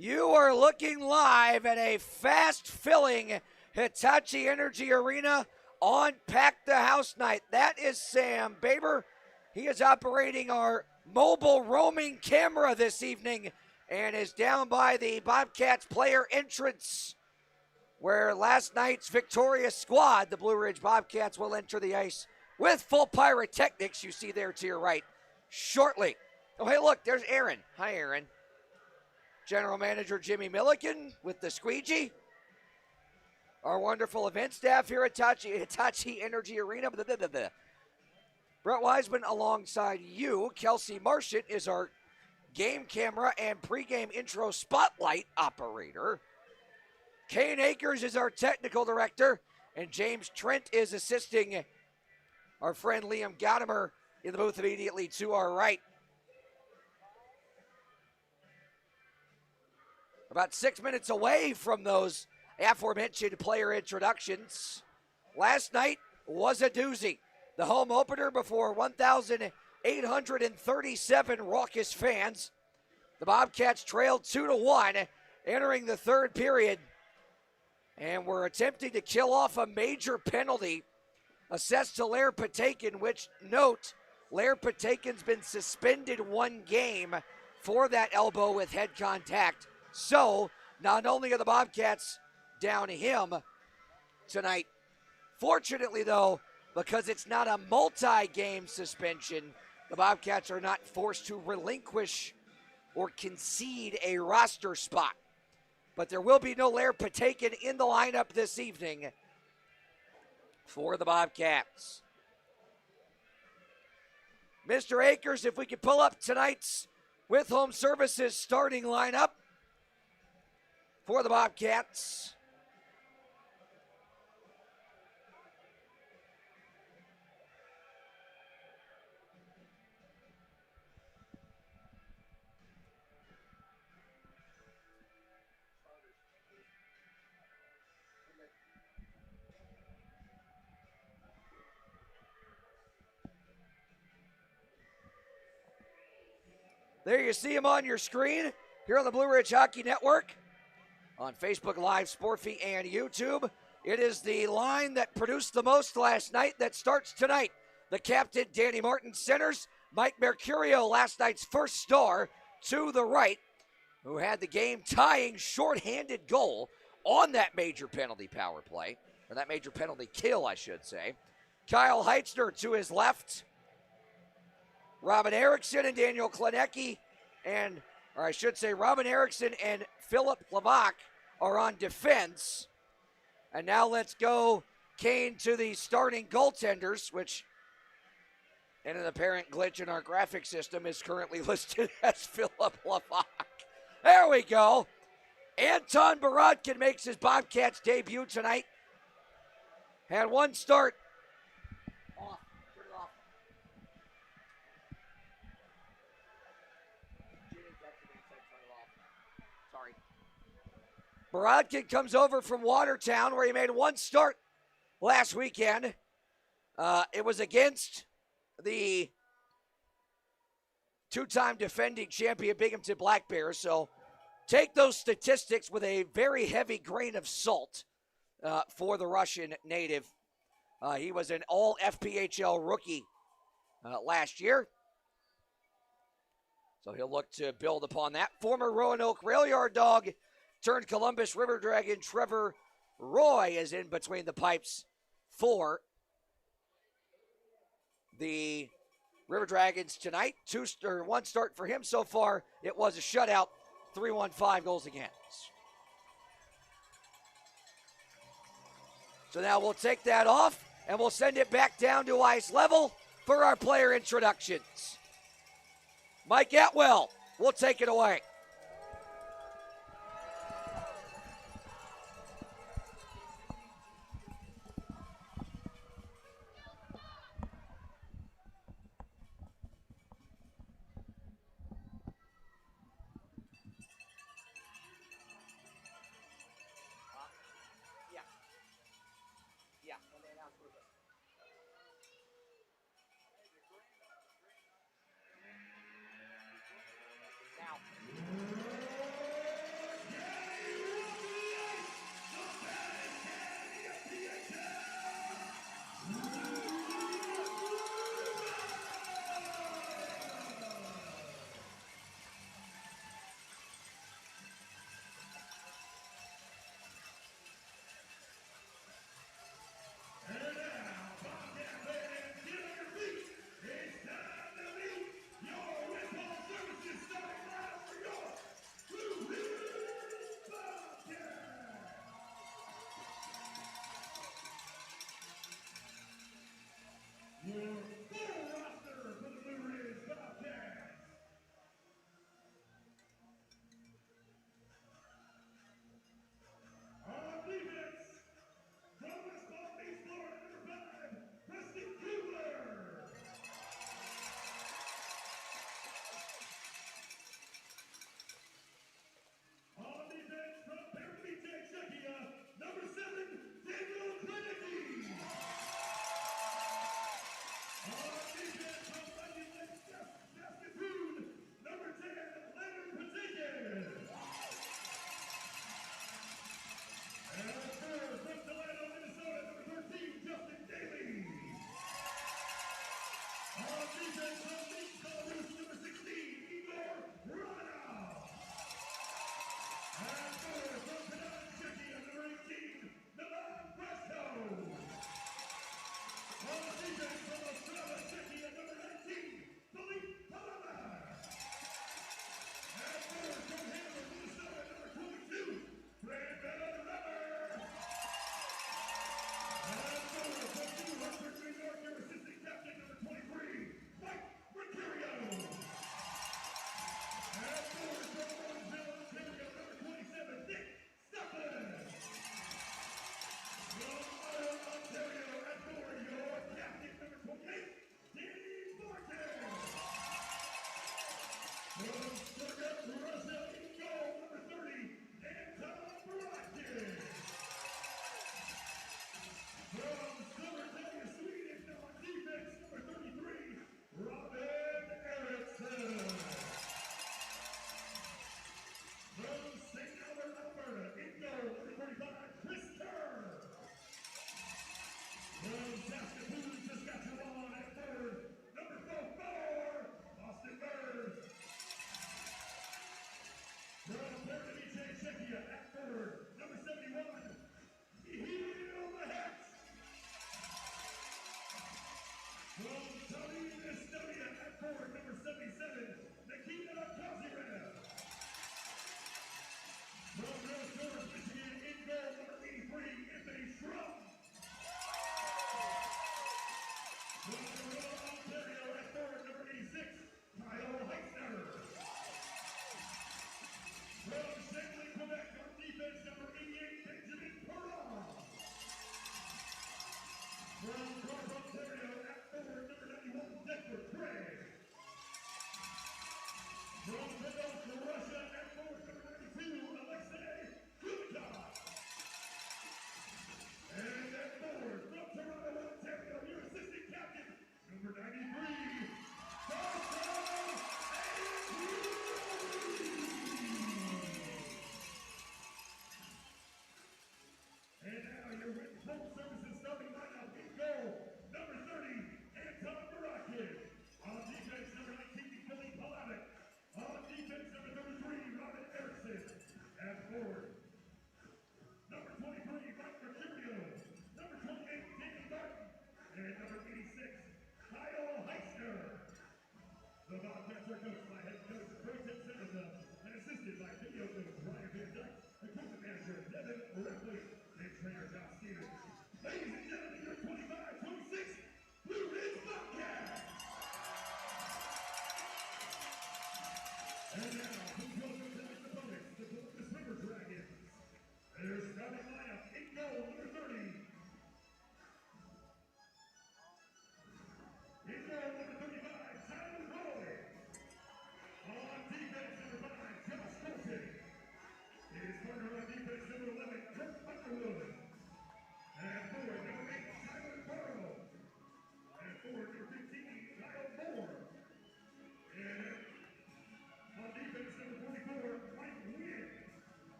You are looking live at a fast-filling Hitachi Energy Arena on Pack the House night. That is Sam Baber. He is operating our mobile roaming camera this evening and is down by the Bobcats player entrance, where last night's victorious squad, the Blue Ridge Bobcats, will enter the ice with full pyrotechnics, you see there to your right, shortly. Oh, hey, look, there's Aaron. Hi, Aaron. General Manager Jimmy Milliken with the squeegee. Our wonderful event staff here at Hitachi Energy Arena. Brett Wiseman alongside you. Kelsey Marchant is our game camera and pregame intro spotlight operator. Kane Akers is our technical director. And James Trent is assisting our friend Liam Gadamer in the booth immediately to our right. About 6 minutes away from those aforementioned player introductions. Last night was a doozy. The home opener before 1,837 raucous fans. The Bobcats trailed 2-1 entering the third period and were attempting to kill off a major penalty assessed to Lair Patakin, which, note, Lair Patakin's been suspended 1 game for that elbow with head contact. So, not only are the Bobcats down him tonight, fortunately, though, because it's not a multi-game suspension, the Bobcats are not forced to relinquish or concede a roster spot. But there will be no Lair Patakin in the lineup this evening for the Bobcats. Mr. Akers, if we could pull up tonight's With Home Services starting lineup for the Bobcats. There you see him on your screen here on the Blue Ridge Hockey Network, on Facebook Live, Sportfy, and YouTube. It is the line that produced the most last night that starts tonight. The captain, Danny Martin, centers. Mike Mercurio, last night's first star, to the right, who had the game-tying shorthanded goal on that major penalty power play, or that major penalty kill, I should say. Kyle Heitzner to his left. Robin Erickson and Daniel Klenecki, or I should say Robin Erickson and Philip Lavak are on defense. And now let's go Kane to the starting goaltenders, which, in an apparent glitch in our graphic system, is currently listed as Philip Lavak. There we go. Anton Borodkin makes his Bobcats debut tonight. Had 1 start. Off. Turn it off. Sorry. Borodkin comes over from Watertown, where he made 1 start last weekend. It was against the 2-time defending champion Binghamton Black Bears. So take those statistics with a very heavy grain of salt for the Russian native. He was an all-FPHL rookie last year. So he'll look to build upon that. Former Roanoke Rail Yard dog turned Columbus River Dragon Trevor Roy is in between the pipes for the River Dragons tonight. 1 start for him so far. It was a shutout. 3-1-5 goals against. So now we'll take that off and we'll send it back down to ice level for our player introductions. Mike Atwell will take it away. Now,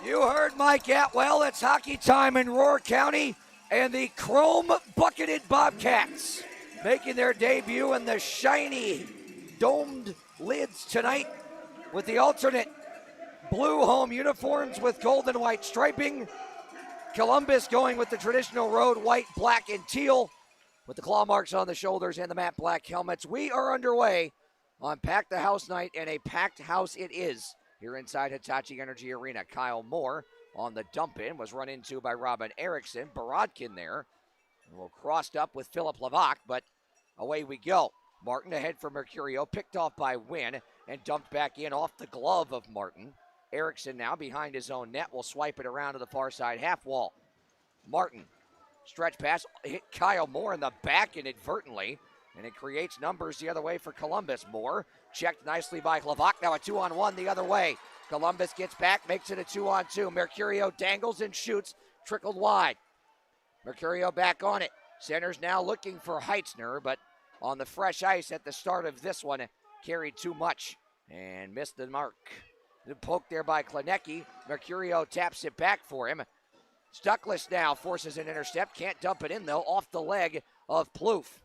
You heard Mike Atwell. It's hockey time in Roar County, and the chrome-bucketed Bobcats making their debut in the shiny domed lids tonight with the alternate blue home uniforms with gold and white striping. Columbus going with the traditional road white, black, and teal with the claw marks on the shoulders and the matte black helmets. We are underway on Pack the House night, and a packed house it is here inside Hitachi Energy Arena. Kyle Moore on the dump-in was run into by Robin Erickson. Borodkin there. Well, crossed up with Philip Levac, but away we go. Martin ahead for Mercurio, picked off by Wynn and dumped back in off the glove of Martin. Erickson now behind his own net will swipe it around to the far side half wall. Martin, stretch pass, hit Kyle Moore in the back inadvertently, and it creates numbers the other way for Columbus. Moore checked nicely by Levac, now a 2-on-1 the other way. Columbus gets back, makes it a 2-on-2. Mercurio dangles and shoots, trickled wide. Mercurio back on it. Center's now looking for Heitzner, but on the fresh ice at the start of this one, carried too much and missed the mark. The poke there by Klenecki. Mercurio taps it back for him. Stuckless now forces an intercept. Can't dump it in, though, off the leg of Plouffe.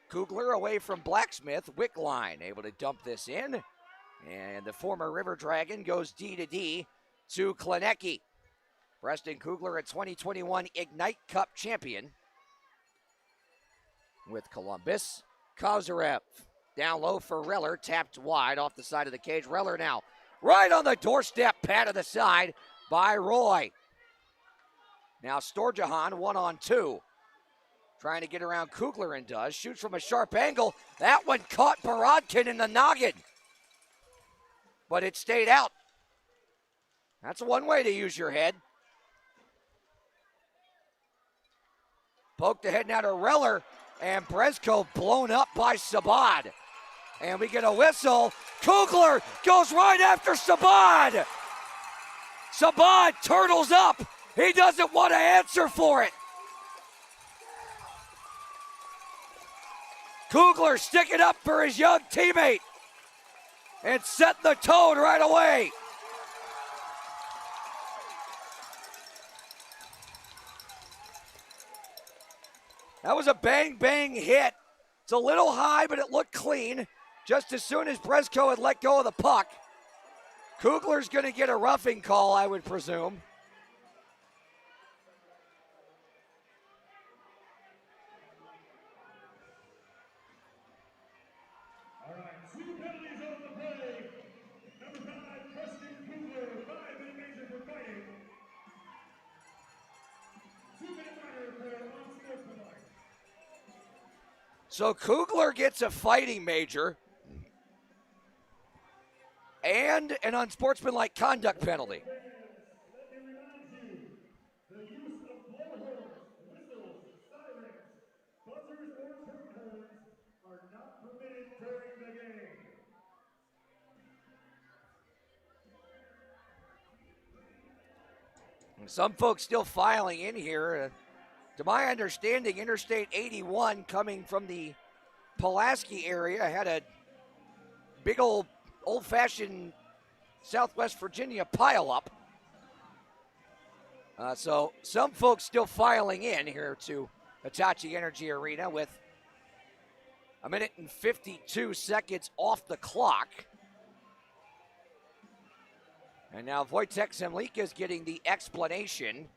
Kugler away from Blacksmith. Wickline able to dump this in. And the former River Dragon goes D to D to Klenecki. Preston Kugler, a 2021 Ignite Cup champion with Columbus. Kozarev down low for Reller, tapped wide off the side of the cage. Reller now right on the doorstep, pat to the side by Roy. Now Storjahan 1-on-2. Trying to get around Kugler and does. Shoots from a sharp angle. That one caught Borodkin in the noggin. But it stayed out. That's one way to use your head. Poked ahead now to Reller, and Brezko blown up by Sabad. And we get a whistle. Kugler goes right after Sabad. Sabad turtles up. He doesn't want to answer for it. Kugler sticking up for his young teammate and set the tone right away. That was a bang-bang hit. It's a little high, but it looked clean. Just as soon as Brezko had let go of the puck. Kugler's going to get a roughing call, I would presume. All right, 2 penalties on the play. Number 5, Preston Kugler, 5-minute major for fighting. 2-minute minor for unsportsmanlike. So Kugler gets a fighting major and an unsportsmanlike conduct penalty. Let me remind you, the use of blowhorns, whistles, sirens, buzzers, or turn horns are not permitted during the game. Some folks still filing in here. To my understanding, Interstate 81 coming from the Pulaski area had a big old-fashioned Southwest Virginia pileup. So some folks still filing in here to Hitachi Energy Arena with 1 minute and 52 seconds off the clock. And now Wojtek Zemlika is getting the explanation.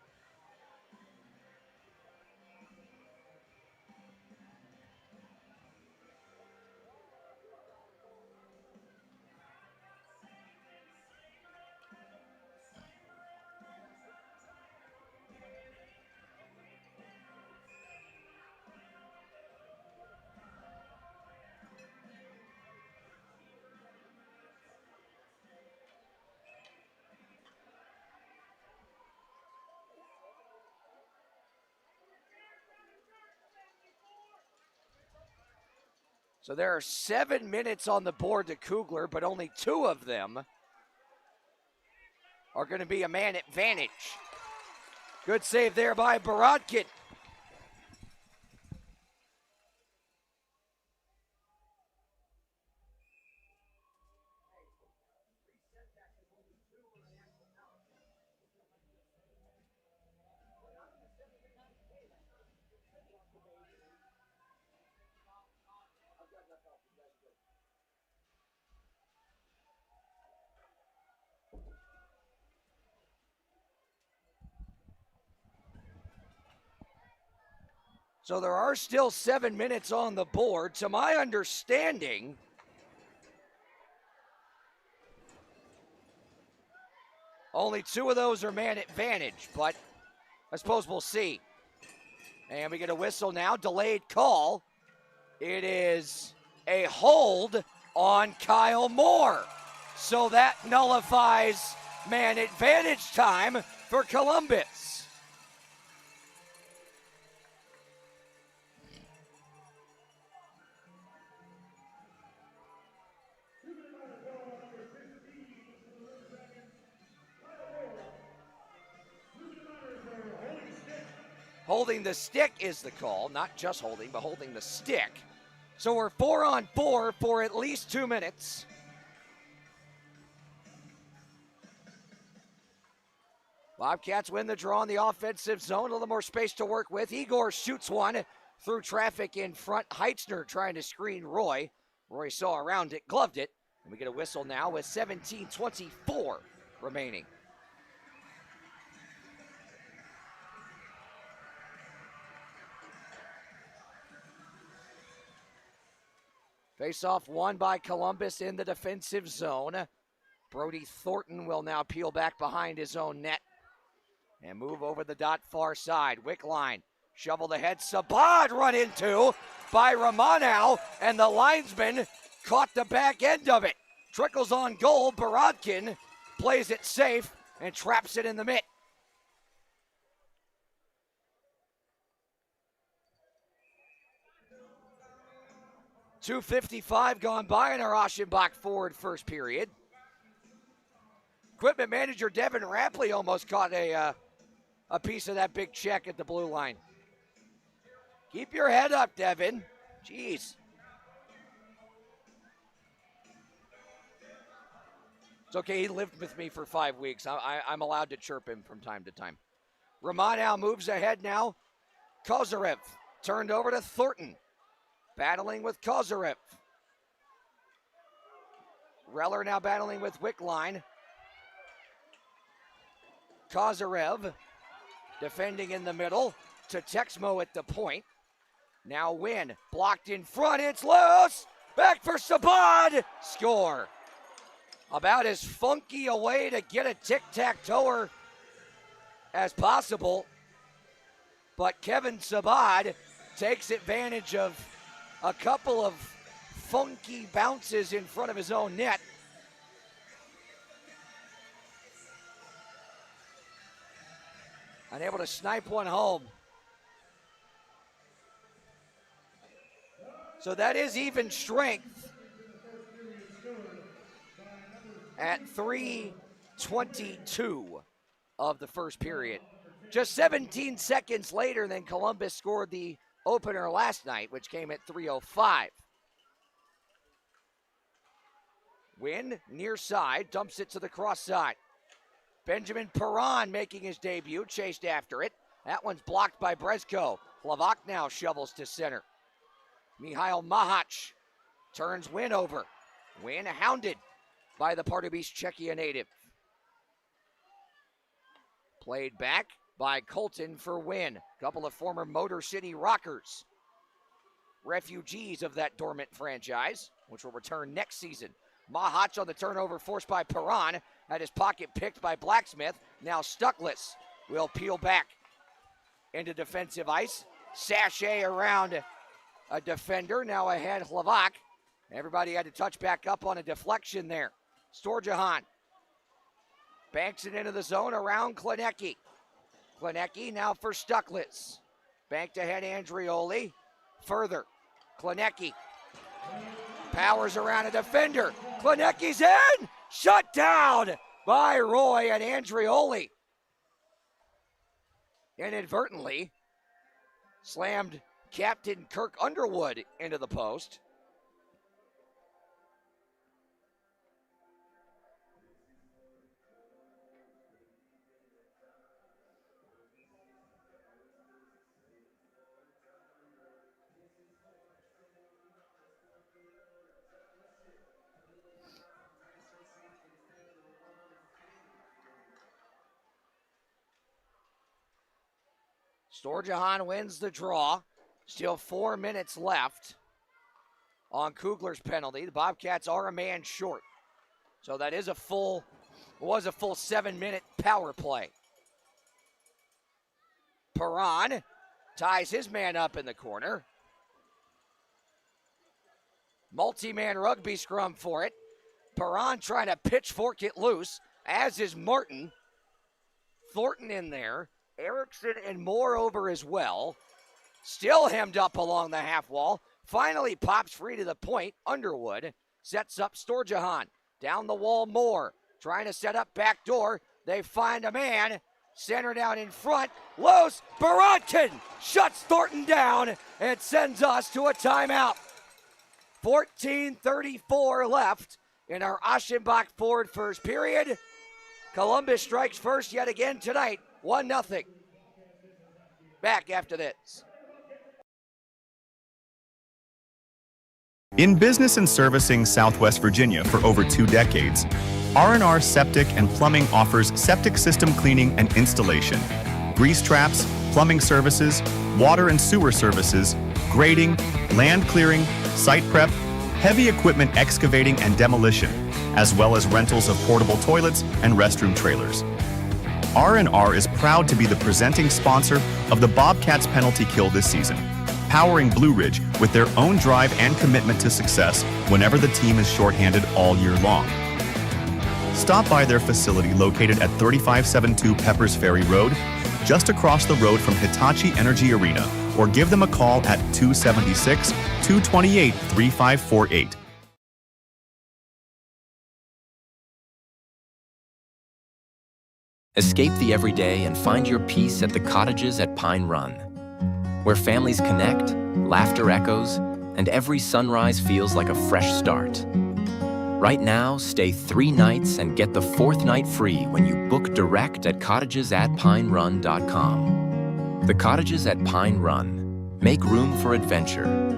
So there are 7 minutes on the board to Kugler, but only 2 of them are going to be a man advantage. Good save there by Borodkin. So there are still 7 minutes on the board. To my understanding, only 2 of those are man advantage, but I suppose we'll see. And we get a whistle now, delayed call. It is a hold on Kyle Moore. So that nullifies man advantage time for Columbus. Holding the stick is the call, not just holding, but holding the stick. So we're 4 on 4 for at least 2 minutes. Bobcats win the draw in the offensive zone, a little more space to work with. Igor shoots one through traffic in front. Heitzner trying to screen Roy. Roy saw around it, gloved it. And we get a whistle now with 17:24 remaining. Face-off won by Columbus in the defensive zone. Brody Thornton will now peel back behind his own net and move over the dot far side. Wickline shoveled ahead. Sabad run into by Romanow, and the linesman caught the back end of it. Trickles on goal. Borodkin plays it safe and traps it in the mitt. .255 gone by in our Aschenbach forward first period. Equipment manager Devin Rapley almost caught a piece of that big check at the blue line. Keep your head up, Devin. Jeez. It's okay, he lived with me for 5 weeks. I'm allowed to chirp him from time to time. Romanow moves ahead now. Kozarev turned over to Thornton. Battling with Kozarev. Reller now battling with Wickline. Kozarev defending in the middle to Texmo at the point. Now Wynn blocked in front. It's loose. Back for Sabad. Score. About as funky a way to get a tic-tac-toer as possible. But Kevin Sabad takes advantage of a couple of funky bounces in front of his own net. Unable to snipe one home. So that is even strength at 3:22 of the first period. Just 17 seconds later than Columbus scored the opener last night, which came at 3:05. Wynn, near side, dumps it to the cross side. Benjamin Perron making his debut, chased after it. That one's blocked by Brezko. Hlavak now shovels to center. Mihail Mahach turns Wynn over. Wynn hounded by the Pardubice Czechia native. Played back by Colton for Wynn. Couple of former Motor City Rockers. Refugees of that dormant franchise, which will return next season. Mahach on the turnover forced by Perron. Had his pocket picked by Blacksmith. Now Stuckless will peel back into defensive ice. Sachet around a defender. Now ahead Hlavak. Everybody had to touch back up on a deflection there. Storjahan banks it into the zone around Klinecki. Klinecki now for Stuckless. Banked ahead Andrioli. Further. Klinecki Powers around a defender. Klinecki's in. Shut down by Roy and Andrioli. Inadvertently slammed Captain Kirk Underwood into the post. Storjahan wins the draw. Still 4 minutes left on Kugler's penalty. The Bobcats are a man short. So that is was a full 7-minute power play. Perron ties his man up in the corner. Multi-man rugby scrum for it. Perron trying to pitchfork it loose, as is Martin. Thornton in there. Erickson and Moore over as well. Still hemmed up along the half wall. Finally pops free to the point. Underwood sets up Storjahan. Down the wall, Moore trying to set up back door. They find a man. Centered out in front. Loose. Baratkin shuts Thornton down and sends us to a timeout. 14:34 left in our Aschenbach Ford first period. Columbus strikes first yet again tonight. 1-0. Back after this. In business and servicing Southwest Virginia for over 2 decades, R&R Septic and Plumbing offers septic system cleaning and installation, grease traps, plumbing services, water and sewer services, grading, land clearing, site prep, heavy equipment excavating and demolition, as well as rentals of portable toilets and restroom trailers. R&R is proud to be the presenting sponsor of the Bobcats penalty kill this season, powering Blue Ridge with their own drive and commitment to success whenever the team is shorthanded all year long. Stop by their facility located at 3572 Peppers Ferry Road, just across the road from Hitachi Energy Arena, or give them a call at 276-228-3548. Escape the everyday and find your peace at the Cottages at Pine Run, where families connect, laughter echoes, and every sunrise feels like a fresh start. Right now, stay 3 nights and get the 4th night free when you book direct at cottagesatpinerun.com. The Cottages at Pine Run. Make room for adventure.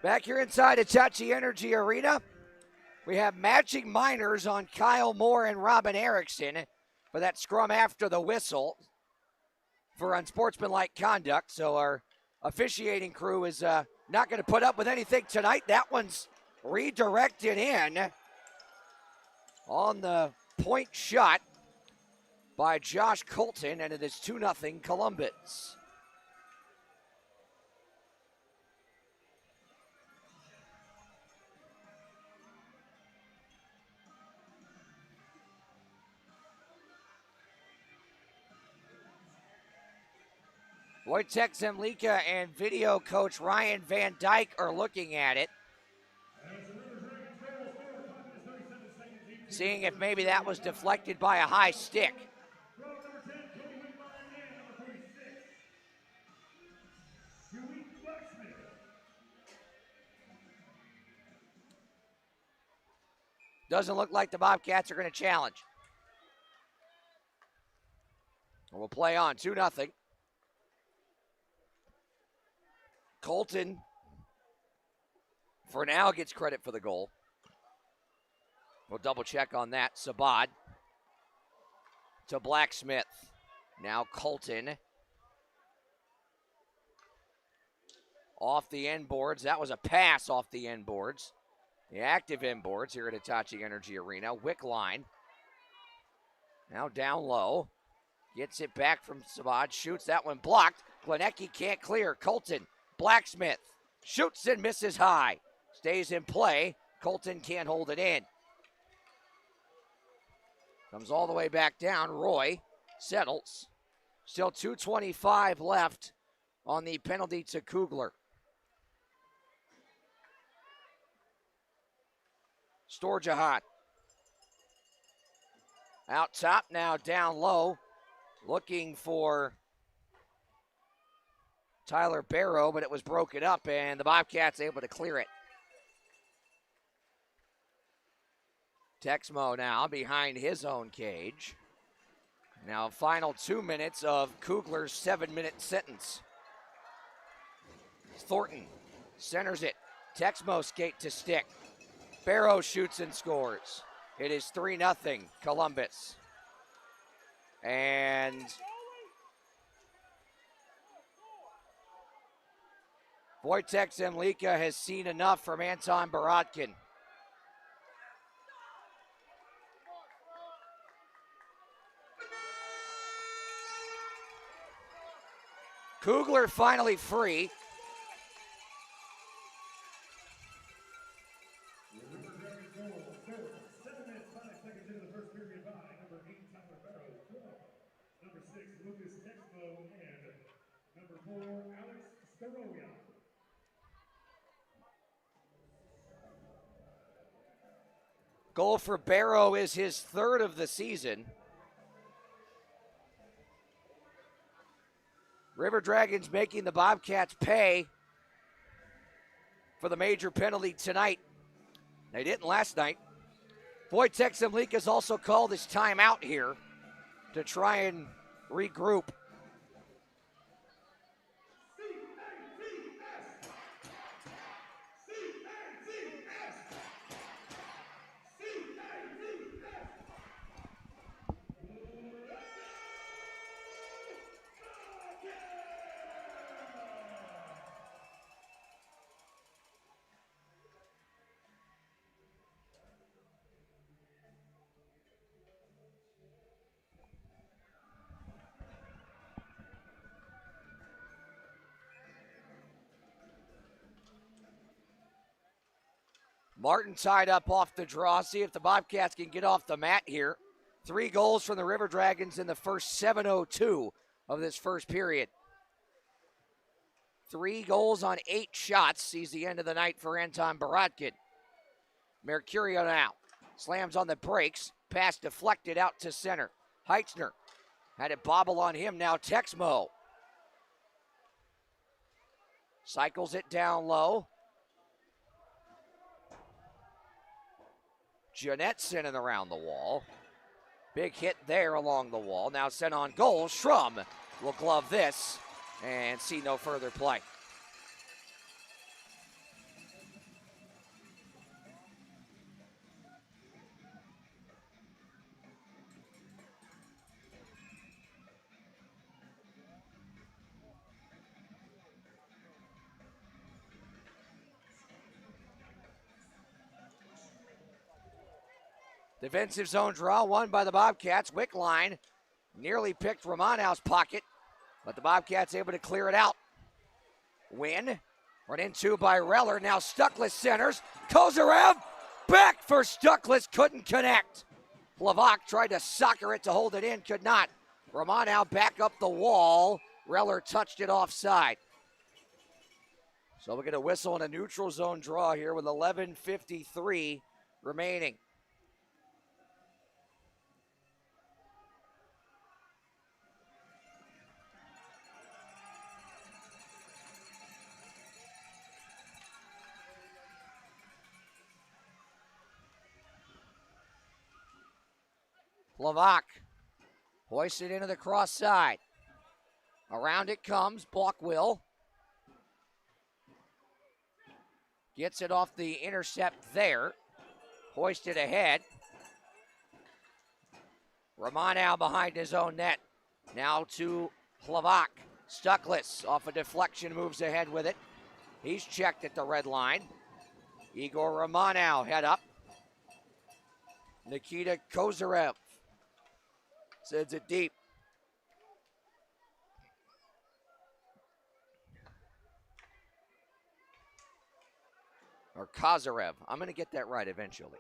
Back here inside Hitachi Energy Arena, we have matching minors on Kyle Moore and Robin Erickson for that scrum after the whistle for unsportsmanlike conduct. So our officiating crew is not going to put up with anything tonight. That one's redirected in on the point shot by Josh Colton, and it is 2-0 Columbus. Wojtek Zemlika and video coach Ryan Van Dyke are looking at it, seeing if maybe that was deflected by a high stick. Doesn't look like the Bobcats are going to challenge. We'll play on 2-0. Colton, for now, gets credit for the goal. We'll double check on that. Sabad to Blacksmith. Now Colton. Off the end boards. That was a pass off the end boards. The active end boards here at Hitachi Energy Arena. Wickline. Now down low. Gets it back from Sabad. Shoots that one blocked. Klinecki can't clear. Colton Blacksmith shoots and misses high. Stays in play. Colton can't hold it in. Comes all the way back down. Roy settles. Still 2:25 left on the penalty to Kugler. Storjahan. Out top, now down low. Looking for Tyler Barrow, but it was broken up, and the Bobcats able to clear it. Texmo now behind his own cage. Now final 2 minutes of Kugler's 7-minute sentence. Thornton centers it. Texmo skate to stick. Barrow shoots and scores. It is 3-0 Columbus. And Wojtek Zemlika has seen enough from Anton Borodkin. Kugler finally free. Goal for Barrow is his third of the season. River Dragons making the Bobcats pay for the major penalty tonight. They didn't last night. Wojtek Zemlika has also called his timeout here to try and regroup. Martin tied up off the draw. See if the Bobcats can get off the mat here. 3 goals from the River Dragons in the first 7:02 of this first period. 3 goals on 8 shots. Sees the end of the night for Anton Borodkin. Mercurio now slams on the brakes. Pass deflected out to center. Heitzner had it bobble on him. Now Texmo cycles it down low. Janetson in around the wall. Big hit there along the wall. Now sent on goal. Schrum will glove this and see no further play. Defensive zone draw won by the Bobcats. Wickline nearly picked Romanow's pocket, but the Bobcats able to clear it out. Win, run into by Reller. Now Stuckless centers. Kozarev back for Stuckless, couldn't connect. Plavak tried to soccer it to hold it in, could not. Romanow back up the wall. Reller touched it offside. So we're going to whistle in a neutral zone draw here with 11:53 remaining. Plavak hoisted into the cross side. Around it comes Balkwill. Gets it off the intercept there. Hoisted ahead. Romanow behind his own net. Now to Plavak. Stuckless off a deflection, moves ahead with it. He's checked at the red line. Igor Romanow head up. Nikita Kozarev sends it deep. or Kazarev. I'm going to get that right eventually.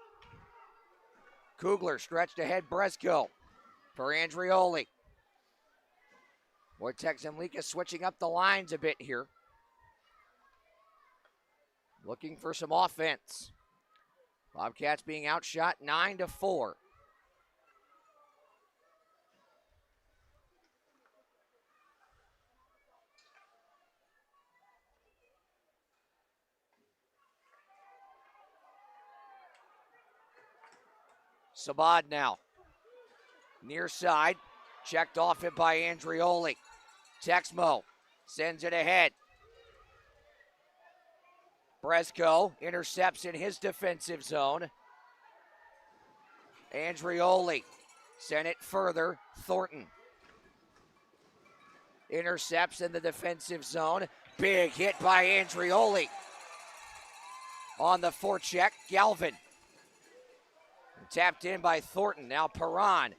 Kugler stretched ahead, Brezko for Andrioli. Wojtek Zemlika switching up the lines a bit here. Looking for some offense. Bobcats being outshot 9-4. Sabad now. Near side. Checked off it by Andrioli. Texmo sends it ahead. Brezko intercepts in his defensive zone. Andrioli sent it further. Thornton intercepts in the defensive zone. Big hit by Andrioli. On the forecheck, Galvin. Tapped in by Thornton. Now Perron.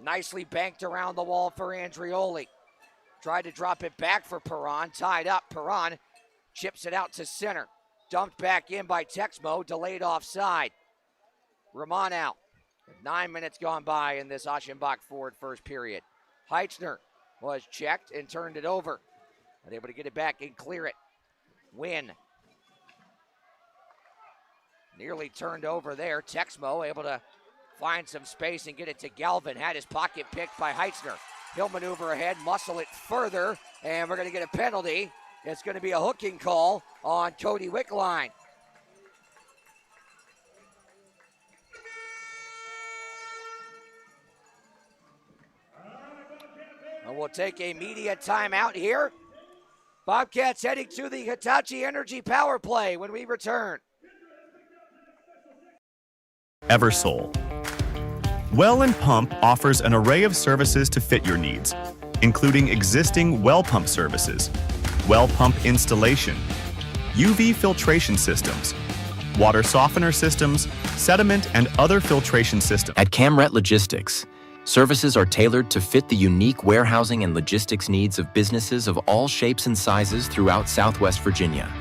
Nicely banked around the wall for Andrioli. Tried to drop it back for Perron. Tied up. Perron chips it out to center. Dumped back in by Texmo. Delayed offside. Ramon out. 9 minutes gone by in this Aschenbach Ford first period. Heitzner was checked and turned it over. Unable to get it back and clear it. Win. Nearly turned over there. Texmo able to find some space and get it to Galvin. Had his pocket picked by Heitzner. He'll maneuver ahead, muscle it further, and we're going to get a penalty. It's going to be a hooking call on Cody Wickline. And we'll take a media timeout here. Bobcats heading to the Hitachi Energy Power Play when we return. Eversole. Well and Pump offers an array of services to fit your needs, including existing well pump services, well pump installation, UV filtration systems, water softener systems, sediment and other filtration systems. At Camret Logistics, services are tailored to fit the unique warehousing and logistics needs of businesses of all shapes and sizes throughout Southwest Virginia.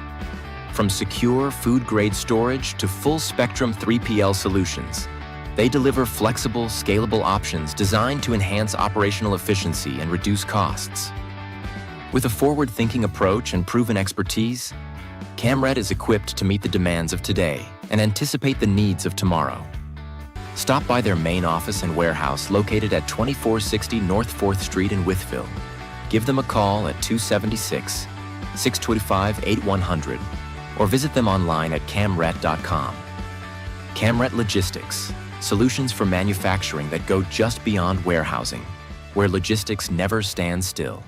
From secure food-grade storage to full-spectrum 3PL solutions, they deliver flexible, scalable options designed to enhance operational efficiency and reduce costs. With a forward-thinking approach and proven expertise, Camret is equipped to meet the demands of today and anticipate the needs of tomorrow. Stop by their main office and warehouse located at 2460 North 4th Street in Wytheville. Give them a call at 276-625-8100 or visit them online at camret.com. Camret Logistics, solutions for manufacturing that go just beyond warehousing, where logistics never stands still.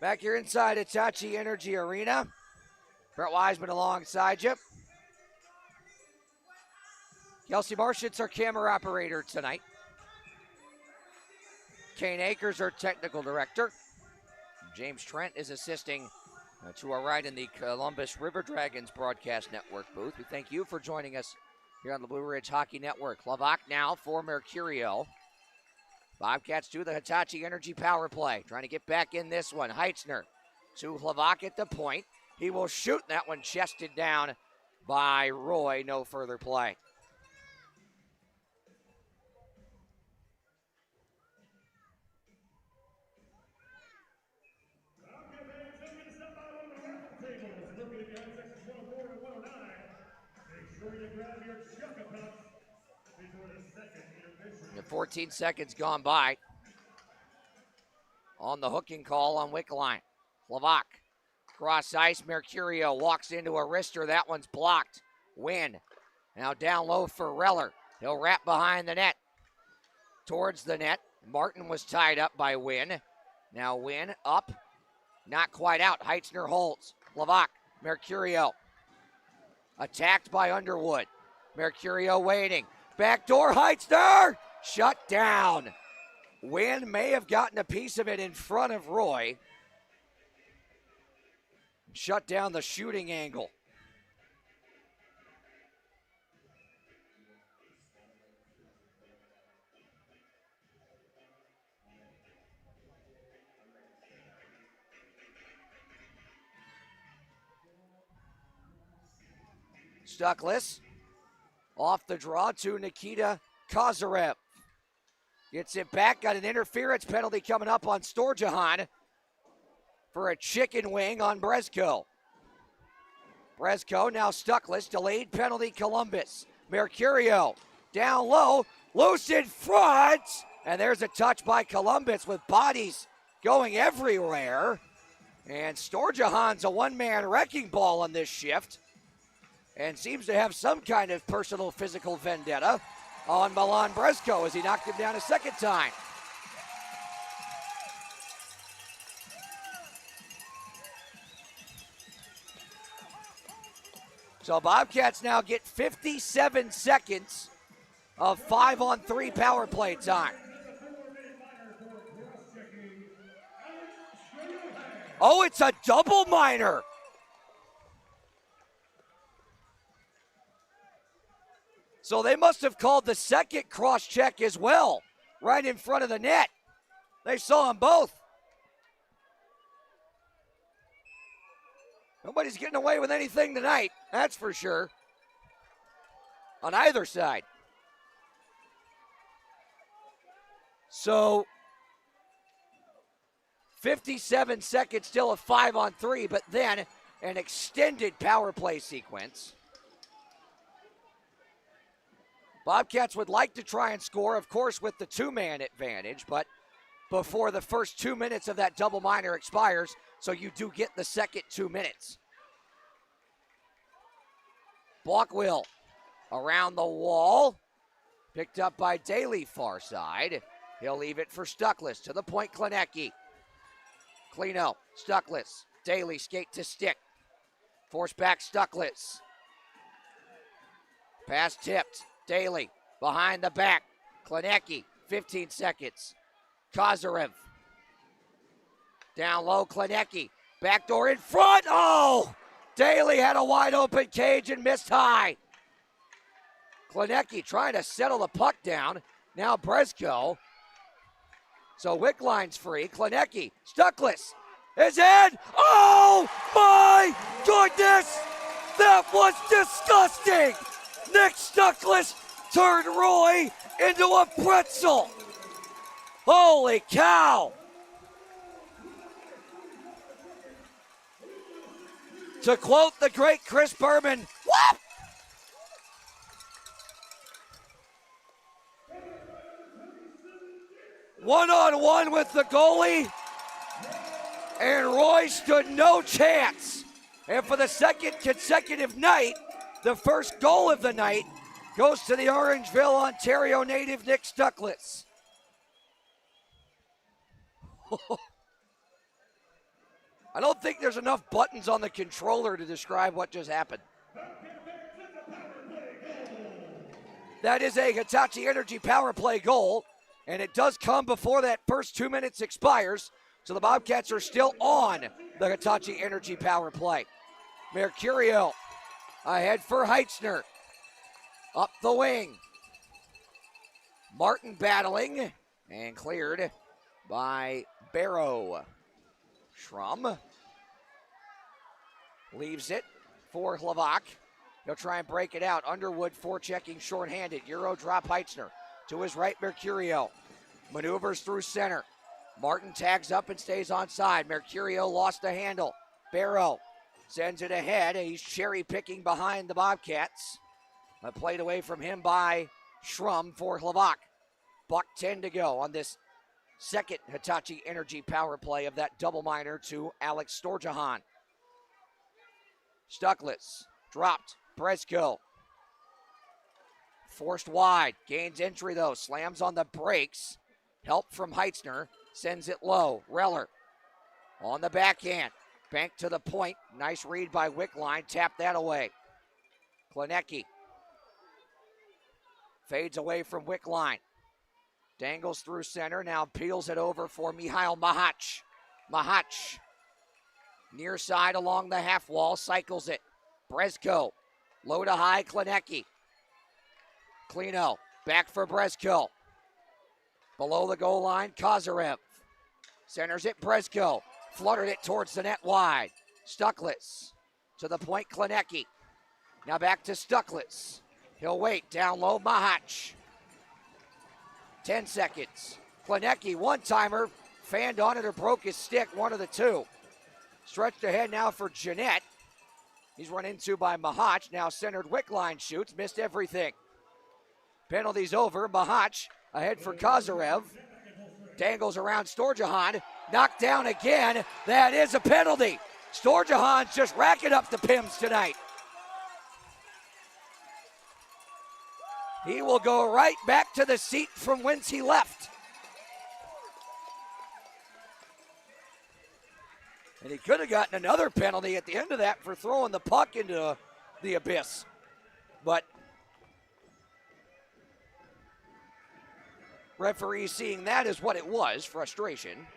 Back here inside Hitachi Energy Arena. Brett Wiseman alongside you. Kelsey Marshitz, our camera operator tonight. Kane Akers, our technical director. James Trent is assisting to our right in the Columbus River Dragons broadcast network booth. We thank you for joining us here on the Blue Ridge Hockey Network. Lavak now for Mercurio. Bobcats do the Hitachi Energy power play. Trying to get back in this one. Heitzner to Lavak at the point. He will shoot that one chested down by Roy. No further play. The 14 seconds gone by. On the hooking call on Wickline. Lavak. Cross ice. Mercurio walks into a wrister. That one's blocked. Win Now down low for Reller. He'll wrap behind the net. Towards the net. Martin was tied up by Wynn. Now Wynn up. Not quite out. Heitzner holds. Levac. Mercurio. Attacked by Underwood. Mercurio waiting. Backdoor Heitzner! Shut down. Wynn may have gotten a piece of it in front of Roy. Shut down the shooting angle. Stuckless off the draw to Nikita Kozarev. Gets it back, got an interference penalty coming up on Storjahan for a chicken wing on Brezko. Brezko now Stuckless, delayed penalty Columbus. Mercurio down low, loose in front, and there's a touch by Columbus with bodies going everywhere. And Storjahan's a one-man wrecking ball on this shift and seems to have some kind of personal physical vendetta on Milan Brezko as he knocked him down a second time. So Bobcats now get 57 seconds of 5-on-3 power play time. Oh, it's a double minor. So they must have called the second cross check as well, right in front of the net. They saw them both. Nobody's getting away with anything tonight, that's for sure, on either side. So 57 seconds, still a 5-on-3, but then an extended power play sequence. Bobcats would like to try and score, of course, with the two-man advantage, but before the first 2 minutes of that double minor expires, so you do get the second 2 minutes. Balkwill around the wall, picked up by Daly far side. He'll leave it for Stuckless, to the point Klinecki. Kleno, Stuckless, Daly skate to stick. Force back Stuckless. Pass tipped. Daly behind the back. Klinecki, 15 seconds. Kozarev. Down low, Klinecki. Backdoor in front. Oh! Daly had a wide open cage and missed high. Klinecki trying to settle the puck down. Now Brezko. So Wickline's free. Klinecki, Stuckless is in. Oh my goodness! That was disgusting! Nick Stuckless turned Roy into a pretzel. Holy cow! To quote the great Chris Berman, whoop! One-on-one with the goalie, and Roy stood no chance. And for the second consecutive night, the first goal of the night goes to the Orangeville, Ontario native Nick Stuckless. I don't think there's enough buttons on the controller to describe what just happened. That is a Hitachi Energy power play goal, and it does come before that first 2 minutes expires, so the Bobcats are still on the Hitachi Energy power play. Mercurio ahead for Heitzner. Up the wing. Martin battling and cleared by Barrow. Schrum leaves it for Levac. He'll try and break it out. Underwood forechecking shorthanded. Euro drop Heitzner. To his right, Mercurio. Maneuvers through center. Martin tags up and stays onside. Mercurio lost the handle. Barrow sends it ahead. He's cherry picking behind the Bobcats. A played away from him by Schrum for Levac. Buck 10 to go on this second Hitachi Energy power play of that double minor to Alex Storjahan. Stuckless dropped. Brezko Forced wide. Gains entry, though. Slams on the brakes. Help from Heitzner. Sends it low. Reller on the backhand. Bank to the point. Nice read by Wickline. Tap that away. Klinecki fades away from Wickline. Dangles through center. Now peels it over for Mihail Mahach. Mahach. Near side along the half wall. Cycles it. Brezko. Low to high. Klinecki. Klino. Back for Brezko. Below the goal line. Kozarev. Centers it. Brezko. Fluttered it towards the net wide. Stucklitz. To the point. Klinecki. Now back to Stucklitz. He'll wait. Down low. Mahach. 10 seconds. Klinecki, one-timer. Fanned on it or broke his stick. One of the two. Stretched ahead now for Jeanette. He's run into by Mahach. Now centered. Wickline shoots. Missed everything. Penalty's over. Mahach ahead for Kozarev. Dangles around Storjahan. Knocked down again. That is a penalty. Storjahan's just racking up the Pims tonight. He will go right back to the seat from whence he left. And he could have gotten another penalty at the end of that for throwing the puck into the abyss. But referee seeing that as what it was, frustration.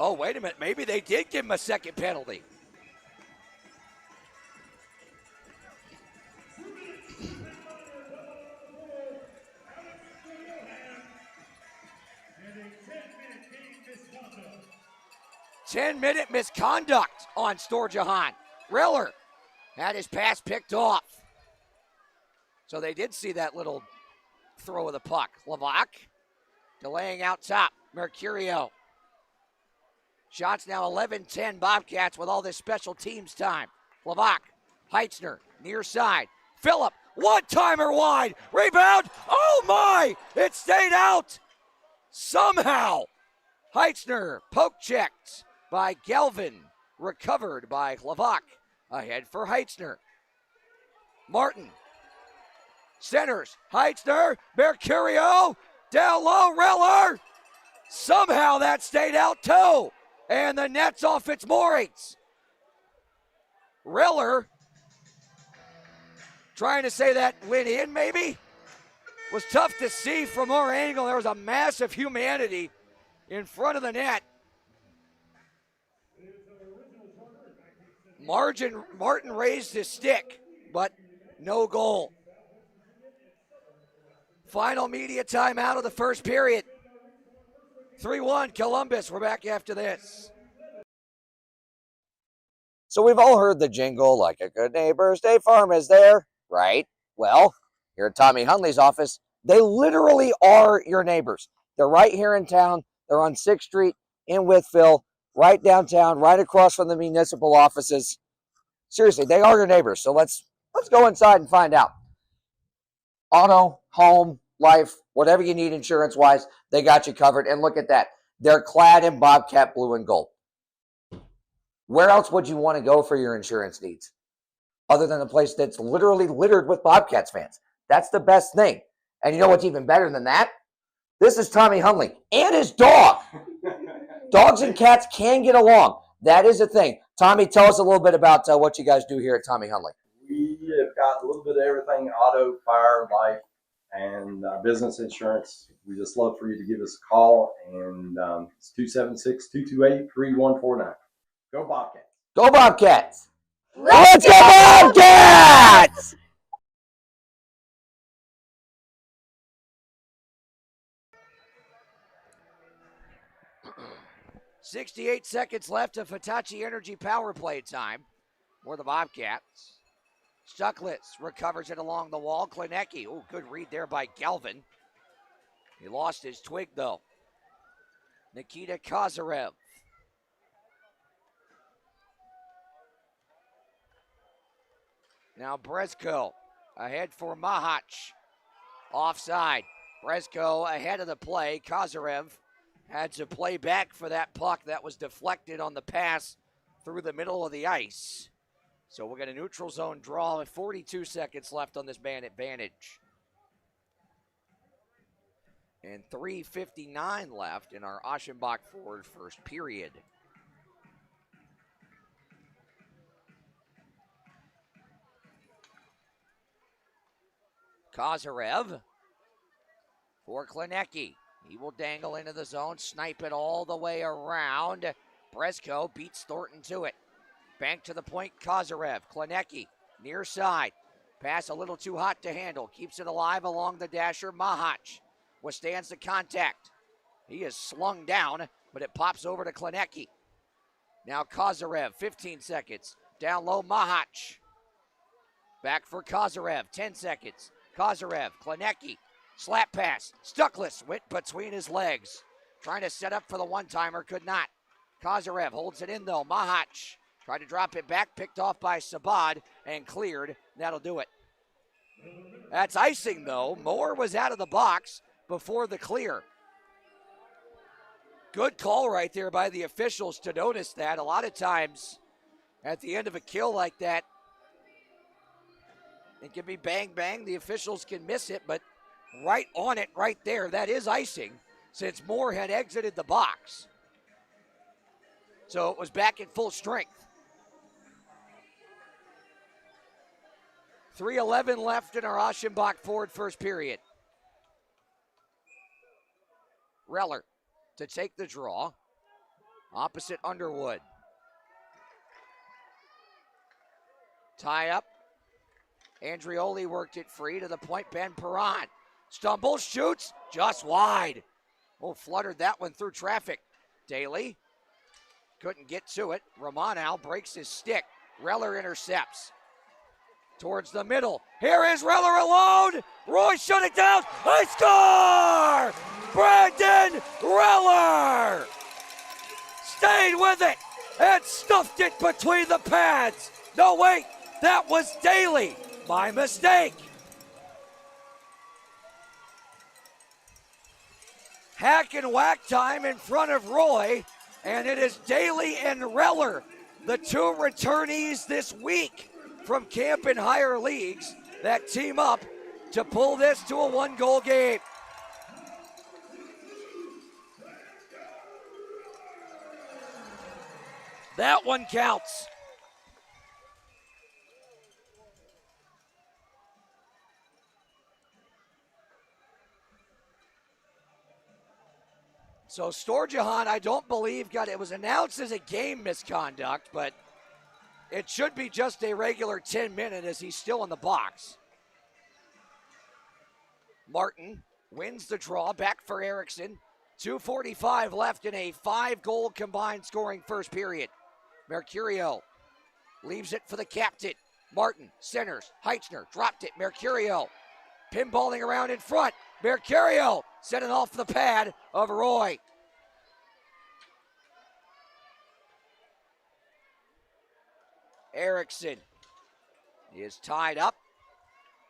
Oh, wait a minute. Maybe they did give him a second penalty. Ten-minute misconduct on Storjahan. Reller had his pass picked off. So they did see that little throw of the puck. Levac delaying out top. Mercurio. Shots now 11-10 Bobcats with all this special teams time. Levac, Heitzner, near side. Phillip, one-timer wide. Rebound. Oh my! It stayed out. Somehow. Heitzner, poke checked by Galvin. Recovered by Levac. Ahead for Heitzner. Martin. Centers. Heitzner. Mercurio. Down low. Reller. Somehow that stayed out too. And the net's off its moorings. Reller trying to say that went in maybe. Was tough to see from our angle. There was a mass of humanity in front of the net. Martin raised his stick, but no goal. Final media timeout of the first period. 3-1 Columbus. We're back after this. So we've all heard the jingle, like a good neighbor, State Farm is there, right? Well, here at Tommy Hunley's office, they literally are your neighbors. They're right here in town. They're on 6th Street in Wytheville, right downtown, right across from the municipal offices. Seriously, they are your neighbors. So let's go inside and find out. Auto, home, life, whatever you need insurance-wise, they got you covered. And look at that. They're clad in Bobcat blue and gold. Where else would you want to go for your insurance needs? Other than a place that's literally littered with Bobcats fans. That's the best thing. And you know what's even better than that? This is Tommy Hunley and his dog. Dogs and cats can get along. That is a thing. Tommy, tell us a little bit about what you guys do here at Tommy Hunley. We have got a little bit of everything: auto, fire, life, and business insurance. We just love for you to give us a call, and it's 276-228-3149. Go Bobcats. Go Bobcats. Let's go Bobcats! 68 seconds left of Hitachi Energy power play time for the Bobcats. Stucklitz recovers it along the wall. Klinecki, oh, good read there by Galvin. He lost his twig, though. Nikita Kozarev. Now Brezko ahead for Mahach. Offside. Brezko ahead of the play. Kozarev had to play back for that puck that was deflected on the pass through the middle of the ice. So we'll get a neutral zone draw with 42 seconds left on this man advantage. And 3:59 left in our Aschenbach forward first period. Kozarev for Klinecki. He will dangle into the zone, snipe it all the way around. Brezko beats Thornton to it. Bank to the point, Kozarev. Klinecki, near side. Pass a little too hot to handle. Keeps it alive along the dasher. Mahach withstands the contact. He is slung down, but it pops over to Klinecki. Now Kozarev, 15 seconds. Down low, Mahach. Back for Kozarev, 10 seconds. Kozarev, Klinecki, slap pass. Stuckless went between his legs. Trying to set up for the one-timer, could not. Kozarev holds it in though. Mahach tried to drop it back, picked off by Sabad and cleared. That'll do it. That's icing though. Moore was out of the box before the clear. Good call right there by the officials to notice that. A lot of times at the end of a kill like that, it can be bang, bang. The officials can miss it, but right on it right there, that is icing since Moore had exited the box. So it was back in full strength. 3:11 left in our Aschenbach forward first period. Reller to take the draw. Opposite Underwood. Tie up. Andrioli worked it free to the point. Ben Perron stumbles, shoots, just wide. Oh, fluttered that one through traffic. Daly couldn't get to it. Romanow breaks his stick. Reller intercepts. Towards the middle. Here is Reller alone. Roy shut it down. They score! Brandon Reller stayed with it and stuffed it between the pads. No, wait, that was Daly. My mistake. Hack and whack time in front of Roy, and it is Daly and Reller, the two returnees this week from camp in higher leagues, that team up to pull this to a one-goal game. That one counts. So Storjahan, I don't believe, it was announced as a game misconduct, but it should be just a regular 10-minute as he's still in the box. Martin wins the draw, back for Erickson. 2:45 left in a 5-goal combined scoring first period. Mercurio leaves it for the captain. Martin centers. Heitzner dropped it. Mercurio pinballing around in front. Mercurio set it off the pad of Roy. Erickson is tied up.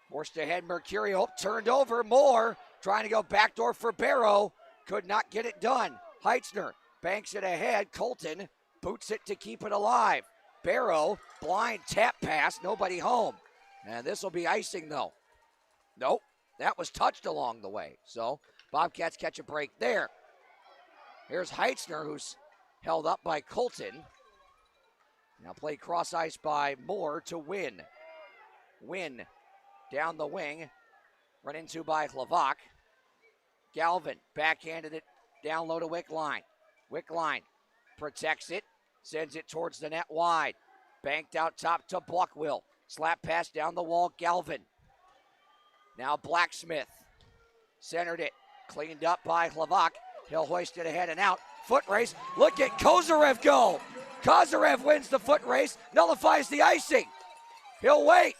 Forced ahead, Mercurio turned over. Moore trying to go backdoor for Barrow. Could not get it done. Heitzner banks it ahead. Colton boots it to keep it alive. Barrow, blind tap pass, nobody home. And this will be icing though. Nope, that was touched along the way. So Bobcats catch a break there. Here's Heitzner, who's held up by Colton. Now play cross ice by Moore to Win. Win down the wing, run into by Hlavak. Galvin backhanded it down low to Wickline. Wickline protects it, sends it towards the net wide. Banked out top to Buckwill. Slap pass down the wall, Galvin. Now Blacksmith centered it, cleaned up by Hlavak. He'll hoist it ahead and out. Foot race, look at Kozarev go. Kozarev wins the foot race, nullifies the icing. He'll wait.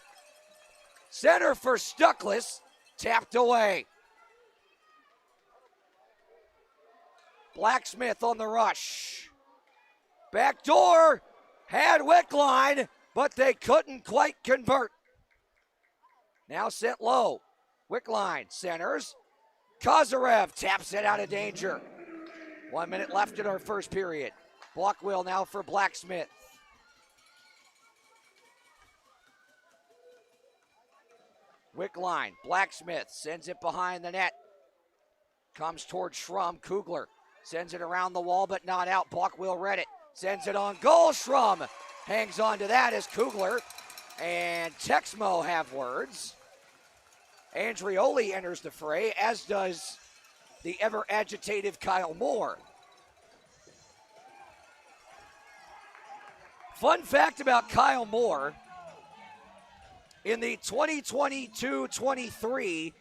Center for Stuckless, tapped away. Blacksmith on the rush. Back door, had Wickline, but they couldn't quite convert. Now sent low. Wickline centers. Kozarev taps it out of danger. 1 minute left in our first period. Block wheel now for Blacksmith. Wickline, Blacksmith sends it behind the net. Comes towards Schrum. Kugler sends it around the wall, but not out. Balkwheel read it. Sends it on goal. Schrum hangs on to that as Kugler and Texmo have words. Andrioli enters the fray, as does the ever-agitative Kyle Moore. Fun fact about Kyle Moore, in the 2022-23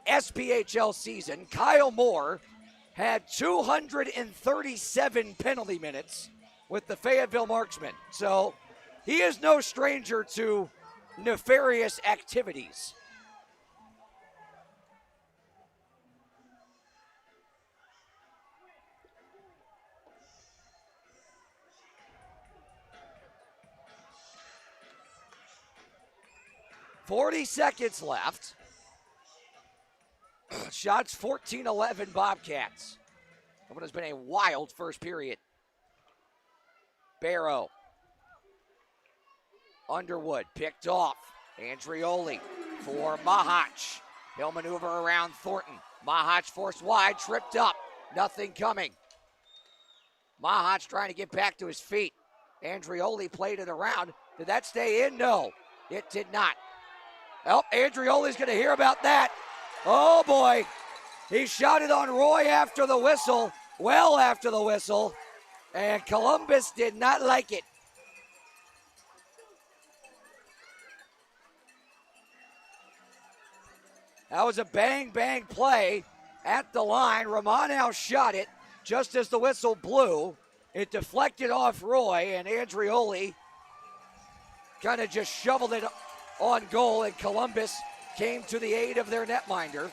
SPHL season, Kyle Moore had 237 penalty minutes with the Fayetteville Marksmen. So he is no stranger to nefarious activities. .40 seconds left. Shots 14-11 Bobcats. What has been a wild first period. Barrow. Underwood picked off. Andrioli for Mahach. He'll maneuver around Thornton. Mahach forced wide, tripped up. Nothing coming. Mahach trying to get back to his feet. Andrioli played it around. Did that stay in? No, it did not. Well, Andrioli's going to hear about that. Oh, boy. He shot it on Roy after the whistle, well after the whistle, and Columbus did not like it. That was a bang-bang play at the line. Romano shot it just as the whistle blew. It deflected off Roy, and Andrioli kind of just shoveled it on goal, and Columbus came to the aid of their netminder.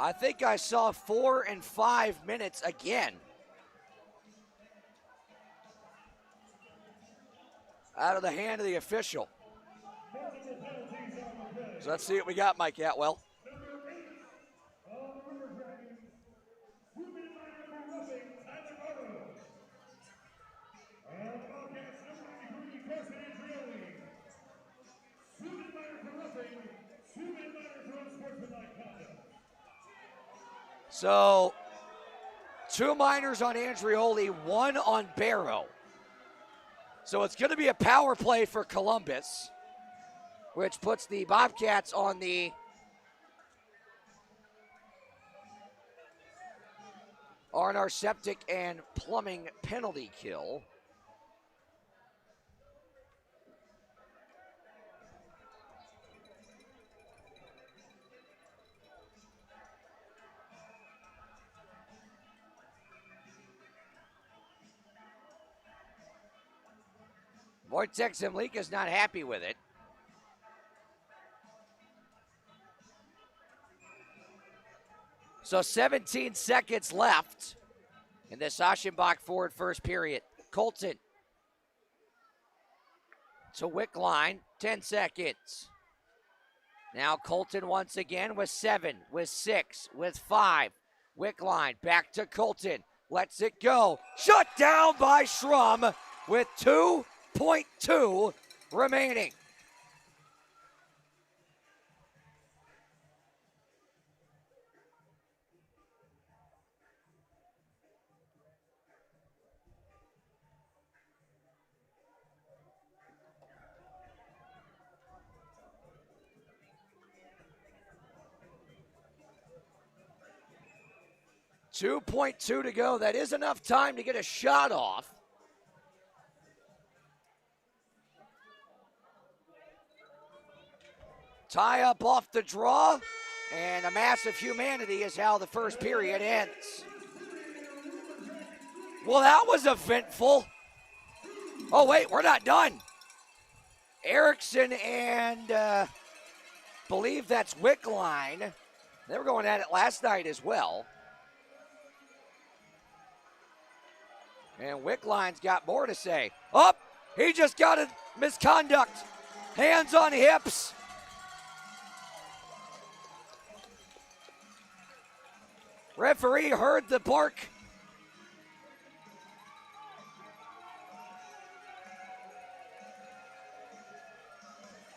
I think I saw 4 and 5 minutes again. Out of the hand of the official. So let's see what we got, Mike Atwell. So, 2 minors on Andrioli, 1 on Barrow. So it's going to be a power play for Columbus, which puts the Bobcats on the R&R septic and plumbing penalty kill. Wojtek Zemlika's not happy with it. So 17 seconds left in this Aschenbach forward first period. Colton to Wickline, 10 seconds. Now Colton once again with 7, with 6, with 5. Wickline back to Colton, lets it go. Shut down by Schrum with 2.2 remaining. .2 to go. That is enough time to get a shot off. Tie up off the draw, and a massive humanity is how the first period ends. Well, that was eventful. Oh, wait, we're not done. Erickson and believe that's Wickline. They were going at it last night as well. And Wickline's got more to say. Up, he just got a misconduct. Hands on hips. Referee heard the bark.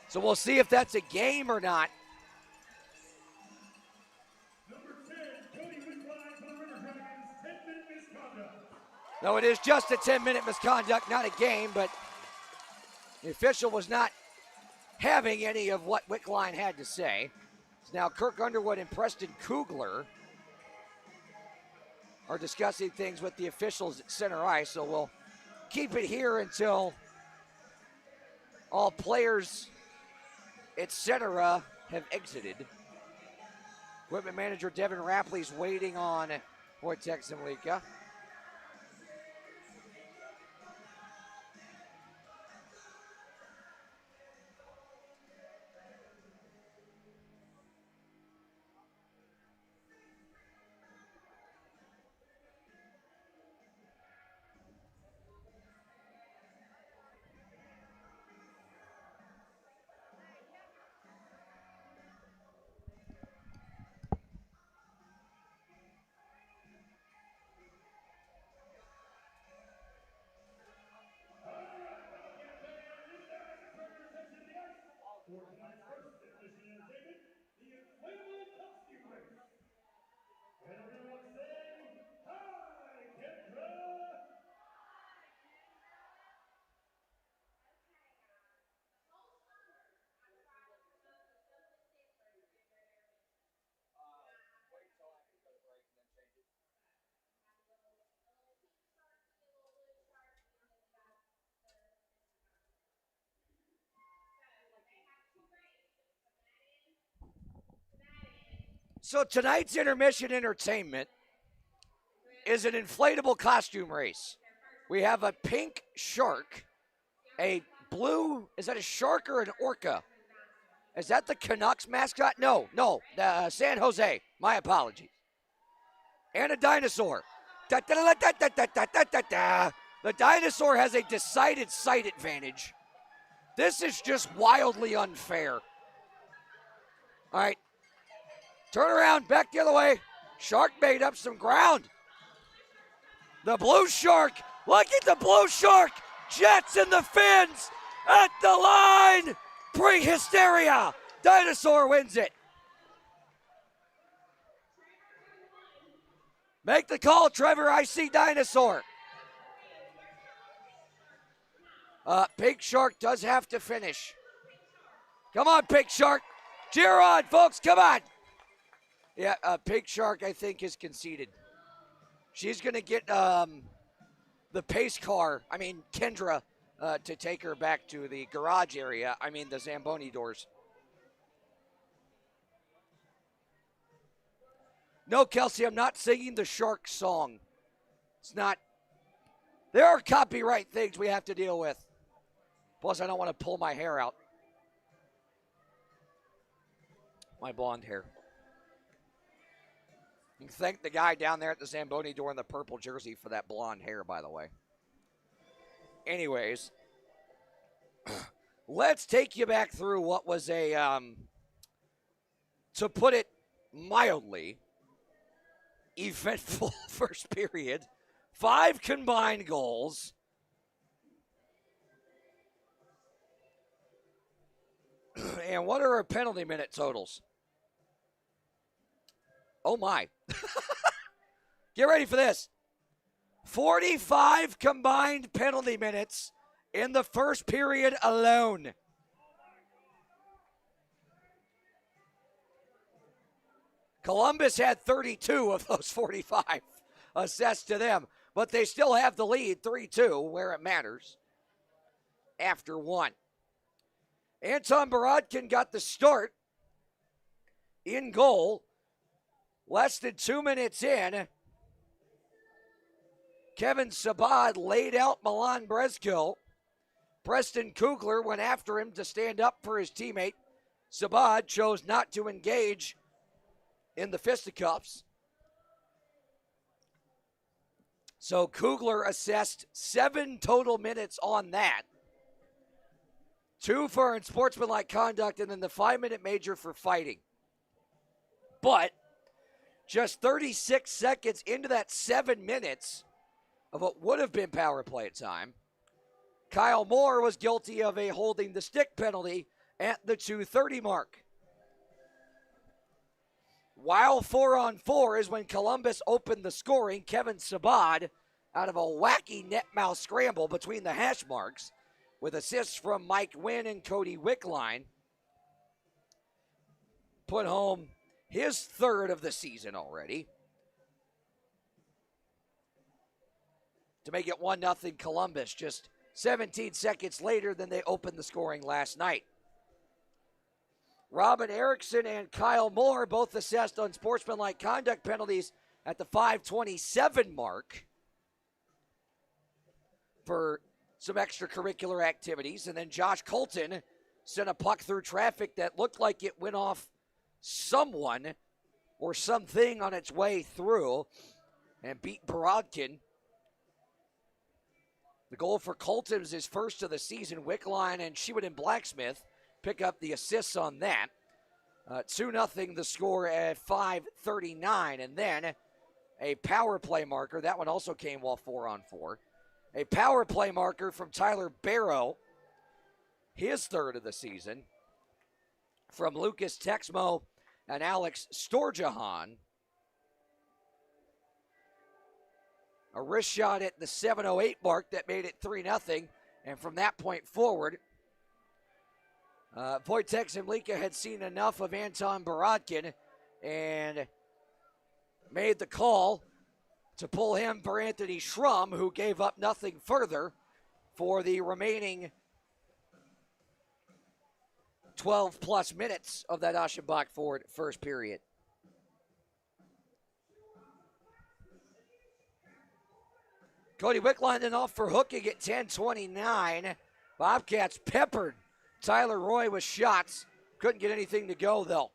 So we'll see if that's a game or not. No, it is just a 10-minute misconduct, not a game, but the official was not having any of what Wickline had to say. So now Kirk Underwood and Preston Kugler are discussing things with the officials at center ice, so we'll keep it here until all players, etc., have exited. Equipment manager Devin Rapley's waiting on Wojtek Zemlika. So tonight's intermission entertainment is an inflatable costume race. We have a pink shark, a blue, is that a shark or an orca? Is that the Canucks mascot? No, the San Jose. My apologies. And a dinosaur. Da-da-da-da-da-da-da-da-da. The dinosaur has a decided sight advantage. This is just wildly unfair. All right. Turn around, back the other way. Shark made up some ground. The blue shark, look at the blue shark. Jets in the fins, at the line. Pre-hysteria. Dinosaur wins it. Make the call, Trevor. I see dinosaur. Pink Shark does have to finish. Come on, Pink Shark. Cheer on, folks. Come on. Yeah, Pink Shark, I think, is conceded. She's going to get the pace car, Kendra, to take her back to the garage area. The Zamboni doors. No, Kelsey, I'm not singing the shark song. It's not. There are copyright things we have to deal with. Plus, I don't want to pull my hair out. My blonde hair. You can thank the guy down there at the Zamboni door in the purple jersey for that blonde hair, by the way. Anyways, let's take you back through what was a, to put it mildly, eventful first period. 5 combined goals. And what are our penalty minute totals? Oh, my. Get ready for this. 45 combined penalty minutes in the first period alone. Columbus had 32 of those 45 assessed to them, but they still have the lead 3-2 where it matters after 1. Anton Borodkin got the start in goal. Less than 2 minutes in, Kevin Sabad laid out Milan Brezko. Preston Kugler went after him to stand up for his teammate. Sabad chose not to engage in the fisticuffs. So Kugler assessed 7 total minutes on that. 2 for unsportsmanlike conduct, and then the 5-minute major for fighting. But just 36 seconds into that 7 minutes of what would have been power play time, Kyle Moore was guilty of a holding the stick penalty at the 2:30 mark. While 4-on-4 is when Columbus opened the scoring, Kevin Sabad, out of a wacky net mouth scramble between the hash marks, with assists from Mike Wynn and Cody Wickline, put home his 3rd of the season already to make it 1-0 Columbus, just 17 seconds later than they opened the scoring last night. Robin Erickson and Kyle Moore both assessed unsportsmanlike conduct penalties at the 5:27 mark for some extracurricular activities. And then Josh Colton sent a puck through traffic that looked like it went off someone or something on its way through and beat Borodkin. The goal for Colton was his first of the season. Wickline and Shewitt Blacksmith pick up the assists on that. 2-0 the score at 5:39. And then a power play marker. That one also came while 4-on-4. A power play marker from Tyler Barrow, his 3rd of the season, from Lucas Texmo and Alex Storjahan. A wrist shot at the 7:08 mark that made it 3-0. And from that point forward, Wojtek Zemlika had seen enough of Anton Borodkin and made the call to pull him for Anthony Schrum, who gave up nothing further for the remaining 12-plus minutes of that Aschenbach Ford first period. Cody Wickline then off for hooking at 10:29. Bobcats peppered Tyler Roy with shots. Couldn't get anything to go, though.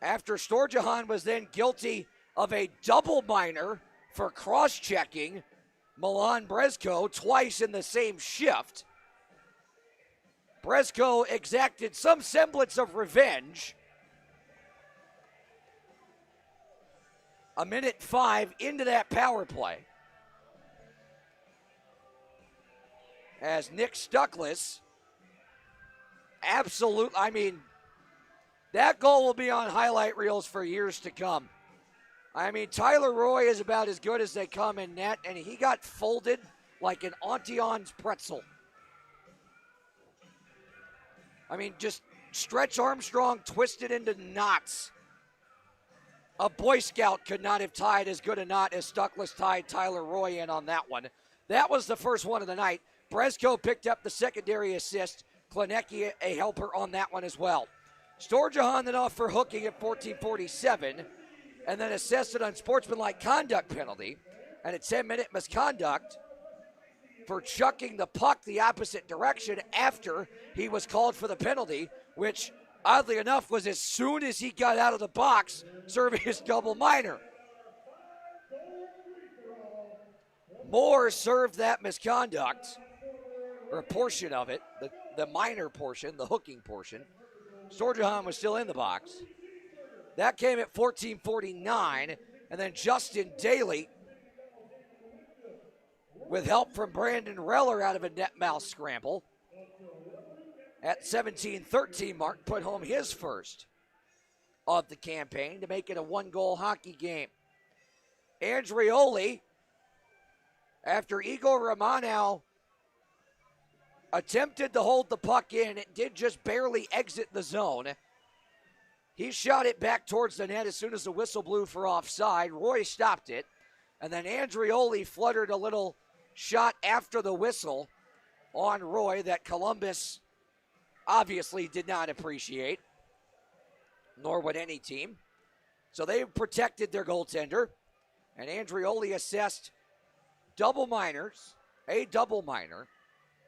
After Storjahan was then guilty of a double minor for cross-checking Milan Brezko twice in the same shift. Brezko exacted some semblance of revenge. 1:05 into that power play, as Nick Stuckless, that goal will be on highlight reels for years to come. Tyler Roy is about as good as they come in net, and he got folded like an Auntie Anne's pretzel. Just Stretch Armstrong twisted into knots. A Boy Scout could not have tied as good a knot as Stuckless tied Tyler Roy in on that one. That was the first one of the night. Brezko picked up the secondary assist. Klinecki a helper on that one as well. Storjahan then off for hooking at 14:47, and then assessed an unsportsmanlike conduct penalty and a 10-minute misconduct for chucking the puck the opposite direction after he was called for the penalty, which oddly enough was as soon as he got out of the box serving his double minor. Moore served that misconduct, or a portion of it, the minor portion, the hooking portion. Storjahan was still in the box. That came at 14:49, and then Justin Daly, with help from Brandon Reller out of a net mouth scramble, at 17:13 mark, put home his first of the campaign to make it a 1-goal hockey game. Andrioli, after Igor Romanow attempted to hold the puck in, it did just barely exit the zone. He shot it back towards the net as soon as the whistle blew for offside. Roy stopped it, and then Andrioli fluttered a little shot after the whistle on Roy that Columbus obviously did not appreciate, nor would any team. So they protected their goaltender, and Andrioli assessed double minors a double minor,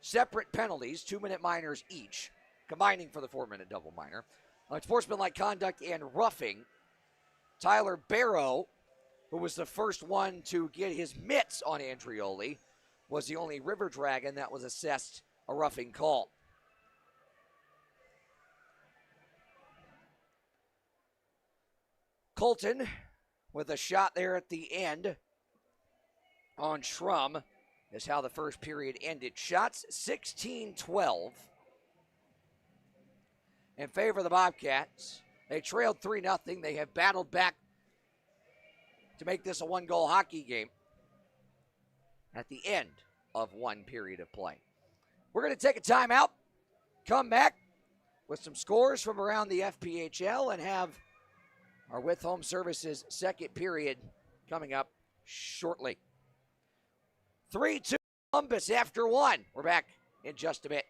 separate penalties, 2-minute minors each, combining for the 4-minute double minor, unsportsmanlike conduct and roughing. Tyler Barrow, who was the first one to get his mitts on Andrioli, was the only River Dragon that was assessed a roughing call. Colton with a shot there at the end on Schrum is how the first period ended. Shots 16-12 in favor of the Bobcats. They trailed 3-0. They have battled back to make this a one-goal hockey game at the end of one period of play. We're going to take a timeout, come back with some scores from around the FPHL, and have our With Home Services second period coming up shortly. 3-2 Columbus after one. We're back in just a bit.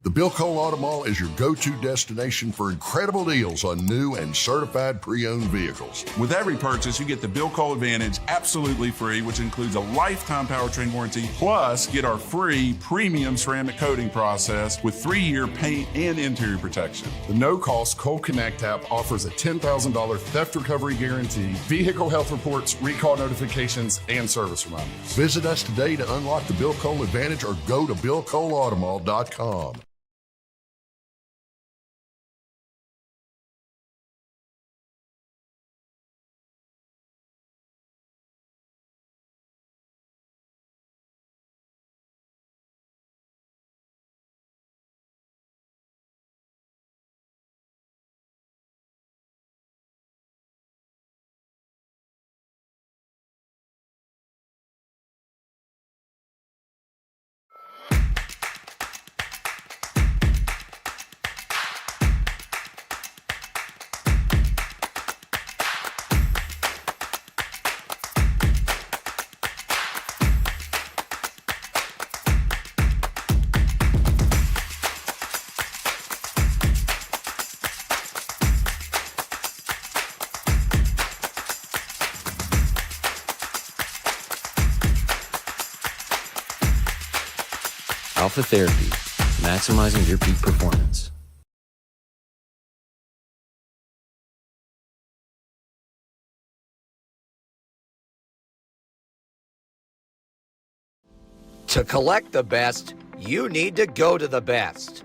The Bill Cole Auto Mall is your go-to destination for incredible deals on new and certified pre-owned vehicles. With every purchase, you get the Bill Cole Advantage absolutely free, which includes a lifetime powertrain warranty, plus get our free premium ceramic coating process with 3-year paint and interior protection. The no-cost Cole Connect app offers a $10,000 theft recovery guarantee, vehicle health reports, recall notifications, and service reminders. Visit us today to unlock the Bill Cole Advantage or go to BillColeAutomall.com. Alpha Therapy, maximizing your peak performance. To collect the best, you need to go to the best.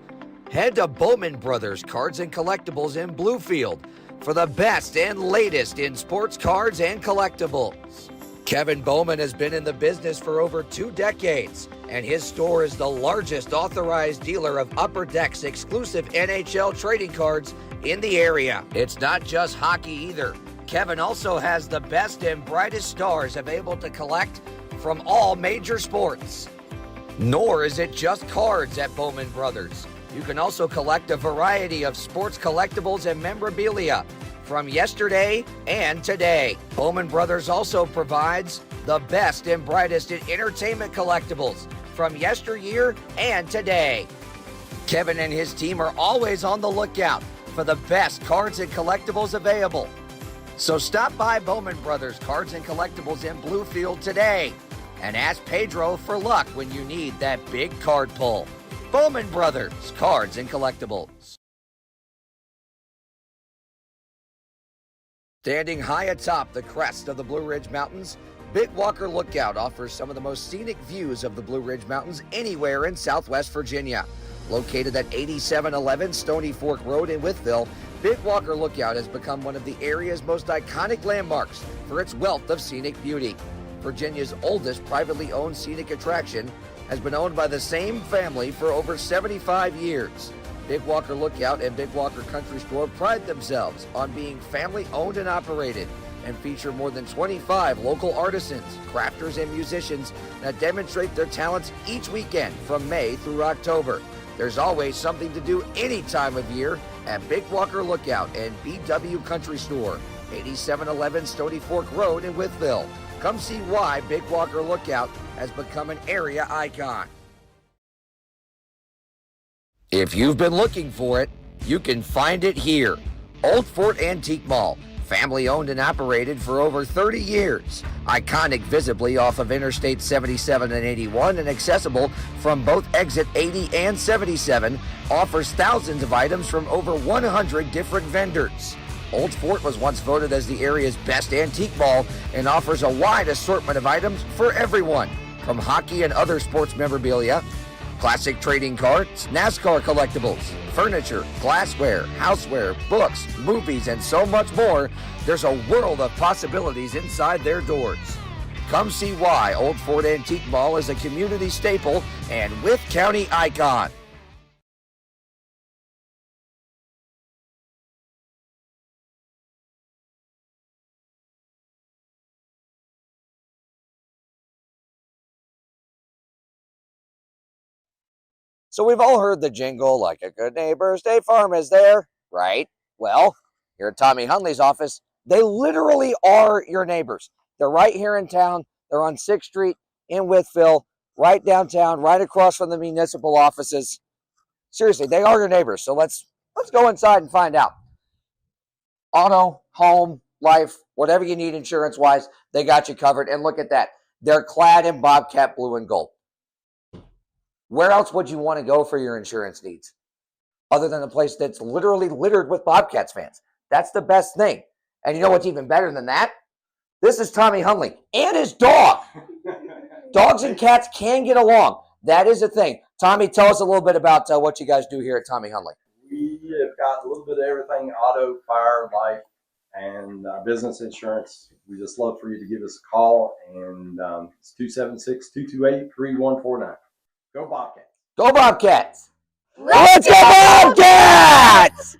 Head to Bowman Brothers Cards and Collectibles in Bluefield for the best and latest in sports cards and collectibles. Kevin Bowman has been in the business for over 2 decades, and his store is the largest authorized dealer of Upper Deck's exclusive NHL trading cards in the area. It's not just hockey either. Kevin also has the best and brightest stars available to collect from all major sports. Nor is it just cards at Bowman Brothers. You can also collect a variety of sports collectibles and memorabilia from yesterday and today. Bowman Brothers also provides the best and brightest in entertainment collectibles from yesteryear and today. Kevin and his team are always on the lookout for the best cards and collectibles available. So stop by Bowman Brothers Cards and Collectibles in Bluefield today and ask Pedro for luck when you need that big card pull. Bowman Brothers Cards and Collectibles. Standing high atop the crest of the Blue Ridge Mountains, Big Walker Lookout offers some of the most scenic views of the Blue Ridge Mountains anywhere in Southwest Virginia. Located at 8711 Stony Fork Road in Wytheville, Big Walker Lookout has become one of the area's most iconic landmarks for its wealth of scenic beauty. Virginia's oldest privately owned scenic attraction has been owned by the same family for over 75 years. Big Walker Lookout and Big Walker Country Store pride themselves on being family owned and operated and feature more than 25 local artisans, crafters, and musicians that demonstrate their talents each weekend from May through October. There's always something to do any time of year at Big Walker Lookout and BW Country Store, 8711 Stony Fork Road in Wytheville. Come see why Big Walker Lookout has become an area icon. If you've been looking for it, you can find it here. Old Fort Antique Mall, Family owned and operated for over 30 years. Iconic visibly off of Interstate 77 and 81 and accessible from both exit 80 and 77, offers thousands of items from over 100 different vendors. Old Fort was once voted as the area's best antique mall and offers a wide assortment of items for everyone, from hockey and other sports memorabilia, classic trading cards, NASCAR collectibles, furniture, glassware, houseware, books, movies, and so much more. There's a world of possibilities inside their doors. Come see why Old Fort Antique Mall is a community staple and Wythe County icon. So we've all heard the jingle, like a good neighbor, State Farm is there, right? Well, here at Tommy Hunley's office, they literally are your neighbors. They're right here in town. They're on 6th Street in Wytheville, right downtown, right across from the municipal offices. Seriously, they are your neighbors. So let's go inside and find out. Auto, home, life, whatever you need insurance-wise, they got you covered. And look at that. They're clad in Bobcat blue and gold. Where else would you want to go for your insurance needs other than a place that's literally littered with Bobcats fans? That's the best thing. And you know what's even better than that? This is Tommy Hunley and his dog. Dogs and cats can get along. That is a thing. Tommy, tell us a little bit about what you guys do here at Tommy Hunley. We have got a little bit of everything: auto, fire, life, and business insurance. We just love for you to give us a call, and it's 276-228-3149. Go Bobcats. Go Bobcats. Let's go Bobcats!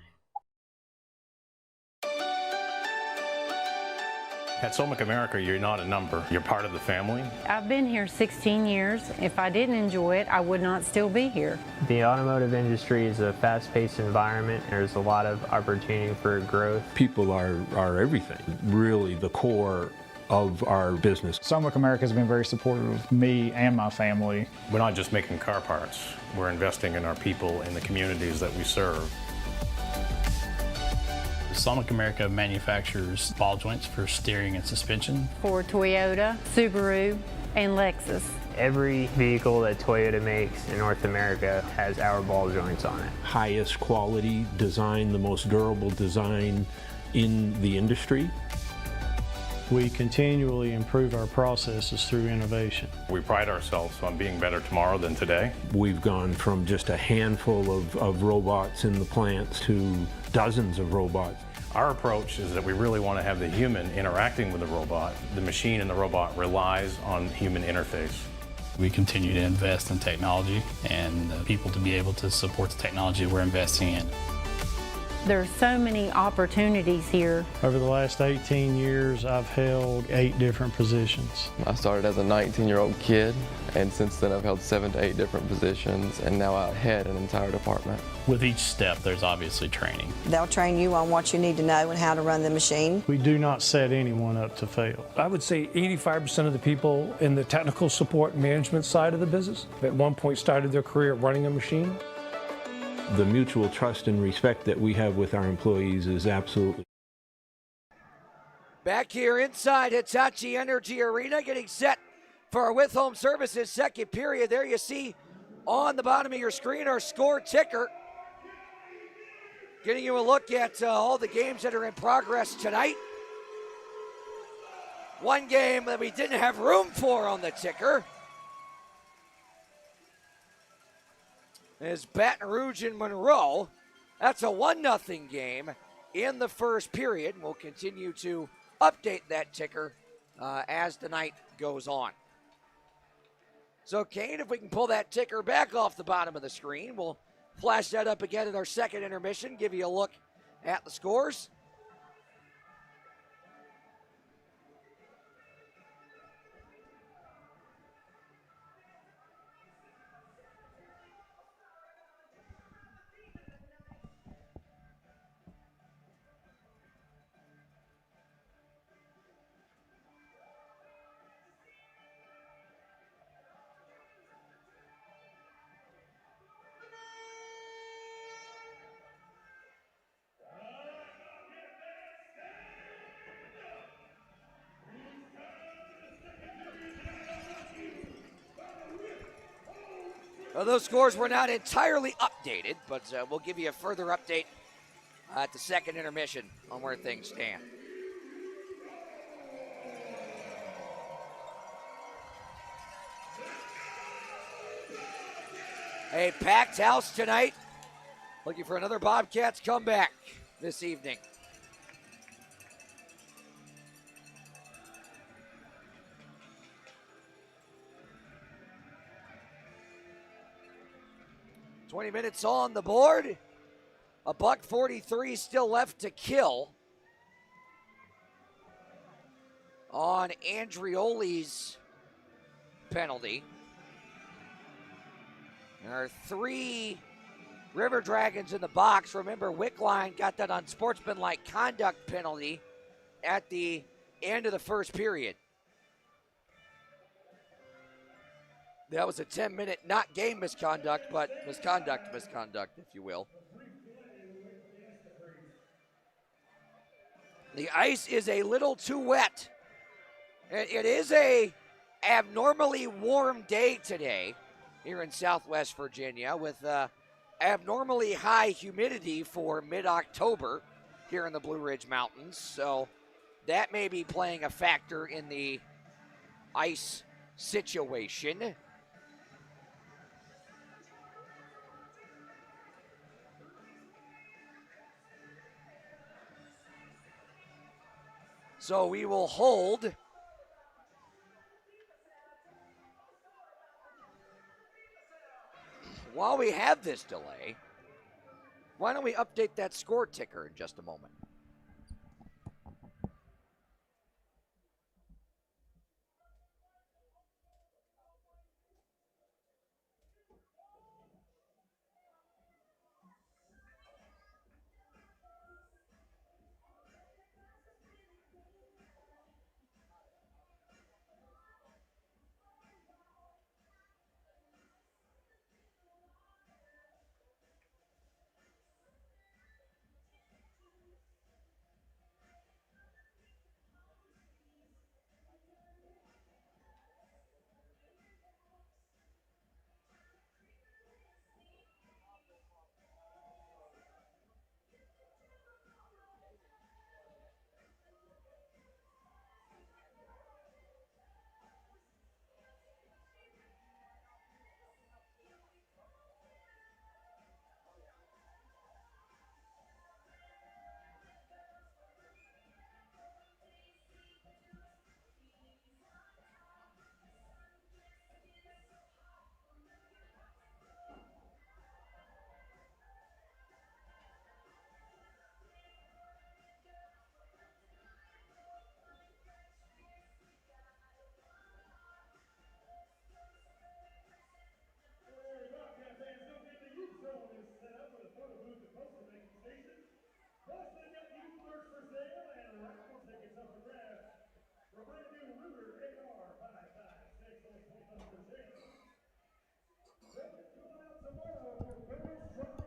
At Solmic America, you're not a number. You're part of the family. I've been here 16 years. If I didn't enjoy it, I would not still be here. The automotive industry is a fast-paced environment. There's a lot of opportunity for growth. People are everything, really the core of our business. Solmic America has been very supportive of me and my family. We're not just making car parts. We're investing in our people and the communities that we serve. Solmic America manufactures ball joints for steering and suspension. For Toyota, Subaru, and Lexus. Every vehicle that Toyota makes in North America has our ball joints on it. Highest quality design, the most durable design in the industry. We continually improve our processes through innovation. We pride ourselves on being better tomorrow than today. We've gone from just a handful of robots in the plants to dozens of robots. Our approach is that we really want to have the human interacting with the robot. The machine and the robot relies on human interface. We continue to invest in technology and people to be able to support the technology we're investing in. There are so many opportunities here. Over the last 18 years, I've held 8 different positions. I started as a 19-year-old kid, and since then I've held 7 to 8 different positions, and now I head an entire department. With each step, there's obviously training. They'll train you on what you need to know and how to run the machine. We do not set anyone up to fail. I would say 85% of the people in the technical support management side of the business at one point started their career running a machine. The mutual trust and respect that we have with our employees is absolutely. Back here inside Hitachi Energy Arena, getting set for our With Home Services second period. There you see on the bottom of your screen our score ticker. Getting you a look at all the games that are in progress tonight. One game that we didn't have room for on the ticker is Baton Rouge and Monroe. That's a 1-0 game in the first period. We'll continue to update that ticker as the night goes on. So, Kane, if we can pull that ticker back off the bottom of the screen, we'll flash that up again at our second intermission, give you a look at the scores. Well, those scores were not entirely updated, but we'll give you a further update at the second intermission on where things stand. A packed house tonight. Looking for another Bobcats comeback this evening. $20 minutes on the board. $1:43 still left to kill on Andrioli's penalty. There are 3 River Dragons in the box. Remember, Wickline got that unsportsmanlike conduct penalty at the end of the first period. That was a 10-minute not game misconduct, but misconduct, if you will. The ice is a little too wet. It is a abnormally warm day today here in Southwest Virginia with abnormally high humidity for mid-October here in the Blue Ridge Mountains. So that may be playing a factor in the ice situation. So we will hold. While we have this delay, why don't we update that score ticker in just a moment?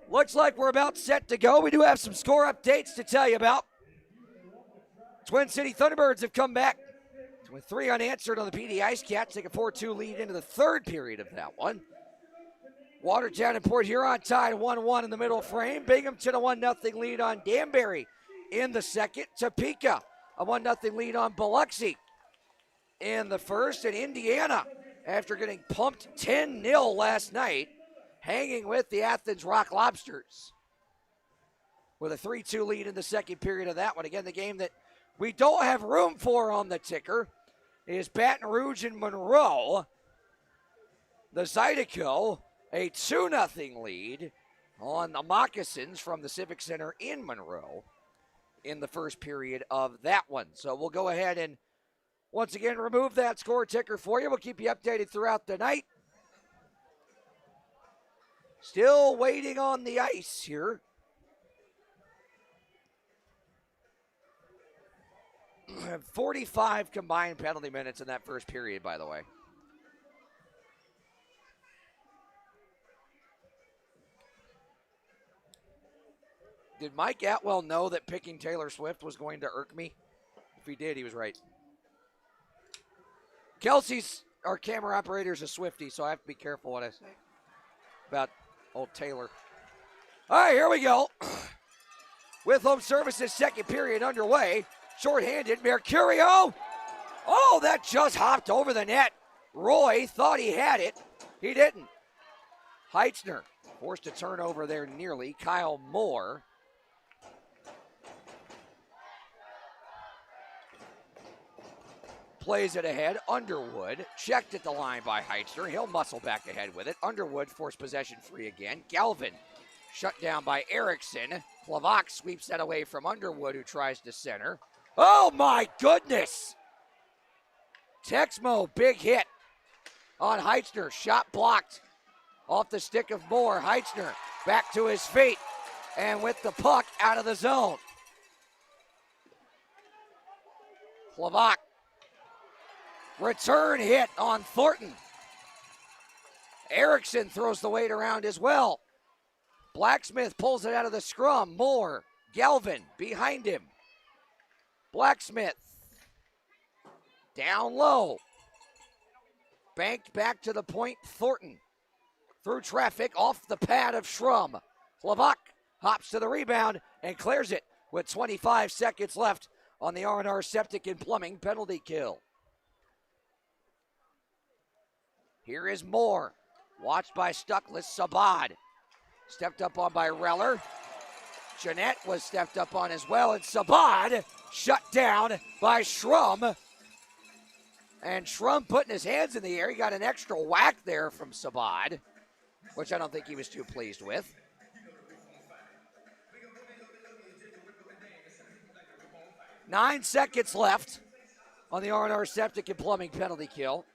Looks like we're about set to go. We do have some score updates to tell you about. Twin City Thunderbirds have come back with 3 unanswered on the PD Ice Cats. Take a 4-2 lead into the third period of that one. Watertown and Port Huron tied 1-1 in the middle frame. Binghamton a 1-0 lead on Danbury in the second. Topeka a 1-0 lead on Biloxi in the first. And Indiana, after getting pumped 10-0 last night, hanging with the Athens Rock Lobsters with a 3-2 lead in the second period of that one. Again, the game that we don't have room for on the ticker is Baton Rouge and Monroe. The Zydeco, a 2-0 lead on the Moccasins from the Civic Center in Monroe in the first period of that one. So we'll go ahead and once again remove that score ticker for you. We'll keep you updated throughout the night. Still waiting on the ice here. We have 45 combined penalty minutes in that first period, by the way. Did Mike Atwell know that picking Taylor Swift was going to irk me? If he did, he was right. Kelsey's, our camera operator, is a Swiftie, so I have to be careful what I say. about old Taylor. All right, here we go. With home services second period underway. Shorthanded, Mercurio. Oh, that just hopped over the net. Roy thought he had it. He didn't. Heitzner forced a turnover there nearly. Kyle Moore. Plays it ahead. Underwood checked at the line by Heitzner. He'll muscle back ahead with it. Underwood forced possession free again. Galvin shut down by Erickson. Klavak sweeps that away from Underwood, who tries to center. Oh my goodness! Texmo, big hit on Heitzner. Shot blocked off the stick of Moore. Heitzner back to his feet and with the puck out of the zone. Klavak. Return hit on Thornton. Erickson throws the weight around as well. Blacksmith pulls it out of the scrum. Moore, Galvin behind him. Blacksmith down low. Banked back to the point. Thornton through traffic off the pad of Schrum. Klavak hops to the rebound and clears it with 25 seconds left on the R&R Septic and Plumbing penalty kill. Here is Moore, watched by Stuckless. Sabad stepped up on by Reller. Jeanette was stepped up on as well, and Sabad shut down by Schrum. And Schrum putting his hands in the air. He got an extra whack there from Sabad, which I don't think he was too pleased with. Nine seconds left on the R&R Septic and Plumbing penalty kill.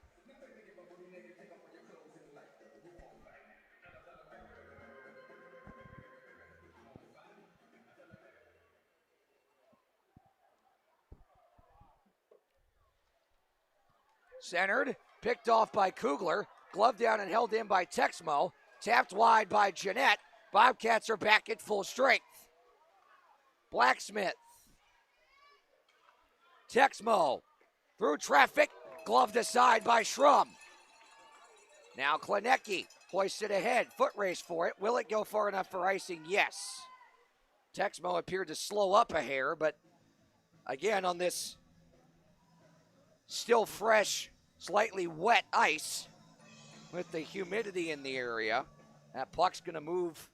Centered, picked off by Kugler, gloved down and held in by Texmo, tapped wide by Jeanette. Bobcats are back at full strength. Blacksmith. Texmo through traffic, gloved aside by Schrum. Now Klenecki hoisted ahead, foot race for it. Will it go far enough for icing? Yes. Texmo appeared to slow up a hair, but again on this still fresh, slightly wet ice with the humidity in the area, that puck's going to move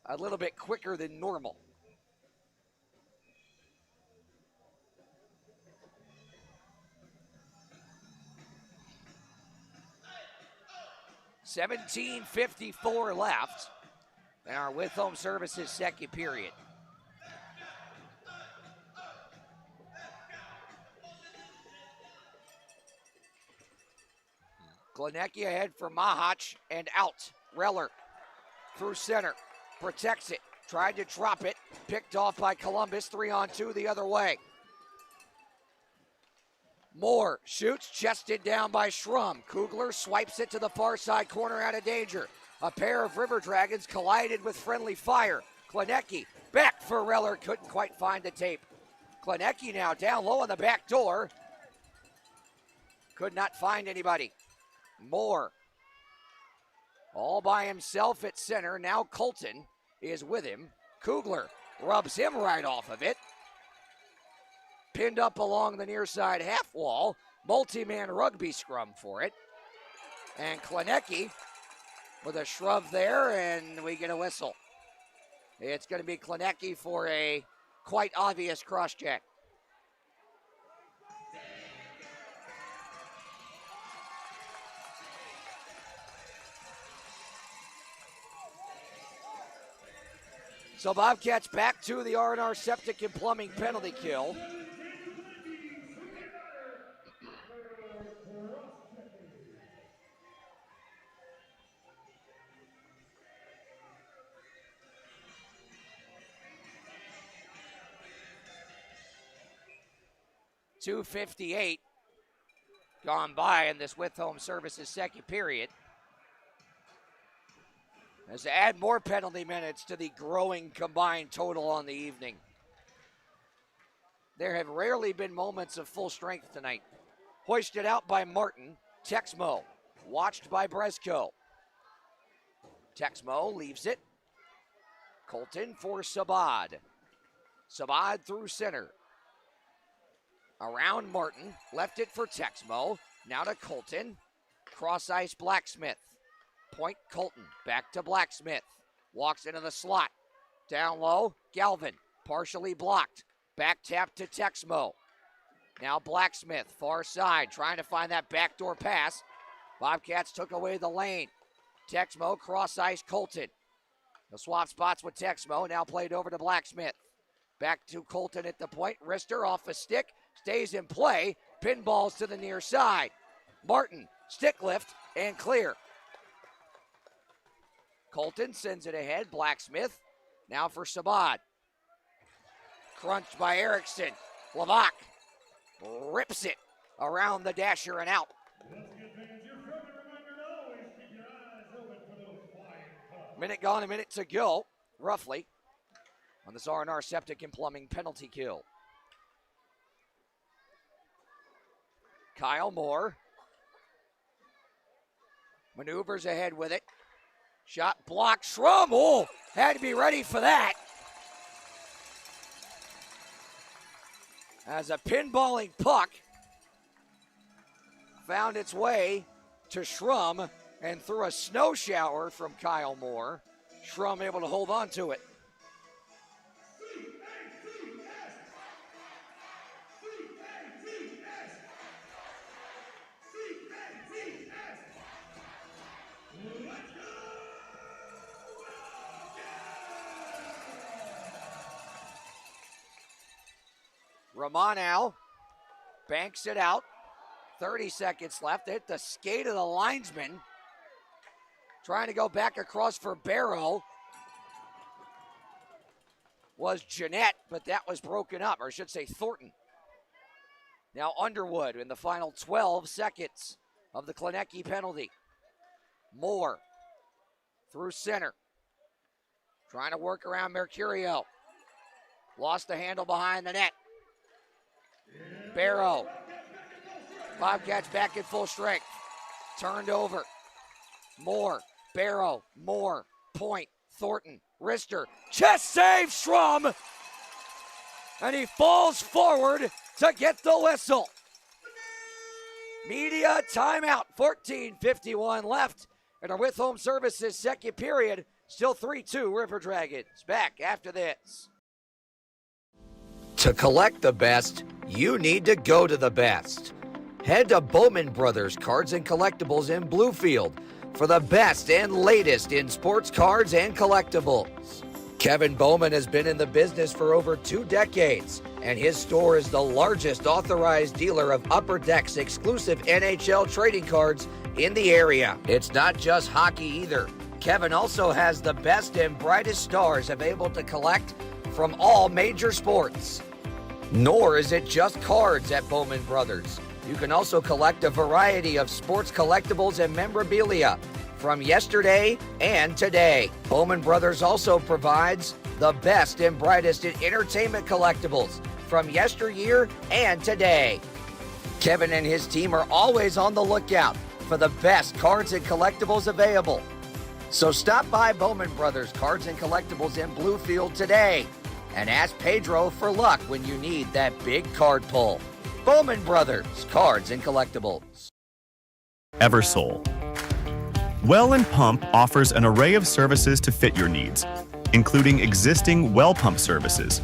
a little bit quicker than normal. $17:54 left in our With Home Services second period. Klenecki ahead for Mahach and out. Reller through center, protects it, tried to drop it, picked off by Columbus, 3-on-2 the other way. Moore shoots, chested down by Schrum. Kugler swipes it to the far side corner out of danger. A pair of River Dragons collided with friendly fire. Klenecki back for Reller, couldn't quite find the tape. Klenecki now down low on the back door. Could not find anybody. Moore all by himself at center. Now Colton is with him. Kugler rubs him right off of it. Pinned up along the near side half wall. Multi-man rugby scrum for it. And Klenecki with a shrub there, and we get a whistle. It's going to be Klenecki for a quite obvious cross-check. So Bobcats back to the R&R Septic and Plumbing penalty kill. .258 gone by in this With Home Services second period. As to add more penalty minutes to the growing combined total on the evening. There have rarely been moments of full strength tonight. Hoisted out by Martin. Texmo watched by Bresco. Texmo leaves it. Colton for Sabad. Sabad through center. Around Martin. Left it for Texmo. Now to Colton. Cross ice Blacksmith. Point Colton. Back to Blacksmith. Walks into the slot. Down low. Galvin. Partially blocked. Back tap to Texmo. Now Blacksmith. Far side. Trying to find that backdoor pass. Bobcats took away the lane. Texmo cross ice Colton. They'll swap spots with Texmo. Now played over to Blacksmith. Back to Colton at the point. Wrister off a stick. Stays in play. Pinballs to the near side. Martin. Stick lift and clear. Colton sends it ahead. Blacksmith. Now for Sabad. Crunched by Erickson. Lavac rips it around the dasher and out. Minute gone, a minute to go, roughly, on this R&R Septic and Plumbing penalty kill. Kyle Moore maneuvers ahead with it. Shot blocked. Schrum, oh, had to be ready for that. As a pinballing puck found its way to Schrum and through a snow shower from Kyle Moore. Schrum able to hold on to it. Romano banks it out. 30 seconds left. Hit the skate of the linesman. Trying to go back across for Barrow was Jeanette, but that was broken up, or I should say Thornton. Now Underwood in the final 12 seconds of the Klinecki penalty. Moore through center. Trying to work around Mercurio. Lost the handle behind the net. Barrow. Bobcats back at full strength. Turned over. Moore. Barrow. Moore. Point. Thornton. Wrister. Chest save Schrum. And he falls forward to get the whistle. Media timeout. 14:51 left. And our with home services second period. Still 3-2 River Dragons. Back after this. To collect the best, you need to go to the best. Head to Bowman Brothers Cards and Collectibles in Bluefield for the best and latest in sports cards and collectibles. Kevin Bowman has been in the business for over 2 decades, and his store is the largest authorized dealer of Upper Deck's exclusive NHL trading cards in the area. It's not just hockey either. Kevin also has the best and brightest stars available to collect from all major sports. Nor is it just cards at Bowman Brothers. You can also collect a variety of sports collectibles and memorabilia from yesterday and today. Bowman Brothers also provides the best and brightest in entertainment collectibles from yesteryear and today. Kevin and his team are always on the lookout for the best cards and collectibles available. So stop by Bowman Brothers Cards and Collectibles in Bluefield today and ask Pedro for luck when you need that big card pull. Bowman Brothers Cards and Collectibles. Eversole. Well and Pump offers an array of services to fit your needs, including existing well pump services,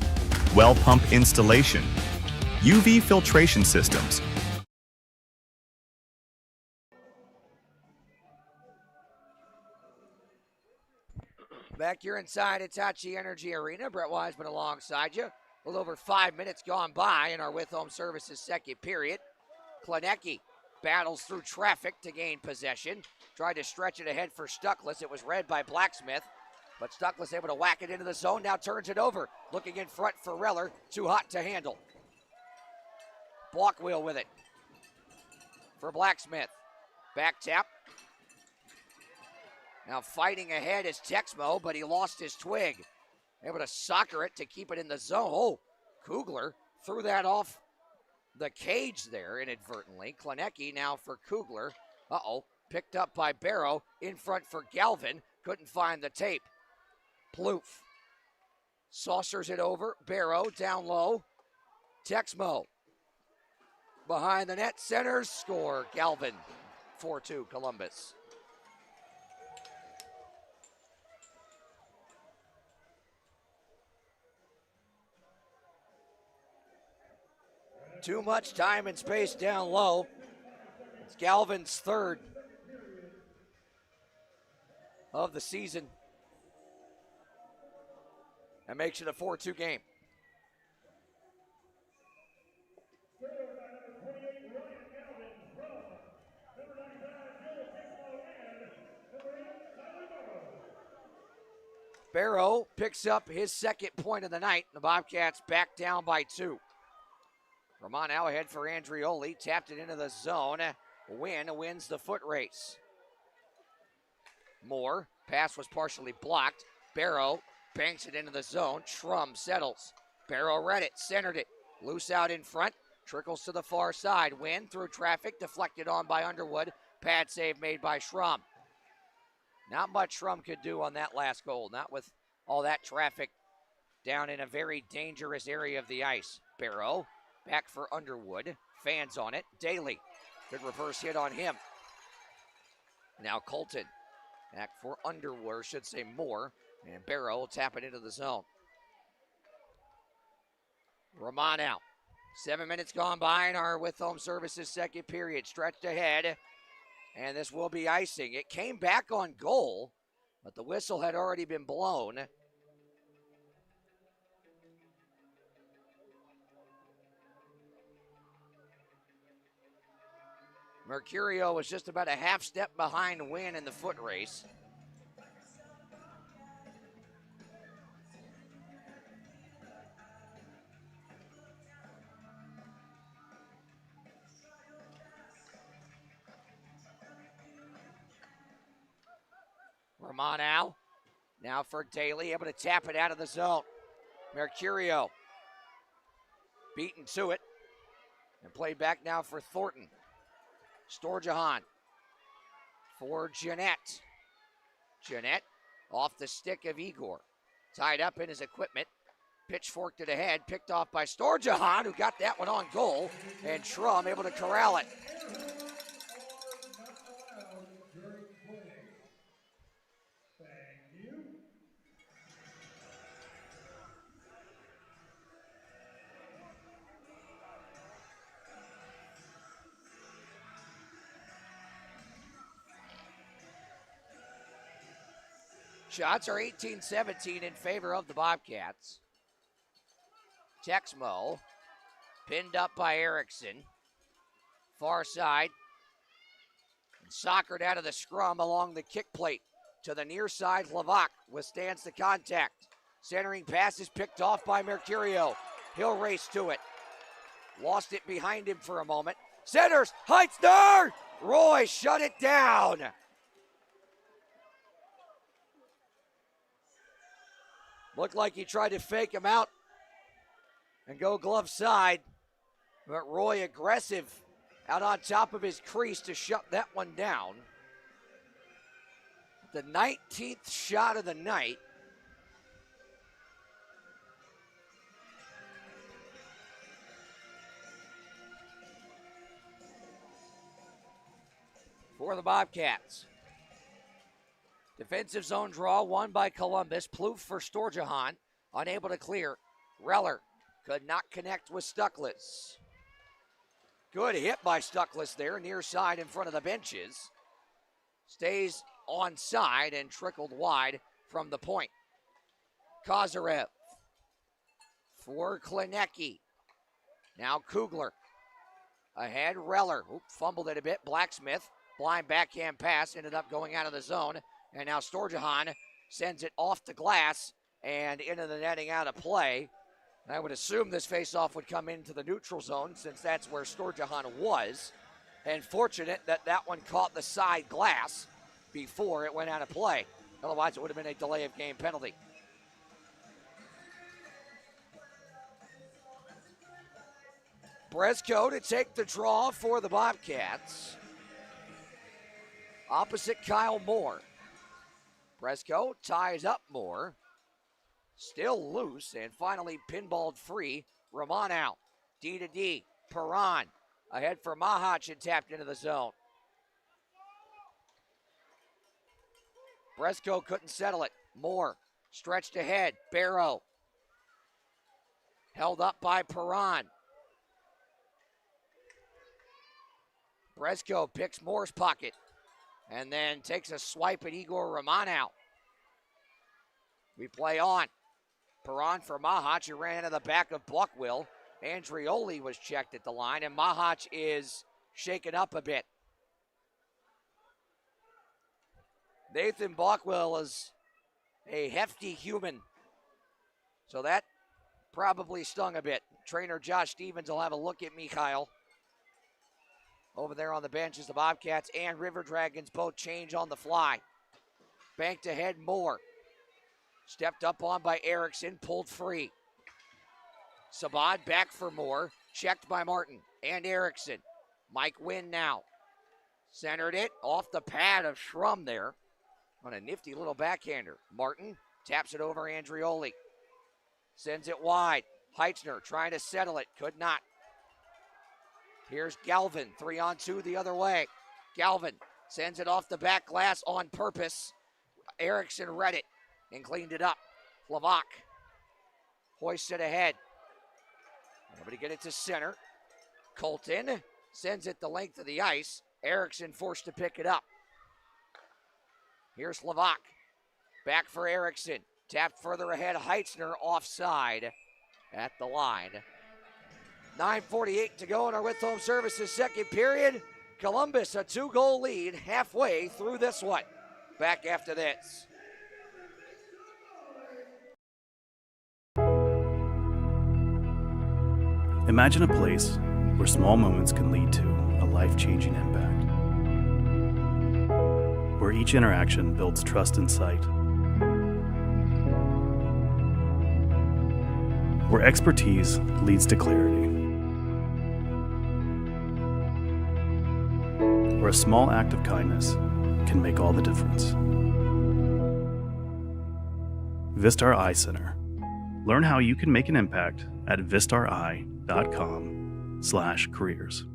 well pump installation, UV filtration systems, Back here inside Hitachi Energy Arena. Brett Wiseman alongside you. A little over 5 minutes gone by in our with home services second period. Klinecki battles through traffic to gain possession. Tried to stretch it ahead for Stuckless. It was read by Blacksmith, but Stuckless able to whack it into the zone. Now turns it over. Looking in front for Reller. Too hot to handle. Block wheel with it for Blacksmith. Back tap. Now fighting ahead is Texmo, but he lost his twig. Able to soccer it to keep it in the zone. Oh, Kugler threw that off the cage there inadvertently. Klinecki now for Kugler. Uh-oh, picked up by Barrow. In front for Galvin. Couldn't find the tape. Plouffe saucers it over. Barrow down low. Texmo behind the net. Centers. Score. Galvin. 4-2 Columbus. Too much time and space down low. It's Galvin's third of the season. That makes it a 4-2 game. Barrow picks up his second point of the night. The Bobcats back down by 2. Ramon now ahead for Andrioli. Tapped it into the zone. Wynn wins the foot race. Moore. Pass was partially blocked. Barrow banks it into the zone. Schrum settles. Barrow read it. Centered it. Loose out in front. Trickles to the far side. Wynn through traffic. Deflected on by Underwood. Pad save made by Schrum. Not much Schrum could do on that last goal. Not with all that traffic down in a very dangerous area of the ice. Barrow back for Underwood. Fans on it. Daly. Good reverse hit on him. Now Colton. Back for Underwood, or should say Moore. And Barrow will tap it into the zone. Ramon out. 7 minutes gone by in our with home services second period. Stretched ahead. And this will be icing. It came back on goal, but the whistle had already been blown. Mercurio was just about a half step behind Wynn in the foot race. Romano now for Daly, able to tap it out of the zone. Mercurio beaten to it and played back now for Thornton. Storjahan for Jeanette. Jeanette off the stick of Igor. Tied up in his equipment. Pitchforked it ahead. Picked off by Storjahan, who got that one on goal. And Schrum able to corral it. Shots are 18-17 in favor of the Bobcats. Texmo pinned up by Erickson. Far side. And soccered out of the scrum along the kick plate. To the near side, Levac withstands the contact. Centering pass is picked off by Mercurio. He'll race to it. Lost it behind him for a moment. Centers, Heitzner! Roy shut it down. Looked like he tried to fake him out and go glove side. But Roy aggressive out on top of his crease to shut that one down. The 19th shot of the night. For the Bobcats. Defensive zone draw won by Columbus. Plouffe for Storjahan. Unable to clear. Reller could not connect with Stuckless. Good hit by Stuckless there, near side in front of the benches. Stays on side and trickled wide from the point. Kozarev for Klinecki. Now Kugler. Ahead, Reller. Fumbled it a bit. Blacksmith. Blind backhand pass. Ended up going out of the zone. And now Storjahan sends it off the glass and into the netting out of play. I would assume this faceoff would come into the neutral zone since that's where Storjahan was. And fortunate that that one caught the side glass before it went out of play. Otherwise, it would have been a delay of game penalty. Brezko to take the draw for the Bobcats. Opposite Kyle Moore. Bresco ties up Moore. Still loose and finally pinballed free. Romano, D to D. Perron ahead for Mahach and tapped into the zone. Bresco couldn't settle it. Moore stretched ahead. Barrow held up by Perron. Bresco picks Moore's pocket and then takes a swipe at Igor Romano. We play on. Perron for Mahach, who ran into the back of Buckwill. Andrioli was checked at the line, and Mahach is shaken up a bit. Nathan Buckwill is a hefty human, so that probably stung a bit. Trainer Josh Stevens will have a look at Mikhail. Over there on the bench is the Bobcats and River Dragons both change on the fly. Banked ahead, Moore. Stepped up on by Erickson, pulled free. Sabad back for Moore, checked by Martin and Erickson. Mike Wynn now. Centered it off the pad of Schrum there on a nifty little backhander. Martin taps it over Andrioli. Sends it wide. Heitzner trying to settle it, could not. Here's Galvin, 3-on-2 the other way. Galvin sends it off the back glass on purpose. Erickson read it and cleaned it up. Flavak hoists it ahead. Able to get it to center. Colton sends it the length of the ice. Erickson forced to pick it up. Here's Flavak. Back for Erickson. Tapped further ahead. Heitzner offside at the line. 9:48 to go in our With Home Services second period. Columbus a 2-goal lead halfway through this one. Back after this. Imagine a place where small moments can lead to a life-changing impact. Where each interaction builds trust and sight. Where expertise leads to clarity. Where a small act of kindness can make all the difference. Vistar Eye Center. Learn how you can make an impact at vistareye.com/careers.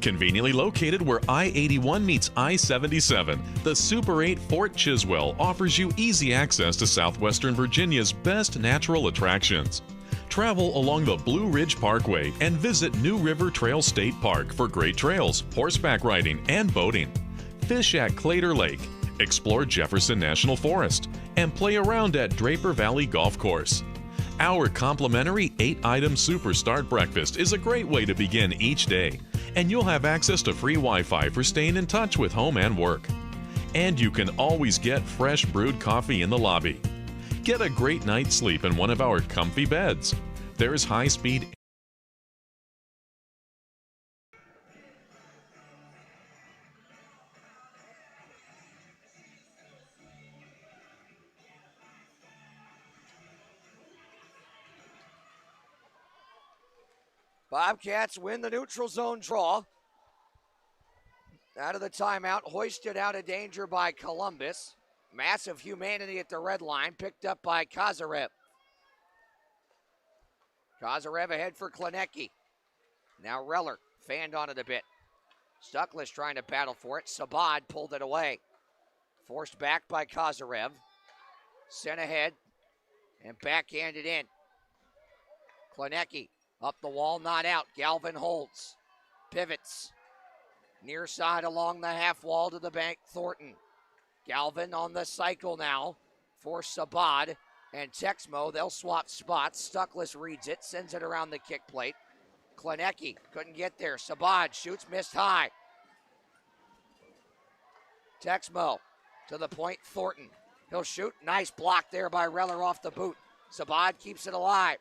Conveniently located where I-81 meets I-77, the Super 8 Fort Chiswell offers you easy access to southwestern Virginia's best natural attractions. Travel along the Blue Ridge Parkway and visit New River Trail State Park for great trails, horseback riding, and boating. Fish at Clater Lake, explore Jefferson National Forest, and play around at Draper Valley Golf Course. Our complimentary 8-item Super Start breakfast is a great way to begin each day, and you'll have access to free Wi-Fi for staying in touch with home and work. And you can always get fresh brewed coffee in the lobby. Get a great night's sleep in one of our comfy beds. There's high-speed Bobcats win the neutral zone draw. Out of the timeout, hoisted out of danger by Columbus. Massive humanity at the red line, picked up by Kazarev. Kazarev ahead for Klinecki. Now Reller, fanned on it a bit. Stuckless trying to battle for it. Sabad pulled it away. Forced back by Kazarev. Sent ahead and backhanded in. Klinecki up the wall, not out. Galvin holds. Pivots. Near side along the half wall to the bank, Thornton. Galvin on the cycle now for Sabad and Texmo. They'll swap spots. Stuckless reads it, sends it around the kick plate. Klinecki couldn't get there. Sabad shoots, missed high. Texmo to the point, Thornton. He'll shoot. Nice block there by Reller off the boot. Sabad keeps it alive.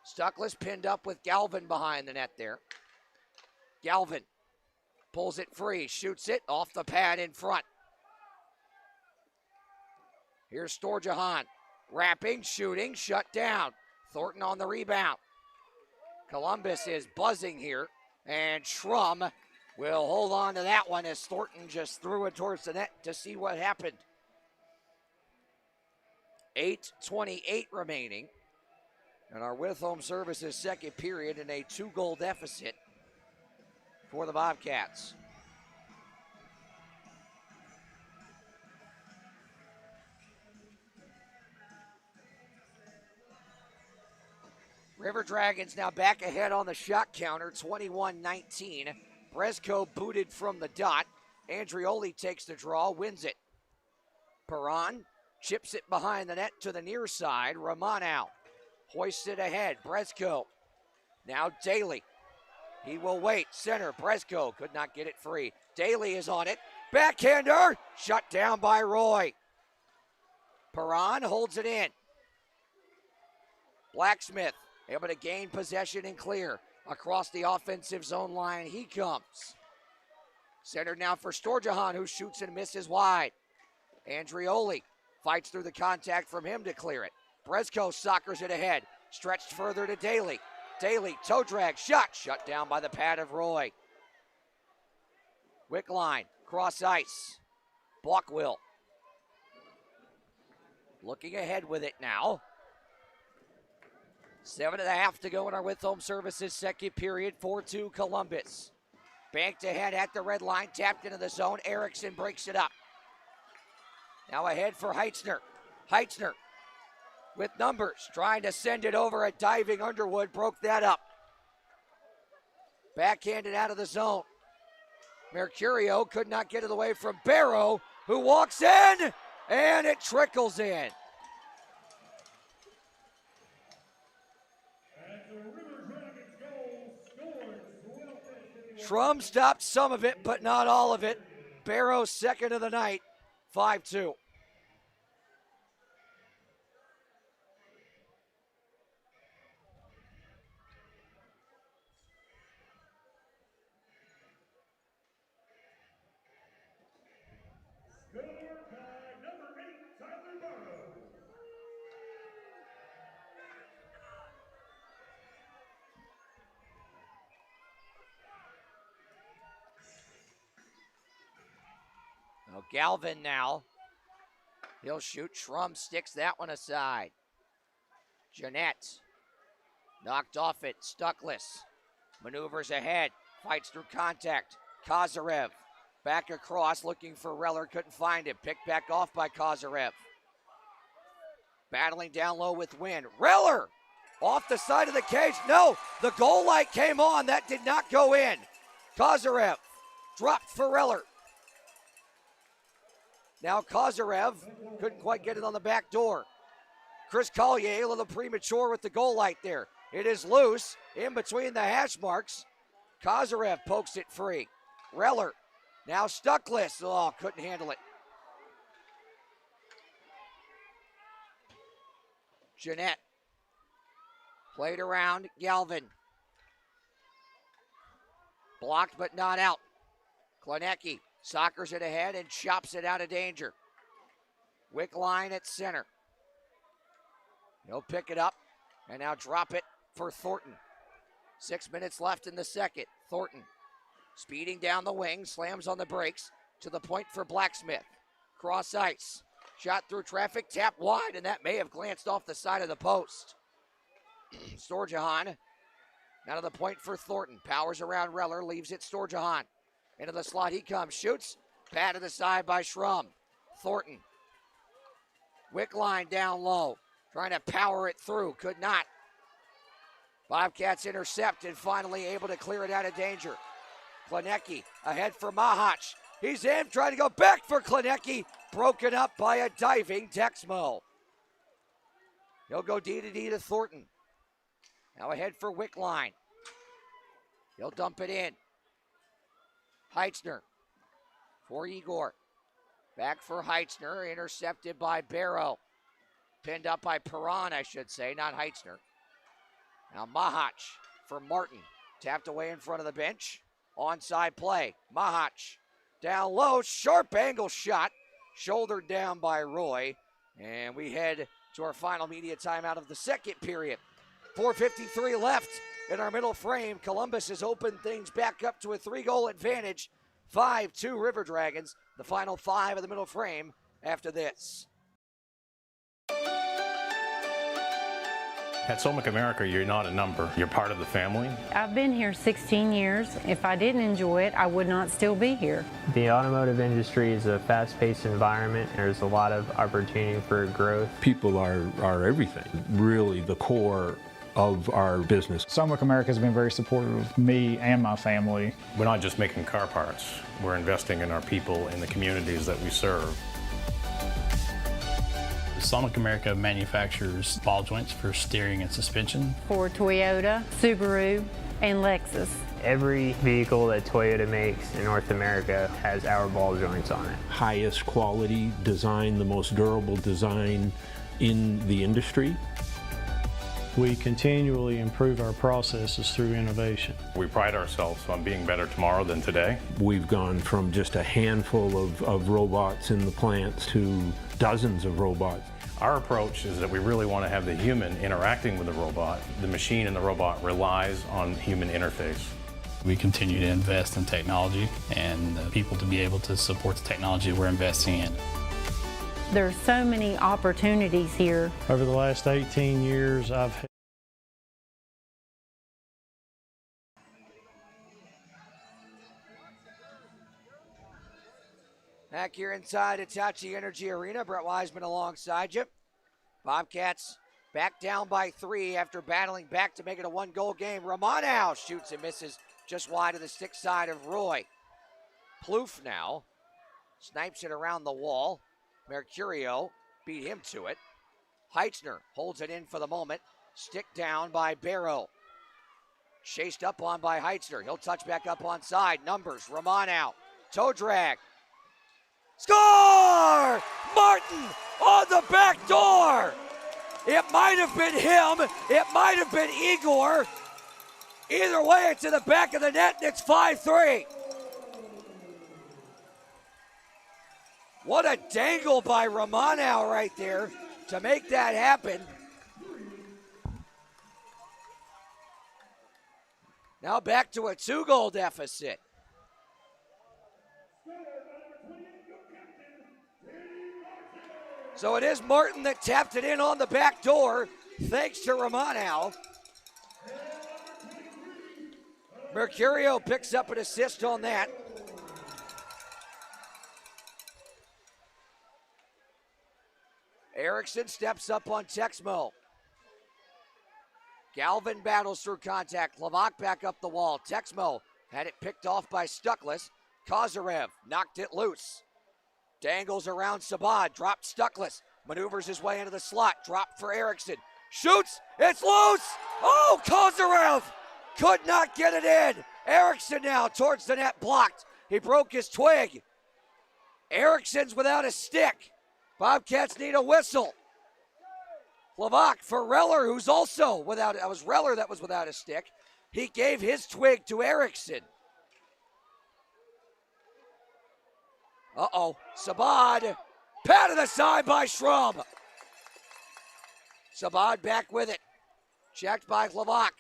Stuckless pinned up with Galvin behind the net there. Galvin pulls it free, shoots it off the pad in front. Here's Storjahan, wrapping, shooting, shut down. Thornton on the rebound. Columbus is buzzing here, and Schrum We'll hold on to that one as Thornton just threw it towards the net to see what happened. 8:28 remaining. And our with home services second period in a 2-goal deficit for the Bobcats. River Dragons now back ahead on the shot counter, 21-19. Brezko booted from the dot. Andrioli takes the draw, wins it. Perron chips it behind the net to the near side. Romano hoists it ahead. Brezko. Now Daly. He will wait. Center. Brezko could not get it free. Daly is on it. Backhander. Shut down by Roy. Perron holds it in. Blacksmith able to gain possession and clear. Across the offensive zone line he comes. Centered now for Storjahan, who shoots and misses wide. Andrioli fights through the contact from him to clear it. Brezko soccers it ahead. Stretched further to Daly. Daly, toe drag, shot. Shut down by the pad of Roy. Wickline, cross ice. Blockwill. Looking ahead with it now. 7.5 to go in our with home services second period. 4-2 Columbus. Banked ahead at the red line, tapped into the zone. Erickson breaks it up. Now ahead for Heitzner. Heitzner with numbers, trying to send it over. A diving Underwood broke that up. Backhanded out of the zone. Mercurio could not get it away from Barrow, who walks in, and it trickles in. Schrum stopped some of it, but not all of it. Barrow, second of the night, 5-2. Galvin now. He'll shoot. Schrum sticks that one aside. Jeanette knocked off it. Stuckless maneuvers ahead. Fights through contact. Kozarev back across looking for Reller. Couldn't find him. Picked back off by Kozarev. Battling down low with Wynn. Reller off the side of the cage. No, the goal light came on. That did not go in. Kozarev dropped for Reller. Now Kozarev couldn't quite get it on the back door. Chris Collier a little premature with the goal light there. It is loose in between the hash marks. Kozarev pokes it free. Reller now Stuckless. Oh, couldn't handle it. Jeanette played around. Galvin blocked but not out. Klenecki soccers it ahead and chops it out of danger. Wickline at center. He'll pick it up and now drop it for Thornton. 6 minutes left in the second. Thornton speeding down the wing, slams on the brakes to the point for Blacksmith. Cross ice. Shot through traffic, tapped wide, and that may have glanced off the side of the post. Storjahan now to the point for Thornton. Powers around Reller, leaves it Storjahan. Into the slot he comes, shoots, patted aside by Schrum. Thornton. Wickline down low, trying to power it through, could not. Bobcats intercepted, finally able to clear it out of danger. Klenecki ahead for Mahach. He's in, trying to go back for Klenecki, broken up by a diving Texmo. He'll go D to Thornton. Now ahead for Wickline. He'll dump it in. Heitzner for Igor. Back for Heitzner, intercepted by Barrow. Pinned up by Perron, I should say, not Heitzner. Now Mahach for Martin. Tapped away in front of the bench. Onside play. Mahach down low, sharp angle shot. Shouldered down by Roy. And we head to our final media timeout of the second period. 4:53 left. in our middle frame. Columbus has opened things back up to a 3-goal advantage. 5-2 River Dragons. The final 5 of the middle frame after this. At Solmic America, you're not a number. You're part of the family. I've been here 16 years. If I didn't enjoy it, I would not still be here. The automotive industry is a fast-paced environment. There's a lot of opportunity for growth. People are everything, really the core of our business. Solmic America has been very supportive of me and my family. We're not just making car parts. We're investing in our people in the communities that we serve. Solmic America manufactures ball joints for steering and suspension. For Toyota, Subaru, and Lexus. Every vehicle that Toyota makes in North America has our ball joints on it. Highest quality design, the most durable design in the industry. We continually improve our processes through innovation. We pride ourselves on being better tomorrow than today. We've gone from just a handful of robots in the plants to dozens of robots. Our approach is that we really want to have the human interacting with the robot. The machine and the robot relies on human interface. We continue to invest in technology and people to be able to support the technology we're investing in. There are so many opportunities here. Over the last 18 years, I've Back here inside Hitachi Energy Arena, Brett Wiseman alongside you. Bobcats back down by 3 after battling back to make it a 1-goal game. Romanow shoots and misses just wide of the stick side of Roy. Plouffe now snipes it around the wall. Mercurio beat him to it. Heitzner holds it in for the moment. Stick down by Barrow. Chased up on by Heitzner. He'll touch back up on side. Numbers, Romanow. Toe drag. Score! Martin on the back door. It might have been him. It might have been Igor. Either way, it's in the back of the net, and it's 5-3. What a dangle by Romanow right there to make that happen. Now back to a 2-goal deficit. So it is Martin that tapped it in on the back door, thanks to Romanow. Mercurio picks up an assist on that. Erickson steps up on Texmo. Galvin battles through contact. Levac back up the wall. Texmo had it picked off by Stuckless. Kozarev knocked it loose. Dangles around Sabad. Dropped Stuckless. Maneuvers his way into the slot. Drop for Erickson. Shoots. It's loose. Oh, Kozarev could not get it in. Erickson now towards the net, blocked. He broke his twig. Erickson's without a stick. Bobcats need a whistle. Levac for Reller, who's also without, it was Reller that was without a stick. He gave his twig to Erickson. Uh-oh, Sabad, patted aside by Schrum. Sabad back with it. Checked by Levac.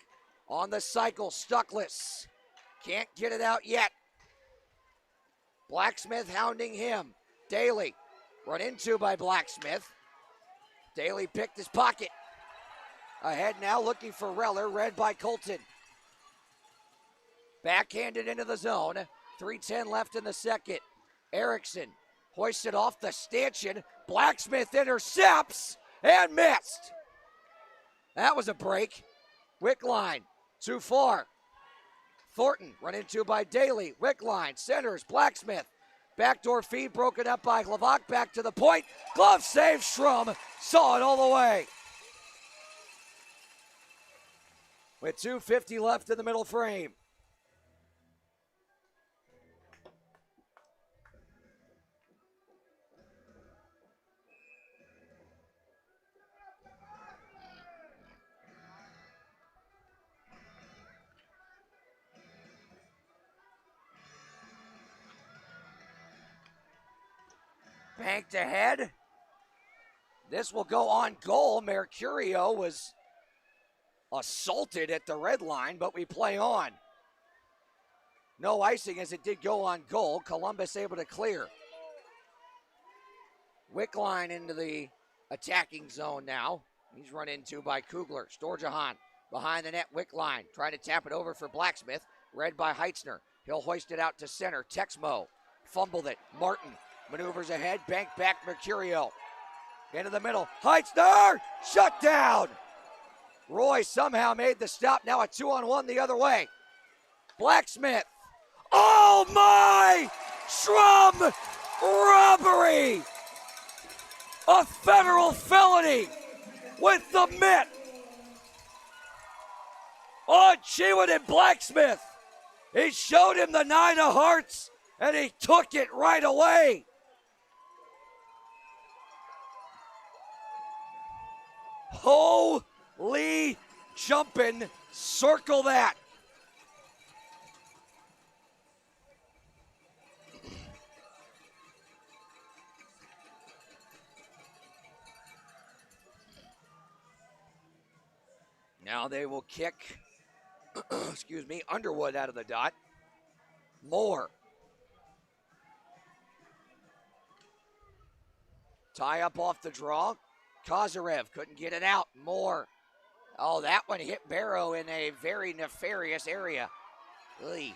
On the cycle, Stuckless. Can't get it out yet. Blacksmith hounding him. Daly, run into by Blacksmith. Daly picked his pocket. Ahead now looking for Reller, read by Colton. Backhanded into the zone. 3:10 left in the second. Erickson hoisted off the stanchion. Blacksmith intercepts and missed. That was a break. Wickline, too far. Thornton run into by Daly. Wickline centers, Blacksmith. Backdoor feed broken up by Levac. Back to the point. Glove save, Schrum saw it all the way. With 2:50 left in the middle frame. Banked ahead. This will go on goal. Mercurio was assaulted at the red line, but we play on. No icing as it did go on goal. Columbus able to clear. Wickline into the attacking zone now. He's run into by Kugler. Storjahan behind the net. Wickline trying to tap it over for Blacksmith. Read by Heitzner. He'll hoist it out to center. Texmo fumbled it. Martin maneuvers ahead. Bank back Mercurio. Into the middle. Heitzner! Shut down! Roy somehow made the stop. Now a 2-on-1 the other way. Blacksmith. Oh my! Schrum! Robbery! A federal felony with the mitt on Chewan and Blacksmith. He showed him the 9 of hearts and he took it right away. Holy jumping, circle that. Now they will kick, excuse me, Underwood out of the dot. Moore. Tie up off the draw. Kozarev couldn't get it out. Moore. Oh, that one hit Barrow in a very nefarious area. Ugh.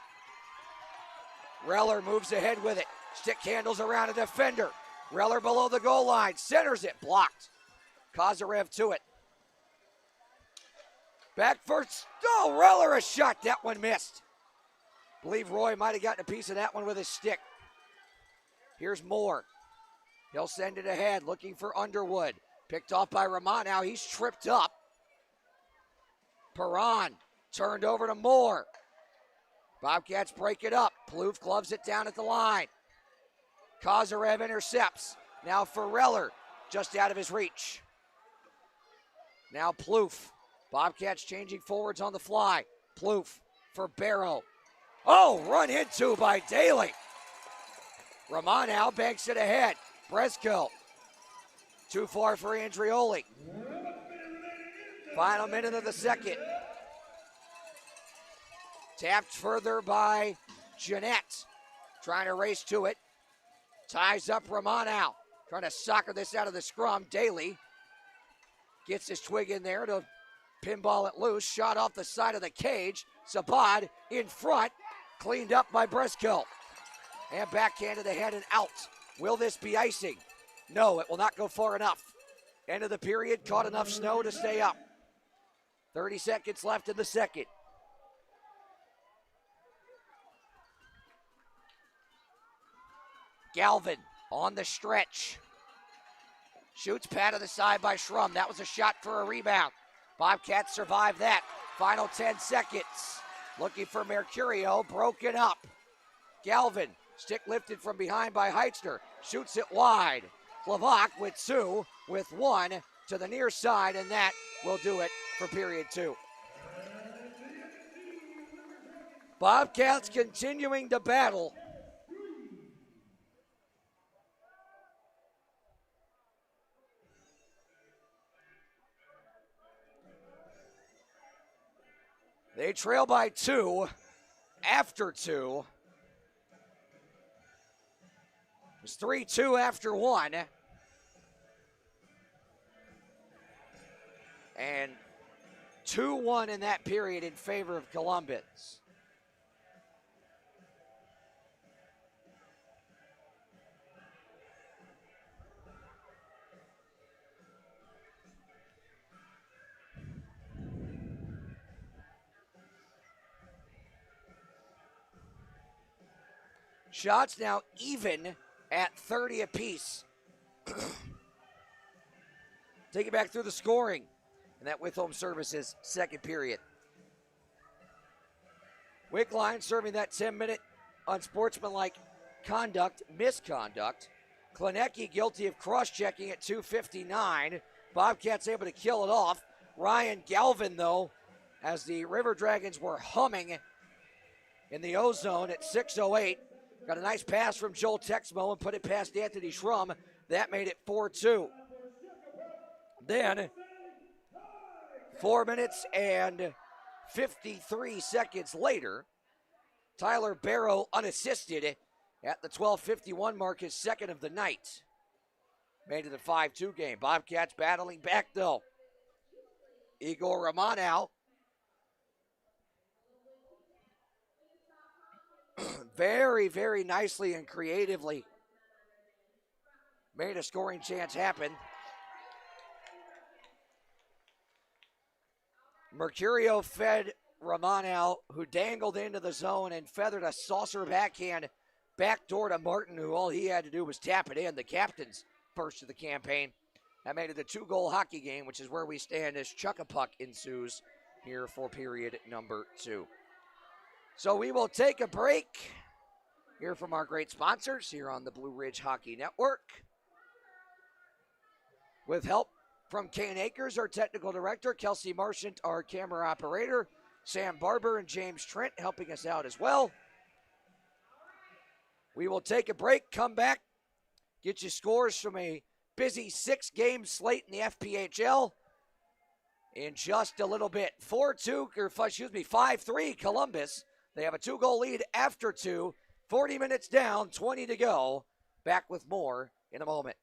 Reller moves ahead with it. Stick handles around a defender. Reller below the goal line. Centers it. Blocked. Kozarev to it. Back first. Oh, Reller a shot. That one missed. Believe Roy might have gotten a piece of that one with his stick. Here's Moore. He'll send it ahead, looking for Underwood. Picked off by Ramon. Now he's tripped up. Perron turned over to Moore. Bobcats break it up. Plouffe gloves it down at the line. Kozarev intercepts. Now for Reller, just out of his reach. Now Plouffe. Bobcats changing forwards on the fly. Plouffe for Barrow. Oh, run into by Daly. Ramon now banks it ahead. Bresco. Too far for Andrioli. Final minute of the second. Tapped further by Jeanette. Trying to race to it. Ties up Romano. Trying to soccer this out of the scrum. Daly gets his twig in there to pinball it loose. Shot off the side of the cage. Sabad in front. Cleaned up by Bresco. And backhand to the head and out. Will this be icing? No, it will not go far enough. End of the period. Caught enough snow to stay up. 30 seconds left in the second. Galvin on the stretch. Shoots pad to the side by Schrum. That was a shot for a rebound. Bobcats survive that. Final 10 seconds. Looking for Mercurio. Broken up. Galvin. Stick lifted from behind by Heitzner. Shoots it wide. Flavak with two, with one to the near side, and that will do it for period two. Bobcats continuing to battle. They trail by two after two. It was 3-2 after one. And 2-1 in that period in favor of Columbus. Shots now even at 30 apiece. Take it back through the scoring. And that with home services, second period. Wickline serving that 10-minute unsportsmanlike misconduct. Klinecki guilty of cross-checking at 2:59. Bobcats able to kill it off. Ryan Galvin, though, as the River Dragons were humming in the O-zone at 6:08. Got a nice pass from Joel Texmo and put it past Anthony Schrum. That made it 4-2. Then, 4 minutes and 53 seconds later, Tyler Barrow unassisted at the 12:51 mark, his second of the night. Made it a 5-2 game. Bobcats battling back though. Igor Romanow very, very nicely and creatively made a scoring chance happen. Mercurio fed Romanow, who dangled into the zone and feathered a saucer backhand backdoor to Martin, who all he had to do was tap it in. The captain's first of the campaign. That made it a 2-goal hockey game, which is where we stand as Chuck-a-Puck ensues here for period number 2. So we will take a break. Hear from our great sponsors here on the Blue Ridge Hockey Network. With help from Kane Akers, our technical director, Kelsey Marchant, our camera operator, Sam Barber and James Trent helping us out as well. We will take a break, come back, get you scores from a busy 6-game slate in the FPHL in just a little bit. 5-3 Columbus. They have a 2-goal lead after 2. 40 minutes down, 20 to go. Back with more in a moment.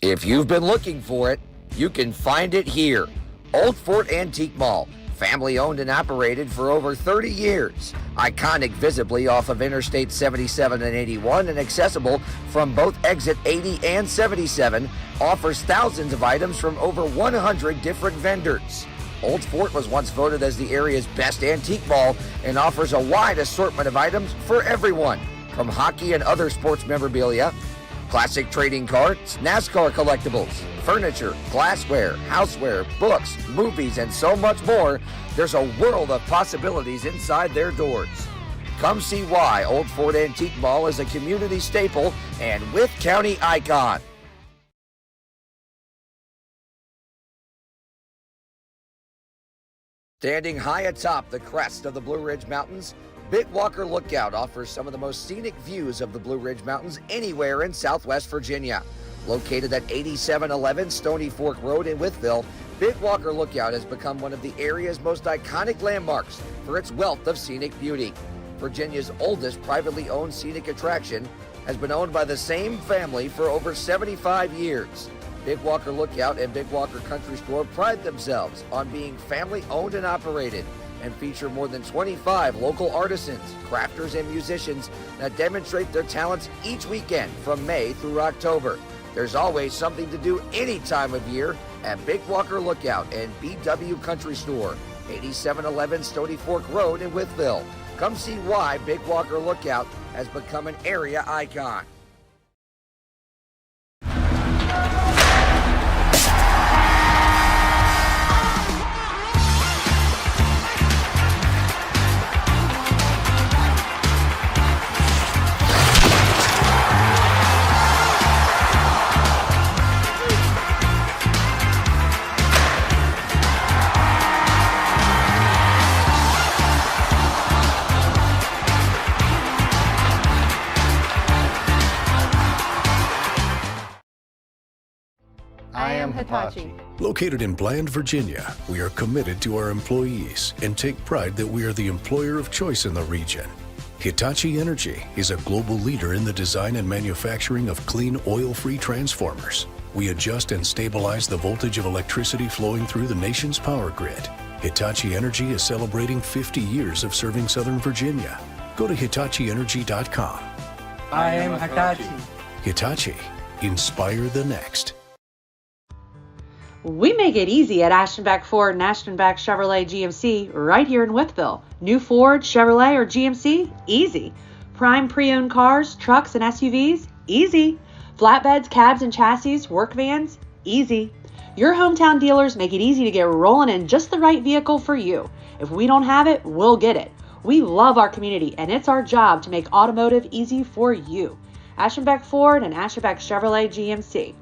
If you've been looking for it, you can find it here. Old Fort Antique Mall. Family owned and operated for over 30 years. Iconic visibly off of Interstate 77 and 81 and accessible from both exit 80 and 77, offers thousands of items from over 100 different vendors. Old Fort was once voted as the area's best antique mall and offers a wide assortment of items for everyone, from hockey and other sports memorabilia, classic trading cards, NASCAR collectibles, furniture, glassware, houseware, books, movies, and so much more. There's a world of possibilities inside their doors. Come see why Old Fort Antique Mall is a community staple and Wythe County icon. Standing high atop the crest of the Blue Ridge Mountains, Big Walker Lookout offers some of the most scenic views of the Blue Ridge Mountains anywhere in Southwest Virginia. Located at 8711 Stony Fork Road in Wytheville, Big Walker Lookout has become one of the area's most iconic landmarks for its wealth of scenic beauty. Virginia's oldest privately owned scenic attraction has been owned by the same family for over 75 years. Big Walker Lookout and Big Walker Country Store pride themselves on being family owned and operated and feature more than 25 local artisans, crafters, and musicians that demonstrate their talents each weekend from May through October. There's always something to do any time of year at Big Walker Lookout and BW Country Store, 8711 Stony Fork Road in Wytheville. Come see why Big Walker Lookout has become an area icon. I am Hitachi. Located in Bland, Virginia, we are committed to our employees and take pride that we are the employer of choice in the region. Hitachi Energy is a global leader in the design and manufacturing of clean, oil-free transformers. We adjust and stabilize the voltage of electricity flowing through the nation's power grid. Hitachi Energy is celebrating 50 years of serving Southern Virginia. Go to HitachiEnergy.com. I am Hitachi. Hitachi. Inspire the next. We make it easy at Ashtonbeck Ford and Ashtonbeck Chevrolet GMC right here in Wytheville. New Ford, Chevrolet, or GMC? Easy. Prime pre-owned cars, trucks, and SUVs? Easy. Flatbeds, cabs, and chassis, work vans? Easy. Your hometown dealers make it easy to get rolling in just the right vehicle for you. If we don't have it, we'll get it. We love our community, and it's our job to make automotive easy for you. Ashtonbeck Ford and Ashtonbeck Chevrolet GMC.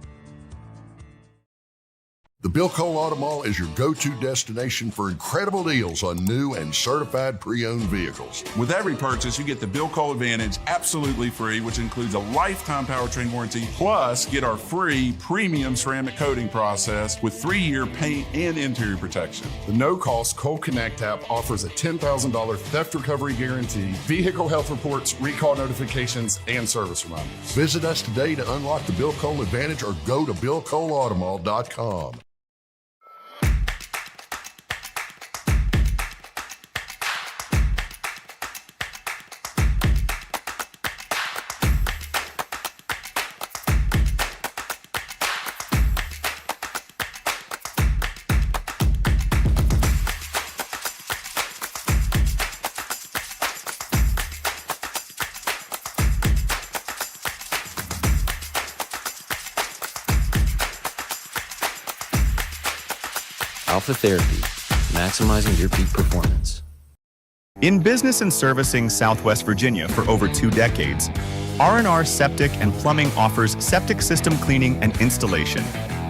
The Bill Cole Auto Mall is your go-to destination for incredible deals on new and certified pre-owned vehicles. With every purchase, you get the Bill Cole Advantage absolutely free, which includes a lifetime powertrain warranty, plus get our free premium ceramic coating process with 3-year paint and interior protection. The no-cost Cole Connect app offers a $10,000 theft recovery guarantee, vehicle health reports, recall notifications, and service reminders. Visit us today to unlock the Bill Cole Advantage or go to BillColeAutomall.com. Alpha Therapy, maximizing your peak performance. In business and servicing Southwest Virginia for over 2 decades, R&R Septic and Plumbing offers septic system cleaning and installation,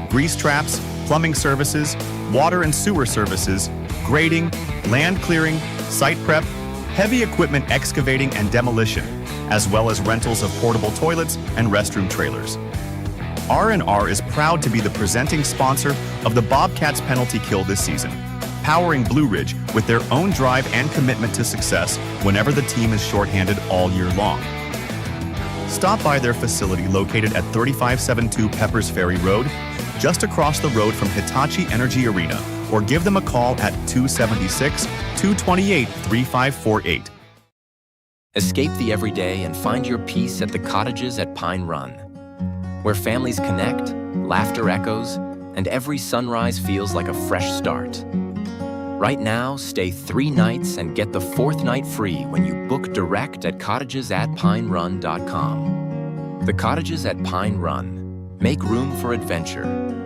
grease traps, plumbing services, water and sewer services, grading, land clearing, site prep, heavy equipment excavating and demolition, as well as rentals of portable toilets and restroom trailers. R&R is proud to be the presenting sponsor of the Bobcats penalty kill this season, powering Blue Ridge with their own drive and commitment to success whenever the team is shorthanded all year long. Stop by their facility located at 3572 Peppers Ferry Road, just across the road from Hitachi Energy Arena, or give them a call at 276-228-3548. Escape the everyday and find your peace at the Cottages at Pine Run, where families connect, laughter echoes, and every sunrise feels like a fresh start. Right now, stay 3 nights and get the 4th night free when you book direct at cottagesatpinerun.com. The Cottages at Pine Run. Make room for adventure.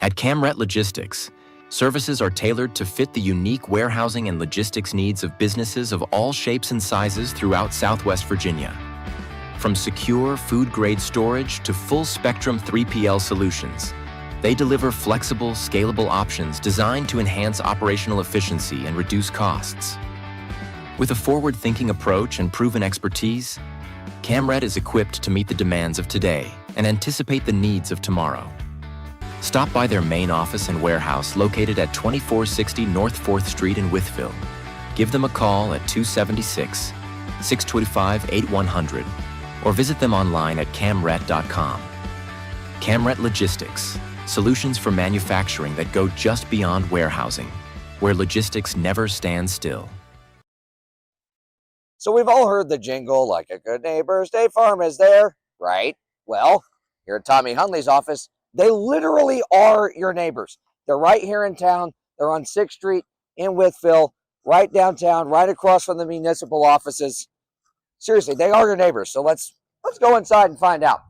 At Camret Logistics, services are tailored to fit the unique warehousing and logistics needs of businesses of all shapes and sizes throughout Southwest Virginia. From secure food-grade storage to full-spectrum 3PL solutions, they deliver flexible, scalable options designed to enhance operational efficiency and reduce costs. With a forward-thinking approach and proven expertise, Camret is equipped to meet the demands of today and anticipate the needs of tomorrow. Stop by their main office and warehouse located at 2460 North 4th Street in Wytheville. Give them a call at 276-625-8100 or visit them online at camret.com. Camret Logistics, solutions for manufacturing that go just beyond warehousing, where logistics never stands still. So we've all heard the jingle, like a good neighbor, State Farm is there, right? Well, here at Tommy Hunley's office, they literally are your neighbors. They're right here in town. They're on 6th Street in Wytheville, right downtown, right across from the municipal offices. Seriously, they are your neighbors. So let's go inside and find out.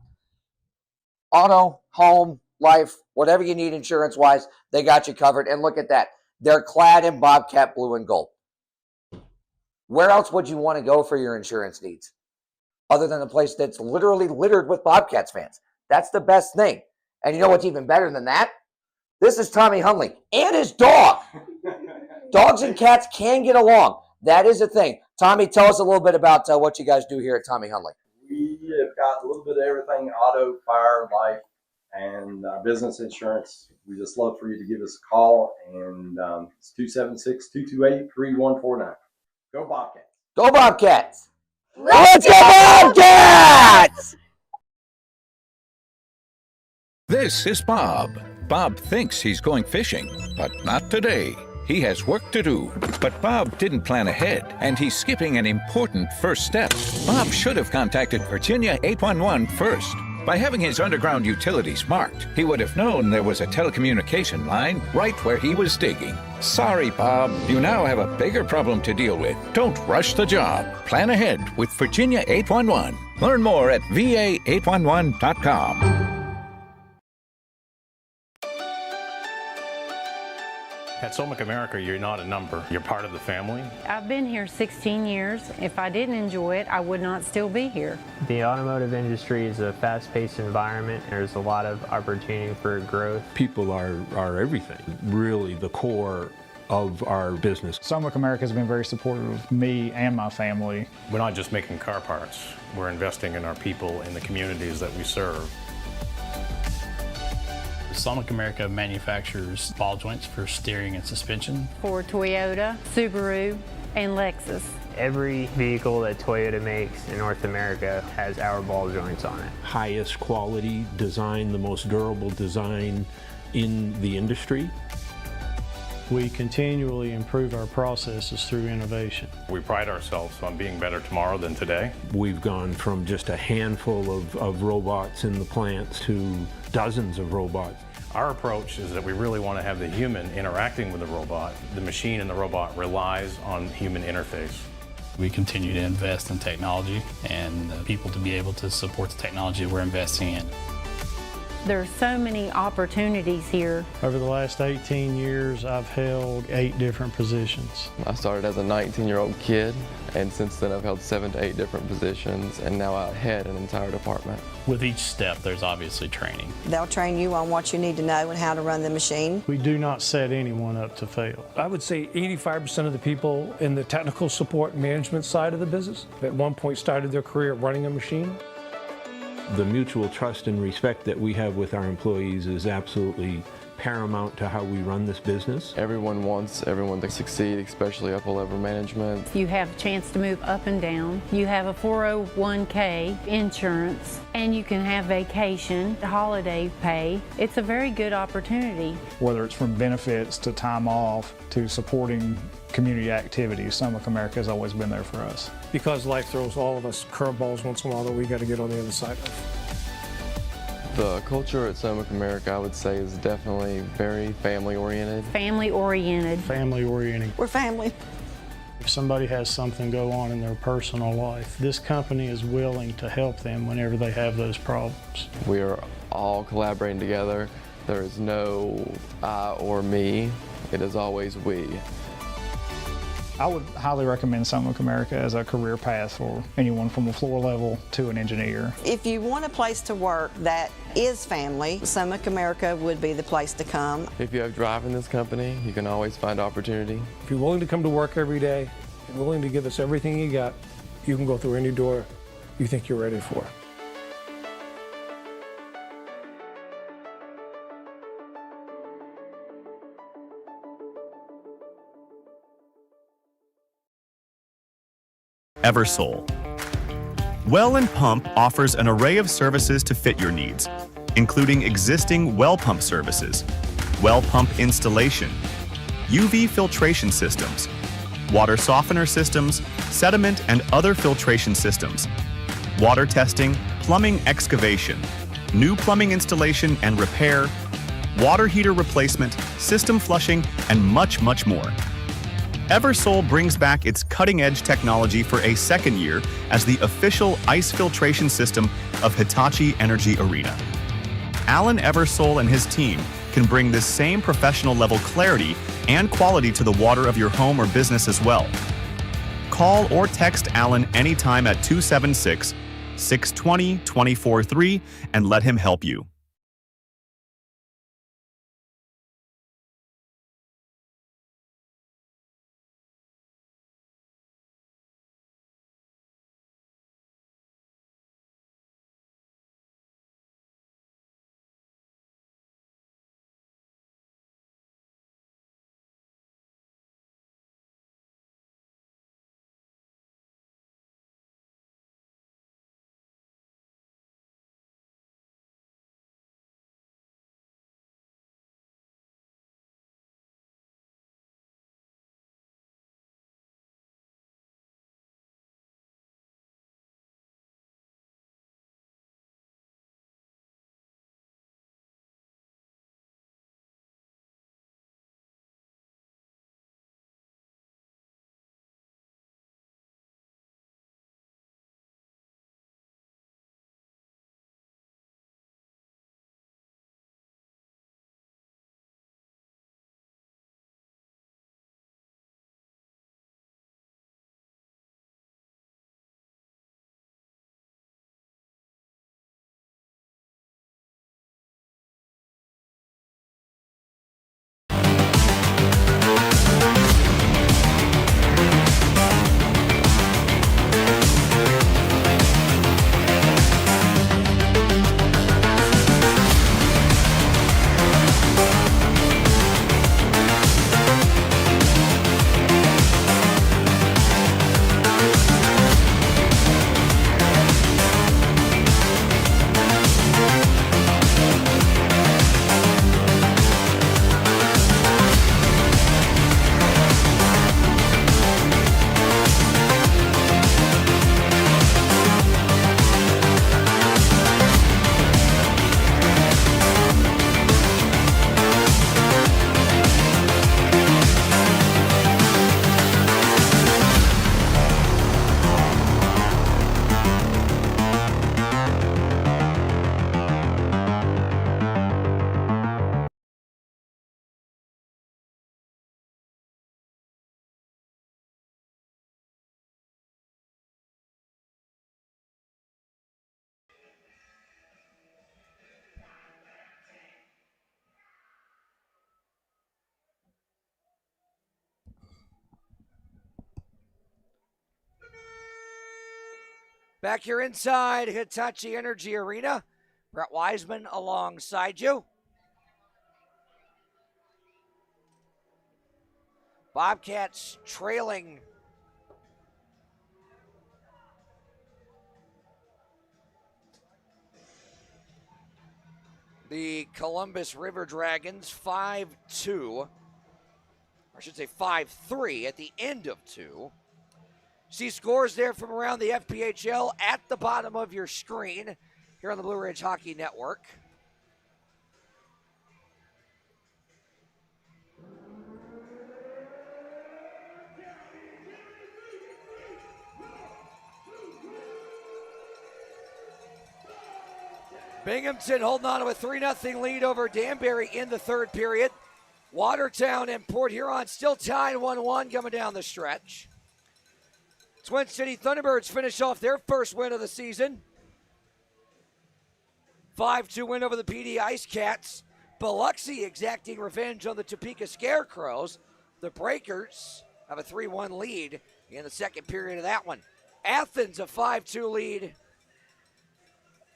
Auto, home, life, whatever you need insurance-wise, they got you covered. And look at that. They're clad in Bobcat blue and gold. Where else would you want to go for your insurance needs other than a place that's literally littered with Bobcats fans? That's the best thing. And you know what's even better than that? This is Tommy Hunley and his dog. Dogs and cats can get along. That is a thing. Tommy, tell us a little bit about what you guys do here at Tommy Hunley. We have got a little bit of everything: auto, fire, life, and business insurance. We just love for you to give us a call, and it's 276-228-3149. Go Bobcats. Go Bobcats. Let's go Bobcats! This is Bob. Bob thinks he's going fishing, but not today. He has work to do, but Bob didn't plan ahead, and he's skipping an important first step. Bob should have contacted Virginia 811 first. By having his underground utilities marked, he would have known there was a telecommunication line right where he was digging. Sorry, Bob. You now have a bigger problem to deal with. Don't rush the job. Plan ahead with Virginia 811. Learn more at va811.com. At Solmic America, you're not a number. You're part of the family. I've been here 16 years. If I didn't enjoy it, I would not still be here. The automotive industry is a fast-paced environment. There's a lot of opportunity for growth. People are everything, really the core of our business. Solmic America has been very supportive of me and my family. We're not just making car parts. We're investing in our people and the communities that we serve. Solmic America manufactures ball joints for steering and suspension. For Toyota, Subaru, and Lexus. Every vehicle that Toyota makes in North America has our ball joints on it. Highest quality design, the most durable design in the industry. We continually improve our processes through innovation. We pride ourselves on being better tomorrow than today. We've gone from just a handful of robots in the plants to dozens of robots. Our approach is that we really want to have the human interacting with the robot. The machine and the robot relies on human interface. We continue to invest in technology and people to be able to support the technology we're investing in. There are so many opportunities here. Over the last 18 years, I've held 8 different positions. I started as a 19-year-old kid, and since then I've held 7 to 8 different positions, and now I head an entire department. With each step, there's obviously training. They'll train you on what you need to know and how to run the machine. We do not set anyone up to fail. I would say 85% of the people in the technical support management side of the business at one point started their career running a machine. The mutual trust and respect that we have with our employees is absolutely paramount to how we run this business. Everyone wants everyone to succeed, especially upper level management. You have a chance to move up and down. You have a 401k insurance, and you can have vacation, holiday pay. It's a very good opportunity. Whether it's from benefits to time off to supporting community activities, Solmic America has always been there for us. Because life throws all of us curveballs once in a while that we got to get on the other side of. The culture at Solmic America, I would say, is definitely very family-oriented. Family-oriented. Family-oriented. We're family. If somebody has something go on in their personal life, this company is willing to help them whenever they have those problems. We are all collaborating together. There is no I or me. It is always we. I would highly recommend Solmic America as a career path for anyone from a floor level to an engineer. If you want a place to work that is family, Solmic America would be the place to come. If you have drive in this company, you can always find opportunity. If you're willing to come to work every day and willing to give us everything you got, you can go through any door you think you're ready for. Eversole. Well and Pump offers an array of services to fit your needs, including existing well pump services, well pump installation, UV filtration systems, water softener systems, sediment and other filtration systems, water testing, plumbing excavation, new plumbing installation and repair, water heater replacement, system flushing, and much, much more. Eversole brings back its cutting-edge technology for a second year as the official ice filtration system of Hitachi Energy Arena. Alan Eversole and his team can bring this same professional level clarity and quality to the water of your home or business as well. Call or text Alan anytime at 276-620-243 and let him help you. Back here inside Hitachi Energy Arena. Brett Wiseman alongside you. Bobcats trailing the Columbus River Dragons 5-2. Or I should say 5-3 at the end of 2. See scores there from around the FPHL at the bottom of your screen here on the Blue Ridge Hockey Network. Binghamton holding on to a 3-0 lead over Danbury in the third period. Watertown and Port Huron still tied 1-1 coming down the stretch. Twin City Thunderbirds finish off their first win of the season. 5-2 win over the PD Ice Cats. Biloxi exacting revenge on the Topeka Scarecrows. The Breakers have a 3-1 lead in the second period of that one. Athens a 5-2 lead.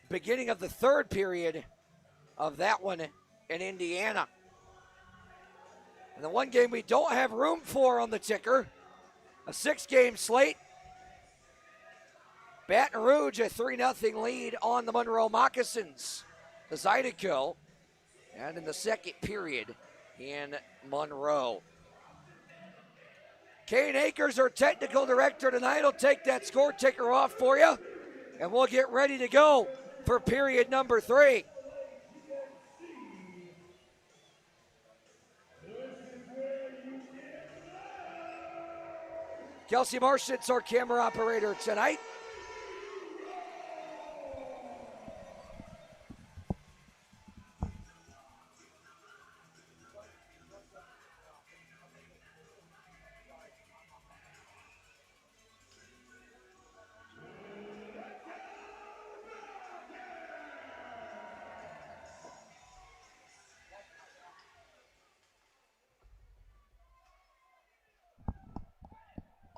Beginning of the third period of that one in Indiana. And the one game we don't have room for on the ticker, a 6-game slate. Baton Rouge a 3-0 lead on the Monroe Moccasins. The Zydeco. And in the second period in Monroe. Kane Akers, our technical director tonight, will take that score ticker off for you. And we'll get ready to go for period number 3. Kelsey Marshit's our camera operator tonight.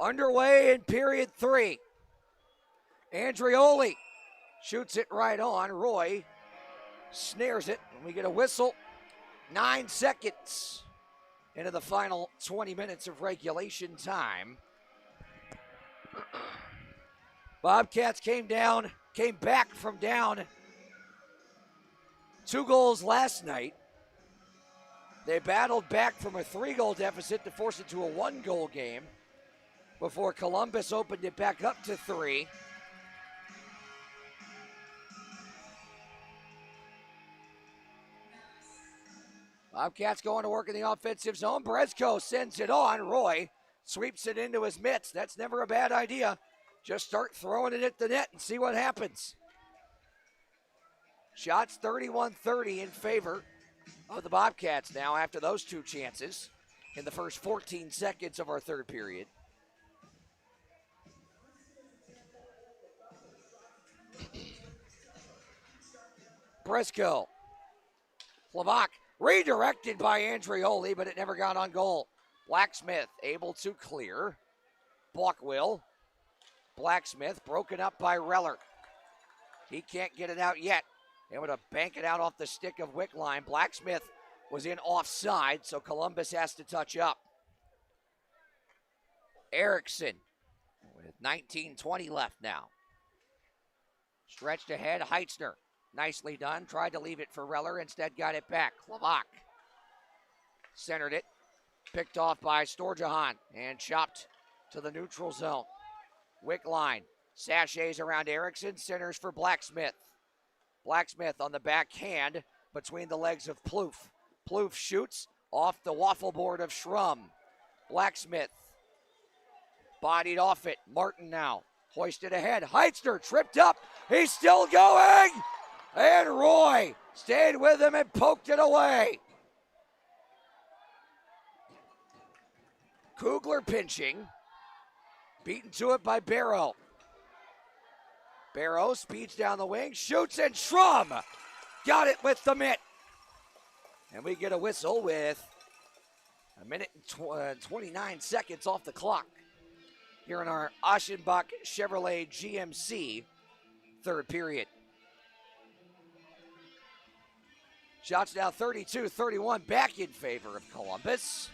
Underway in period 3. Andreoli shoots it right on. Roy snares it, and we get a whistle. 9 seconds into the final 20 minutes of regulation time. Bobcats came back from down 2 goals last night. They battled back from a 3-goal deficit to force it to a 1-goal game before Columbus opened it back up to 3. Bobcats going to work in the offensive zone. Brezko sends it on. Roy sweeps it into his mitts. That's never a bad idea. Just start throwing it at the net and see what happens. Shots 31-30 in favor of the Bobcats now after those 2 chances in the first 14 seconds of our third period. Briscoe. Flavak redirected by Andreoli, but it never got on goal. Blacksmith able to clear. Balkwill. Blacksmith broken up by Reller. He can't get it out yet. Able to bank it out off the stick of Wickline. Blacksmith was in offside, so Columbus has to touch up. Erickson with 19:20 left now. Stretched ahead, Heitzner. Nicely done. Tried to leave it for Reller. Instead got it back. Klavak centered it. Picked off by Storjahan and chopped to the neutral zone. Wickline sachets around Erickson. Centers for Blacksmith. Blacksmith on the backhand between the legs of Plouffe. Plouffe shoots off the waffle board of Schrum. Blacksmith bodied off it. Martin now hoisted ahead. Heitzner tripped up. He's still going. And Roy stayed with him and poked it away. Kugler pinching. Beaten to it by Barrow. Barrow speeds down the wing, shoots, and Schrum got it with the mitt. And we get a whistle with a minute and 29 seconds off the clock here in our Aschenbach Chevrolet GMC third period. Shots now 32-31 back in favor of Columbus.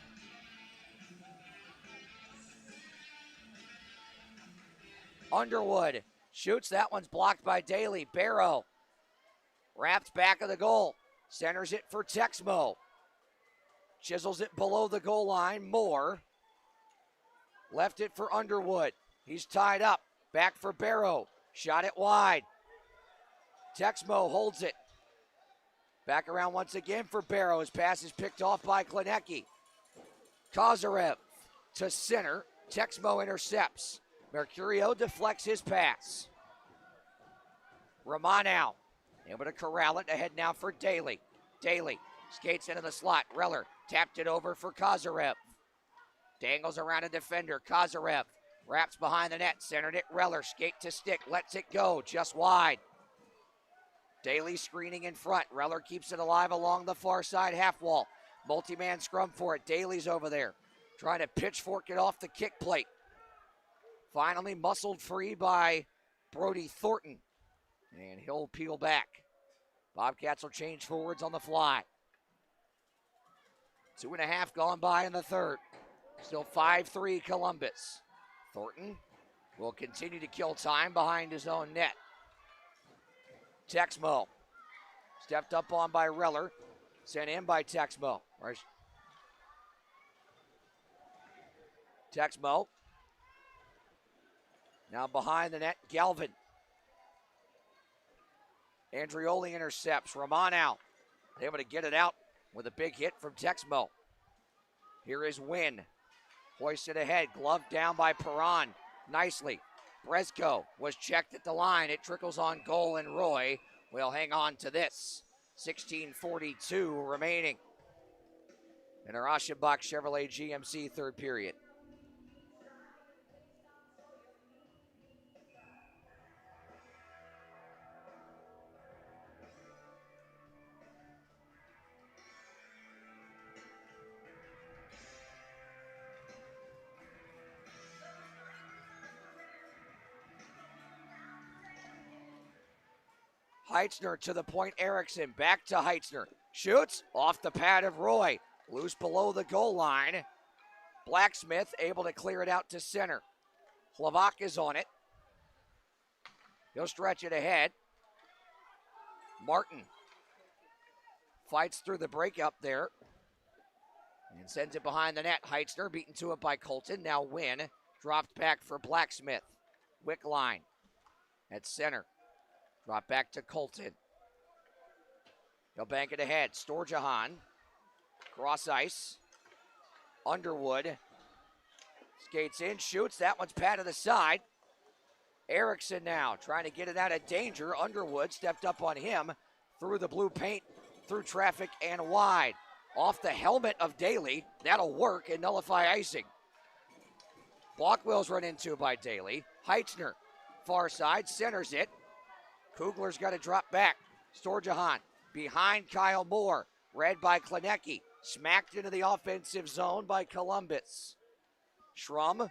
Underwood shoots. That one's blocked by Daly. Barrow wraps back of the goal. Centers it for Texmo. Chisels it below the goal line. Moore left it for Underwood. He's tied up. Back for Barrow. Shot it wide. Texmo holds it. Back around once again for Barrow. His pass is picked off by Klinecki. Kozarev to center. Texmo intercepts. Mercurio deflects his pass. Romanow able to corral it. Ahead now for Daly. Daly skates into the slot. Reller tapped it over for Kozarev. Dangles around a defender. Kozarev wraps behind the net. Centered it. Reller skate to stick. Lets it go just wide. Daly screening in front. Reller keeps it alive along the far side half wall. Multi-man scrum for it. Daly's over there trying to pitchfork it off the kick plate. Finally muscled free by Brody Thornton. And he'll peel back. Bobcats will change forwards on the fly. 2.5 gone by in the third. Still 5-3 Columbus. Thornton will continue to kill time behind his own net. Texmo stepped up on by Reller. Sent in by Texmo. Texmo. Now behind the net, Galvin. Andrioli intercepts. Romanow able to get it out with a big hit from Texmo. Here is Wynn. Hoisted ahead, gloved down by Perron. Nicely. Brezko was checked at the line. It trickles on goal, and Roy will hang on to this. 16:42 remaining in our Aschenbach Chevrolet GMC third period. Heitzner to the point, Erickson back to Heitzner. Shoots off the pad of Roy. Loose below the goal line. Blacksmith able to clear it out to center. Hlavak is on it. He'll stretch it ahead. Martin fights through the breakup there and sends it behind the net. Heitzner beaten to it by Colton. Now Wynn dropped back for Blacksmith. Wickline at center. Drop back to Colton. They'll bank it ahead. Storjahan. Cross ice. Underwood. Skates in, shoots. That one's pat to the side. Erickson now trying to get it out of danger. Underwood stepped up on him. Through the blue paint. Through traffic and wide. Off the helmet of Daly. That'll work and nullify icing. Blockwell's run into by Daly. Heitzner. Far side. Centers it. Kugler's got to drop back. Storjahan behind Kyle Moore. Read by Klinecki. Smacked into the offensive zone by Columbus. Schrum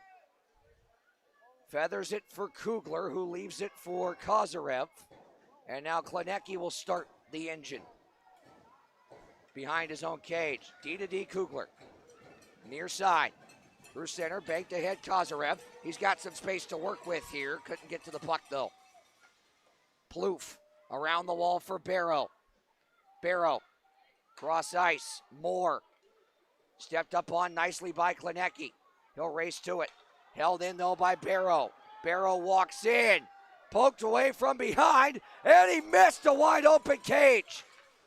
feathers it for Kugler, who leaves it for Kozarev. And now Klinecki will start the engine. Behind his own cage. D-to-D Kugler. Near side. Through center. Banked ahead Kozarev. He's got some space to work with here. Couldn't get to the puck though. Plouffe around the wall for Barrow. Barrow, cross ice, Moore. Stepped up on nicely by Klinecki. He'll race to it. Held in though by Barrow. Barrow walks in. Poked away from behind, and he missed a wide open cage.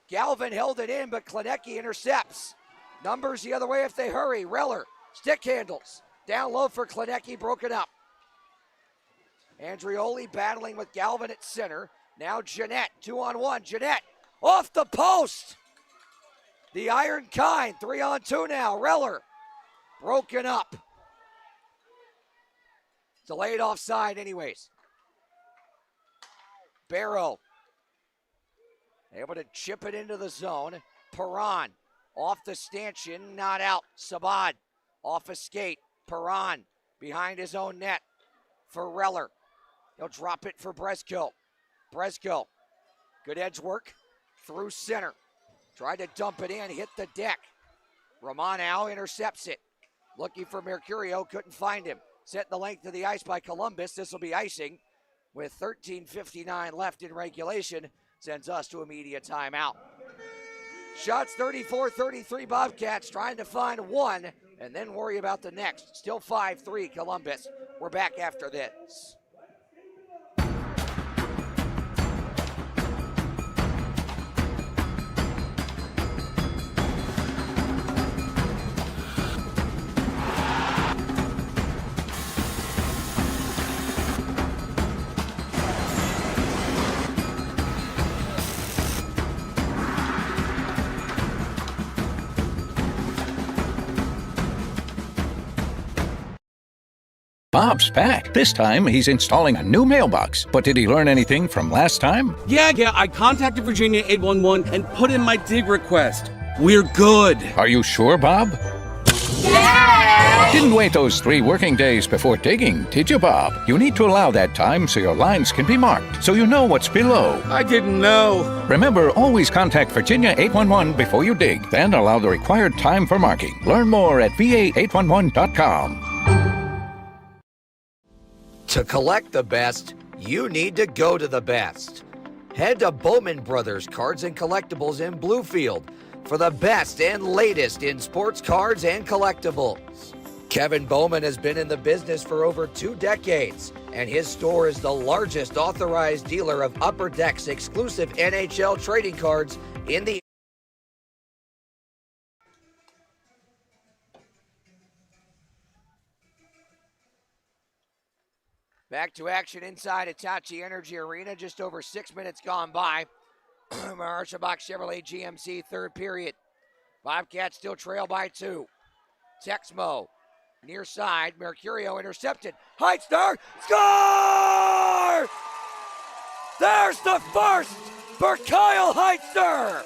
Galvin held it in, but Klinecki intercepts. Numbers the other way if they hurry. Reller, stick handles. Down low for Klinecki, broken up. Andrioli battling with Galvin at center. Now Jeanette, 2-on-1. Jeanette off the post. The Iron Kind, 3-on-2 now. Reller broken up. Delayed offside anyways. Barrow able to chip it into the zone. Perron off the stanchion, not out. Sabad off a skate. Perron behind his own net for Reller. He'll drop it for Brezko. Bresco, good edge work through center. Tried to dump it in, hit the deck. Romano intercepts it. Looking for Mercurio, couldn't find him. Set the length of the ice by Columbus. This will be icing with 13:59 left in regulation. Sends us to immediate timeout. Shots 34-33 Bobcats trying to find one and then worry about the next. Still 5-3 Columbus. We're back after this. Bob's back. This time, he's installing a new mailbox. But did he learn anything from last time? Yeah, I contacted Virginia 811 and put in my dig request. We're good. Are you sure, Bob? Yeah! Didn't wait those 3 working days before digging, did you, Bob? You need to allow that time so your lines can be marked, so you know what's below. I didn't know. Remember, always contact Virginia 811 before you dig, then allow the required time for marking. Learn more at va811.com. To collect the best, you need to go to the best. Head to Bowman Brothers Cards and Collectibles in Bluefield for the best and latest in sports cards and collectibles. Kevin Bowman has been in the business for over 2 decades, and his store is the largest authorized dealer of Upper Deck's exclusive NHL trading cards in the Back to action inside Hitachi Energy Arena. Just over 6 minutes gone by. Maharshabach Chevrolet GMC third period. Bobcats still trail by 2. Texmo near side. Mercurio intercepted. Heitzner score! There's the first for Kyle Heitzner.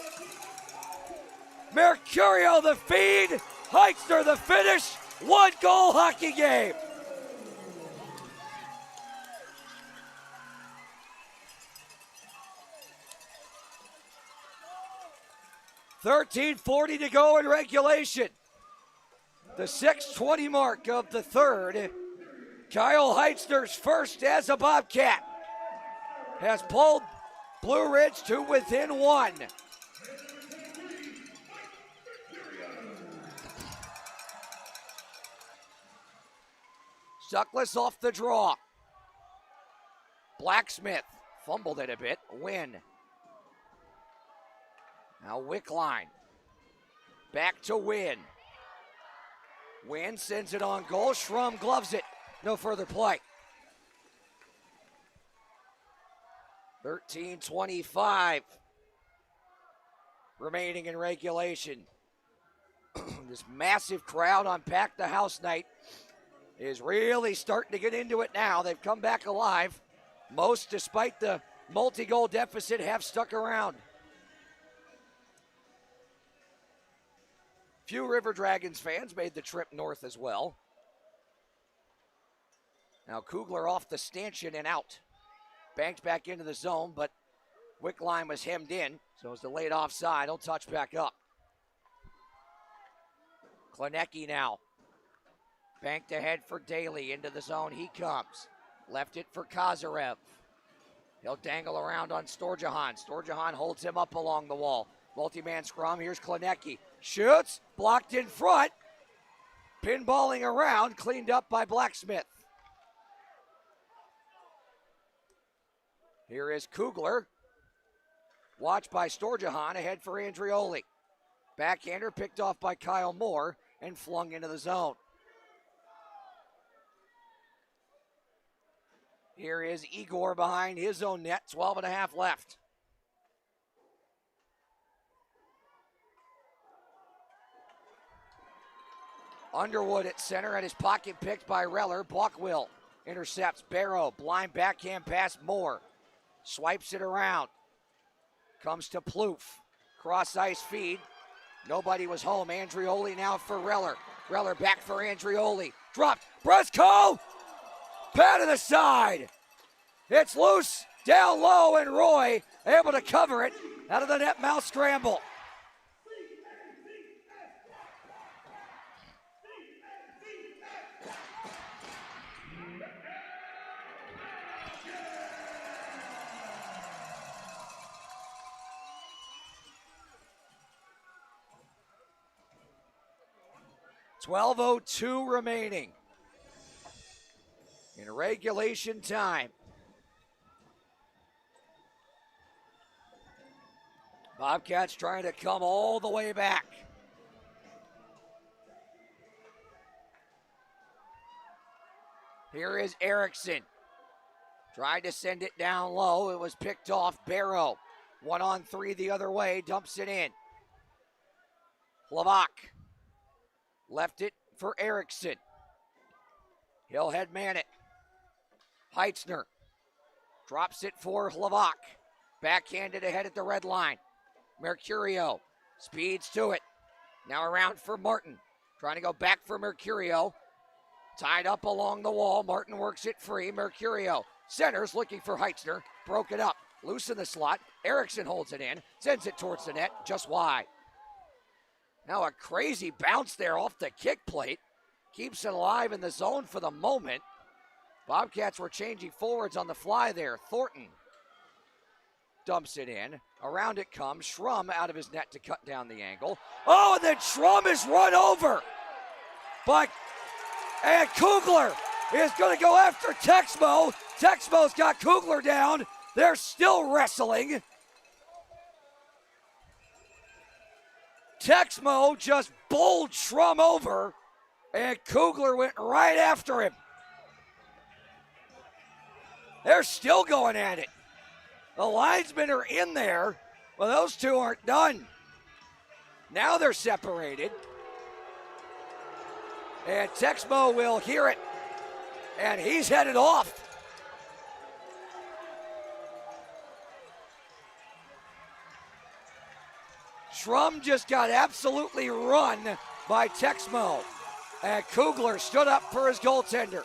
Mercurio the feed. Heitzner the finish. 1-goal hockey game. .13:40 to go in regulation. The 6:20 mark of the third. Kyle Heitzner's first as a Bobcat has pulled Blue Ridge to within 1. Suckless off the draw. Blacksmith fumbled it a bit. Win. Now Wickline. Back to Win. Win sends it on goal. Schrum gloves it. No further play. 13:25 remaining in regulation. This massive crowd on Pack the House night is really starting to get into it now. They've come back alive. Most, despite the multi-goal deficit, have stuck around. Few River Dragons fans made the trip north as well. Now Kugler off the stanchion and out. Banked back into the zone, but Wickline was hemmed in, so it's delayed offside. He'll touch back up. Klenecki now. Banked ahead for Daly. Into the zone he comes. Left it for Kazarev. He'll dangle around on Storjahan. Storjahan holds him up along the wall. Multi-man scrum. Here's Klenecki. Shoots. Blocked in front. Pinballing around. Cleaned up by Blacksmith. Here is Kugler. Watched by Storjahan. Ahead for Andrioli. Backhander picked off by Kyle Moore and flung into the zone. Here is Igor behind his own net. 12.5 left. Underwood at center, and his pocket picked by Reller. Buckwill intercepts. Barrow, blind backhand pass. Moore swipes it around. Comes to Plouffe. Cross ice feed. Nobody was home. Andrioli now for Reller. Reller back for Andrioli. Dropped. Bresco! Pad to the side. It's loose Down low, and Roy able to cover it out of the net mouse scramble. .12:02 remaining in regulation time. Bobcats trying to come all the way back. Here is Erickson. Tried to send it down low. It was picked off. Barrow, 1-on-3 the other way, dumps it in. Hlavac left it for Erickson. He'll head man it. Heitzner drops it for Hlavac. Backhanded ahead at the red line. Mercurio speeds to it. Now around for Martin. Trying to go back for Mercurio. Tied up along the wall. Martin works it free. Mercurio centers looking for Heitzner. Broke it up. Loose in the slot. Erickson holds it in. Sends it towards the net. Just wide. Now a crazy bounce there off the kick plate. Keeps it alive in the zone for the moment. Bobcats were changing forwards on the fly there. Thornton dumps it in. Around it comes. Schrum out of his net to cut down the angle. Oh, and then Schrum is run over. And Kugler is going to go after Texmo. Texmo's got Kugler down. They're still wrestling. Texmo just bowled Schrum over, and Kugler went right after him. They're still going at it. The linesmen are in there, but those two aren't done. Now they're separated. And Texmo will hear it, and he's headed off. Schrum just got absolutely run by Texmo, and Kugler stood up for his goaltender.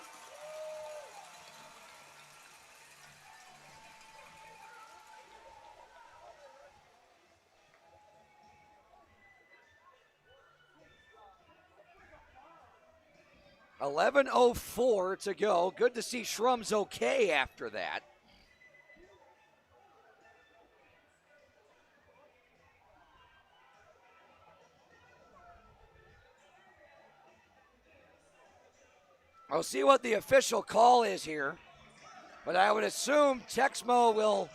.11:04 to go. Good to see Schrum's okay after that. I'll see what the official call is here, but I would assume Texmo will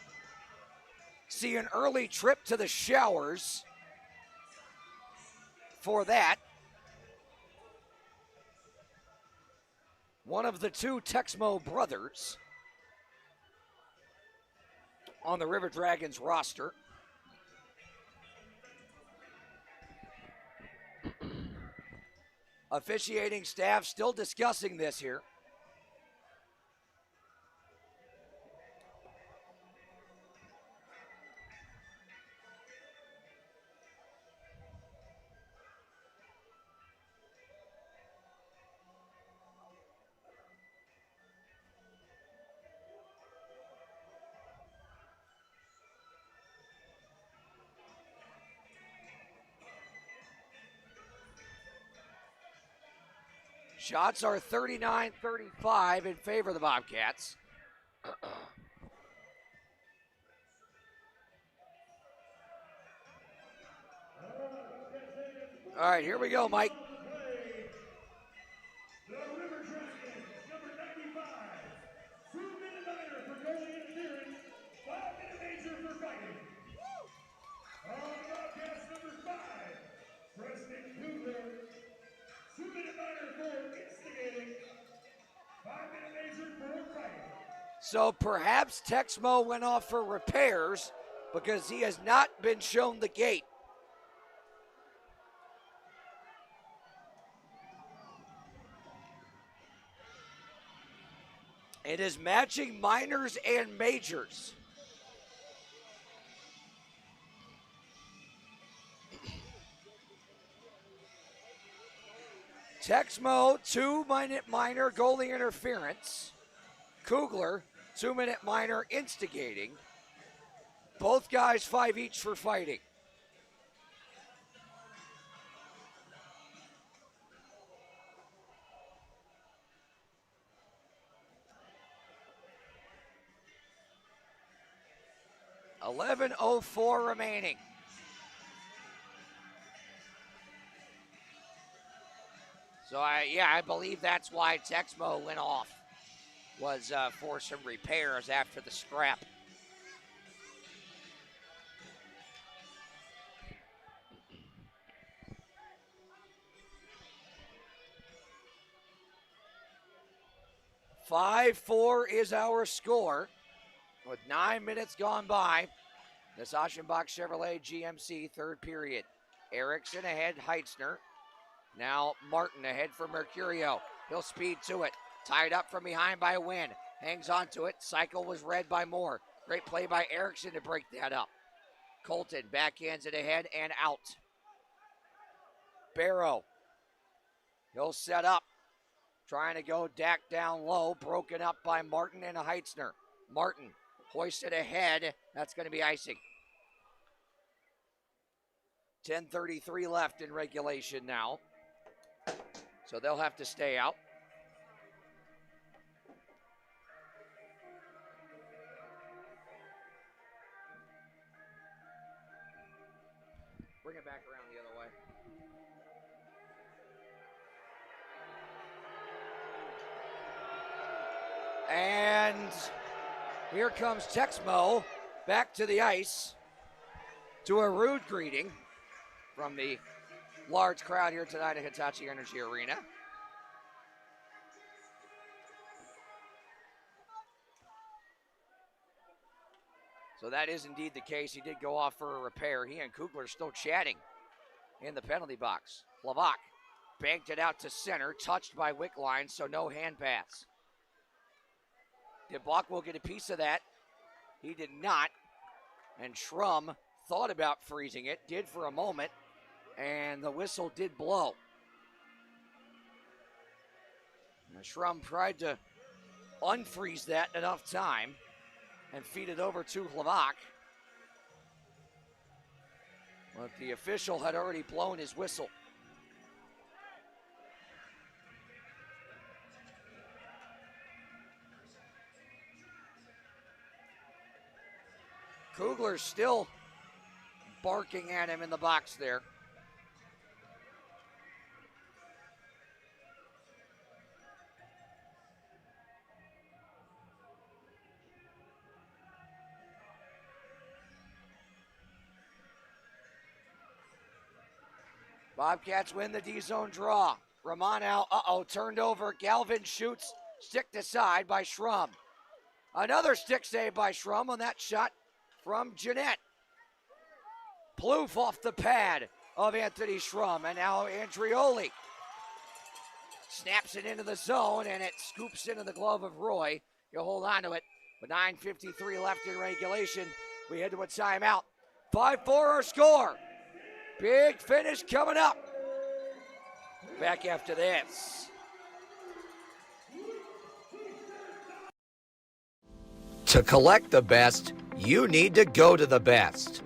see an early trip to the showers for that. One of the two Texmo brothers on the River Dragons roster. Officiating staff still discussing this here. Shots are 39-35 in favor of the Bobcats. All right, here we go, Mike. So perhaps Texmo went off for repairs because he has not been shown the gate. It is matching minors and majors. Texmo, 2 minor goalie interference. Kugler, 2-minute minor instigating. Both guys 5 each for fighting. $11:04 remaining. So I believe that's why Texmo went off, was for some repairs after the scrap. "5-4 is our score with 9 minutes gone by. This Aschenbach Chevrolet GMC third period. Erickson ahead, Heitzner. Now Martin ahead for Mercurio. He'll speed to it. Tied up from behind by Wynn. Hangs on to it. Cycle was read by Moore. Great play by Erickson to break that up. Colton backhands it ahead and out. Barrow. He'll set up. Trying to go Dak down low. Broken up by Martin and Heitzner. Martin hoisted ahead. That's going to be icing. 10:33 left in regulation now. So they'll have to stay out. Bring it back around the other way. And here comes Texmo back to the ice to a rude greeting from the large crowd here tonight at Hitachi Energy Arena. So that is indeed the case. He did go off for a repair. He and Kugler still chatting in the penalty box. Lavak banked it out to center, touched by Wickline, so no hand pass. Did Blockwell get a piece of that? He did not. And Schrum thought about freezing it, did for a moment, and the whistle did blow. And Schrum tried to unfreeze that in enough time and feed it over to Lavak. But the official had already blown his whistle. Kugler's still barking at him in the box there. Bobcats win the D-zone draw. Romano, turned over. Galvin shoots, sticked aside by Schrum. Another stick save by Schrum on that shot from Jeanette. Plouffe off the pad of Anthony Schrum, and now Andrioli snaps it into the zone, and it scoops into the glove of Roy. You'll hold on to it. With 9:53 left in regulation, we head to a timeout. 5-4 our score. Big finish coming up. Back after this. To collect the best, you need to go to the best.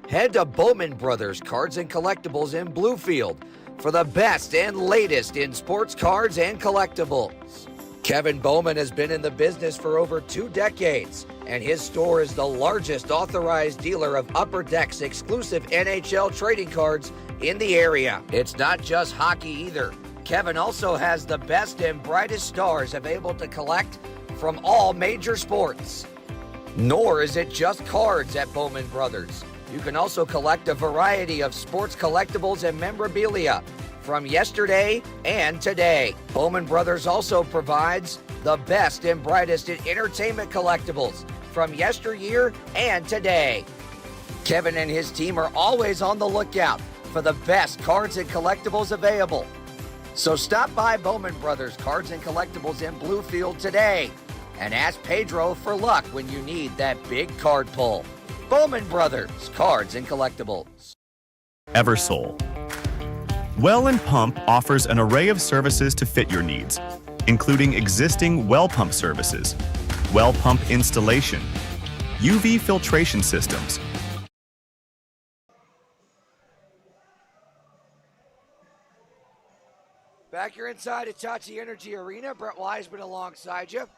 Head to Bowman Brothers Cards and Collectibles in Bluefield for the best and latest in sports cards and collectibles. Kevin Bowman has been in the business for over 2 decades, and his store is the largest authorized dealer of Upper Deck's exclusive NHL trading cards in the area. It's not just hockey either. Kevin also has the best and brightest stars available to collect from all major sports. Nor is it just cards at Bowman Brothers. You can also collect a variety of sports collectibles and memorabilia from yesterday and today. Bowman Brothers also provides the best and brightest in entertainment collectibles from yesteryear and today. Kevin and his team are always on the lookout for the best cards and collectibles available. So stop by Bowman Brothers Cards and Collectibles in Bluefield today and ask Pedro for luck when you need that big card pull. Bowman Brothers Cards and Collectibles. Eversole. Well and Pump offers an array of services to fit your needs, including existing well pump services, well pump installation, UV filtration systems, Back here inside Hitachi Energy Arena, Brett Wiseman alongside you.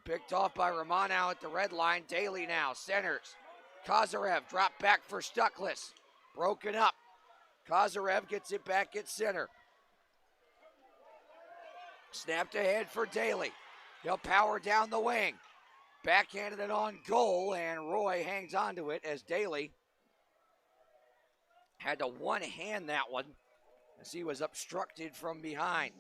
Picked off by Romano at the red line. Daly now centers. Kazarev dropped back for Stuckless. Broken up. Kazarev gets it back at center. Snapped ahead for Daly. He'll power down the wing. Backhanded it on goal, and Roy hangs onto it as Daly had to one-hand that one as he was obstructed from behind.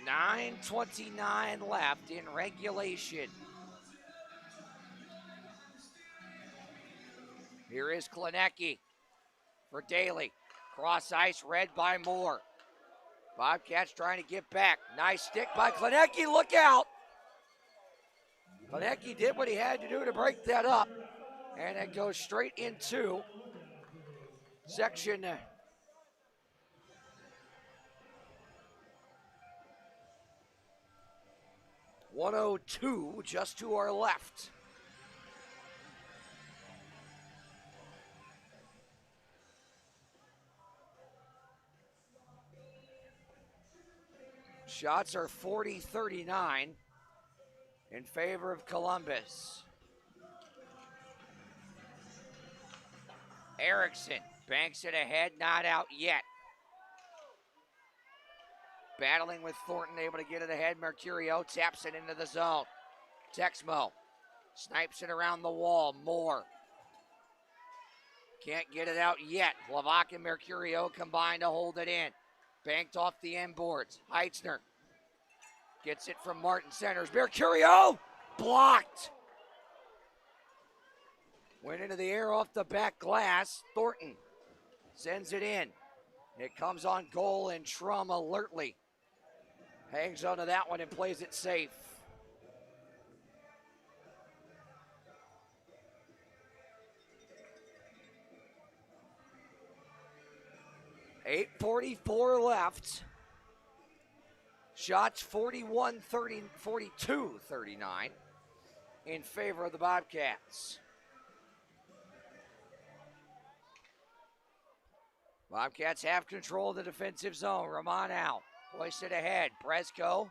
.9:29 left in regulation. Here is Klinecki for Daly. Cross ice, read by Moore. Bobcats trying to get back. Nice stick by Klinecki. Look out! Klinecki did what he had to do to break that up. And it goes straight into section 102, just to our left. Shots are 40-39 in favor of Columbus. Erickson banks it ahead, not out yet. Battling with Thornton, able to get it ahead. Mercurio taps it into the zone. Texmo snipes it around the wall. Moore can't get it out yet. Lavak and Mercurio combine to hold it in. Banked off the end boards. Heitzner gets it from Martin Centers. Mercurio blocked. Went into the air off the back glass. Thornton sends it in. It comes on goal, and Trum alertly hangs onto that one and plays it safe. .8:44 left. Shots 42-39 in favor of the Bobcats. Bobcats have control of the defensive zone. Romano hoists it ahead. Brezko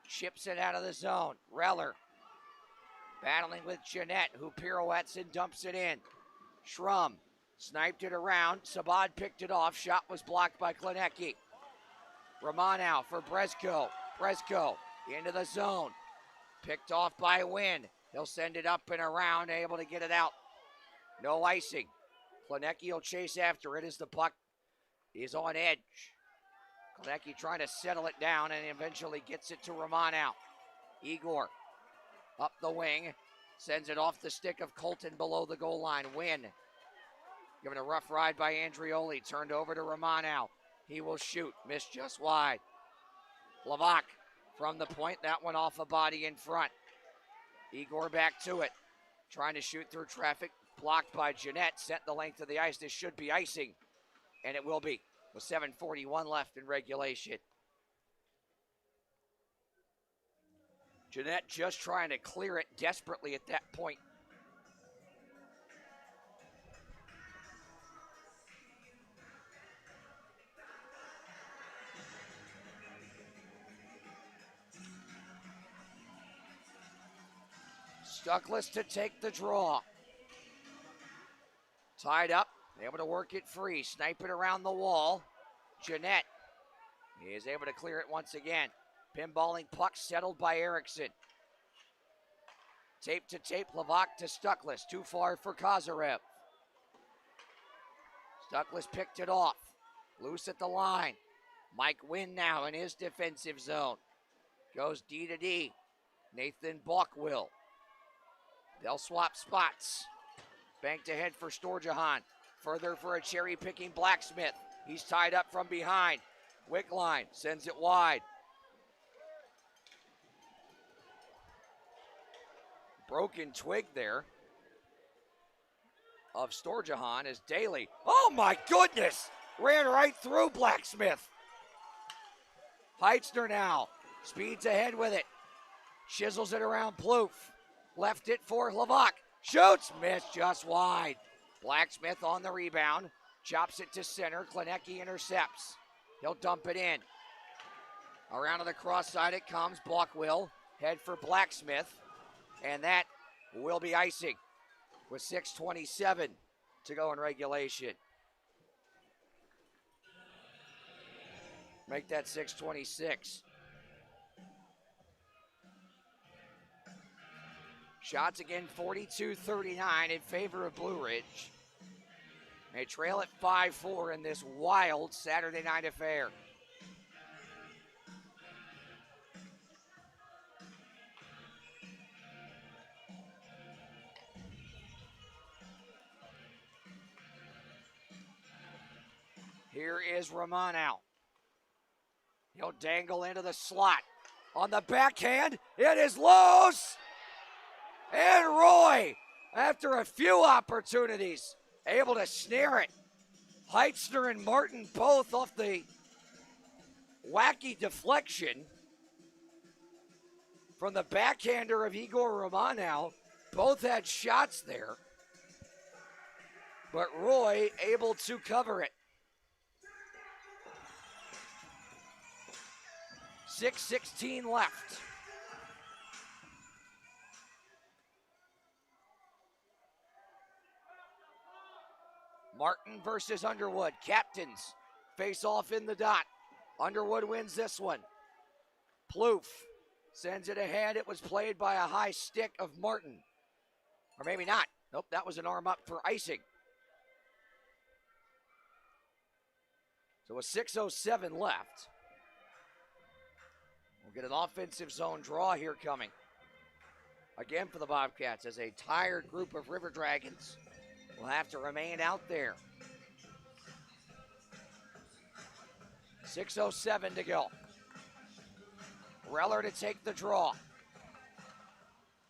chips it out of the zone. Reller battling with Jeanette, who pirouettes and dumps it in. Schrum sniped it around. Sabad picked it off. Shot was blocked by Klinecki. Romano for Brezko. Brezko into the zone. Picked off by Wynn. He'll send it up and around, able to get it out. No icing. Klinecki will chase after it as the puck is on edge. Klinecki trying to settle it down and eventually gets it to Romano. Igor up the wing. Sends it off the stick of Colton below the goal line. Wynn given a rough ride by Andrioli. Turned over to Romano. He will shoot. Missed just wide. Lavak from the point. That one off a body in front. Igor back to it. Trying to shoot through traffic. Blocked by Jeanette. Sent the length of the ice. This should be icing. And it will be. With 7:41 left in regulation. Jeanette just trying to clear it desperately at that point. Stuckless to take the draw. Tied up, able to work it free. Snipe it around the wall. Jeanette is able to clear it once again. Pinballing puck settled by Erickson. Tape to tape, Lavak to Stuckless. Too far for Kazarev. Stuckless picked it off. Loose at the line. Mike Wynn now in his defensive zone. Goes D to D. Nathan Buckwill. They'll swap spots. Banked ahead for Storjahan. Further for a cherry-picking Blacksmith. He's tied up from behind. Wickline sends it wide. broken twig there of Storjahan as Daly. Oh my goodness! Ran right through Blacksmith. Heitzner now speeds ahead with it. Chisels it around Plouffe. Left it for Lavak. Shoots, missed just wide. Blacksmith on the rebound. Chops it to center. Klinecki intercepts. He'll dump it in. Around to the cross side it comes. Block will head for Blacksmith. And that will be icing with 6:27 to go in regulation. Make that 6:26. Shots again 42-39 in favor of Blue Ridge. They trail at 5-4 in this wild Saturday night affair. Here is Romano. He'll dangle into the slot. On the backhand, it is loose. And Roy, after a few opportunities, able to snare it. Heitzner and Martin both off the wacky deflection from the backhander of Igor Romano. Both had shots there. But Roy able to cover it. 6:16 left. Martin versus Underwood. Captains face off in the dot. Underwood wins this one. Plouffe sends it ahead. It was played by a high stick of Martin. Or maybe not. Nope, that was an arm up for icing. So with 6:07 left, we'll get an offensive zone draw here coming. Again for the Bobcats as a tired group of River Dragons will have to remain out there. 6:07 to go. Reller to take the draw.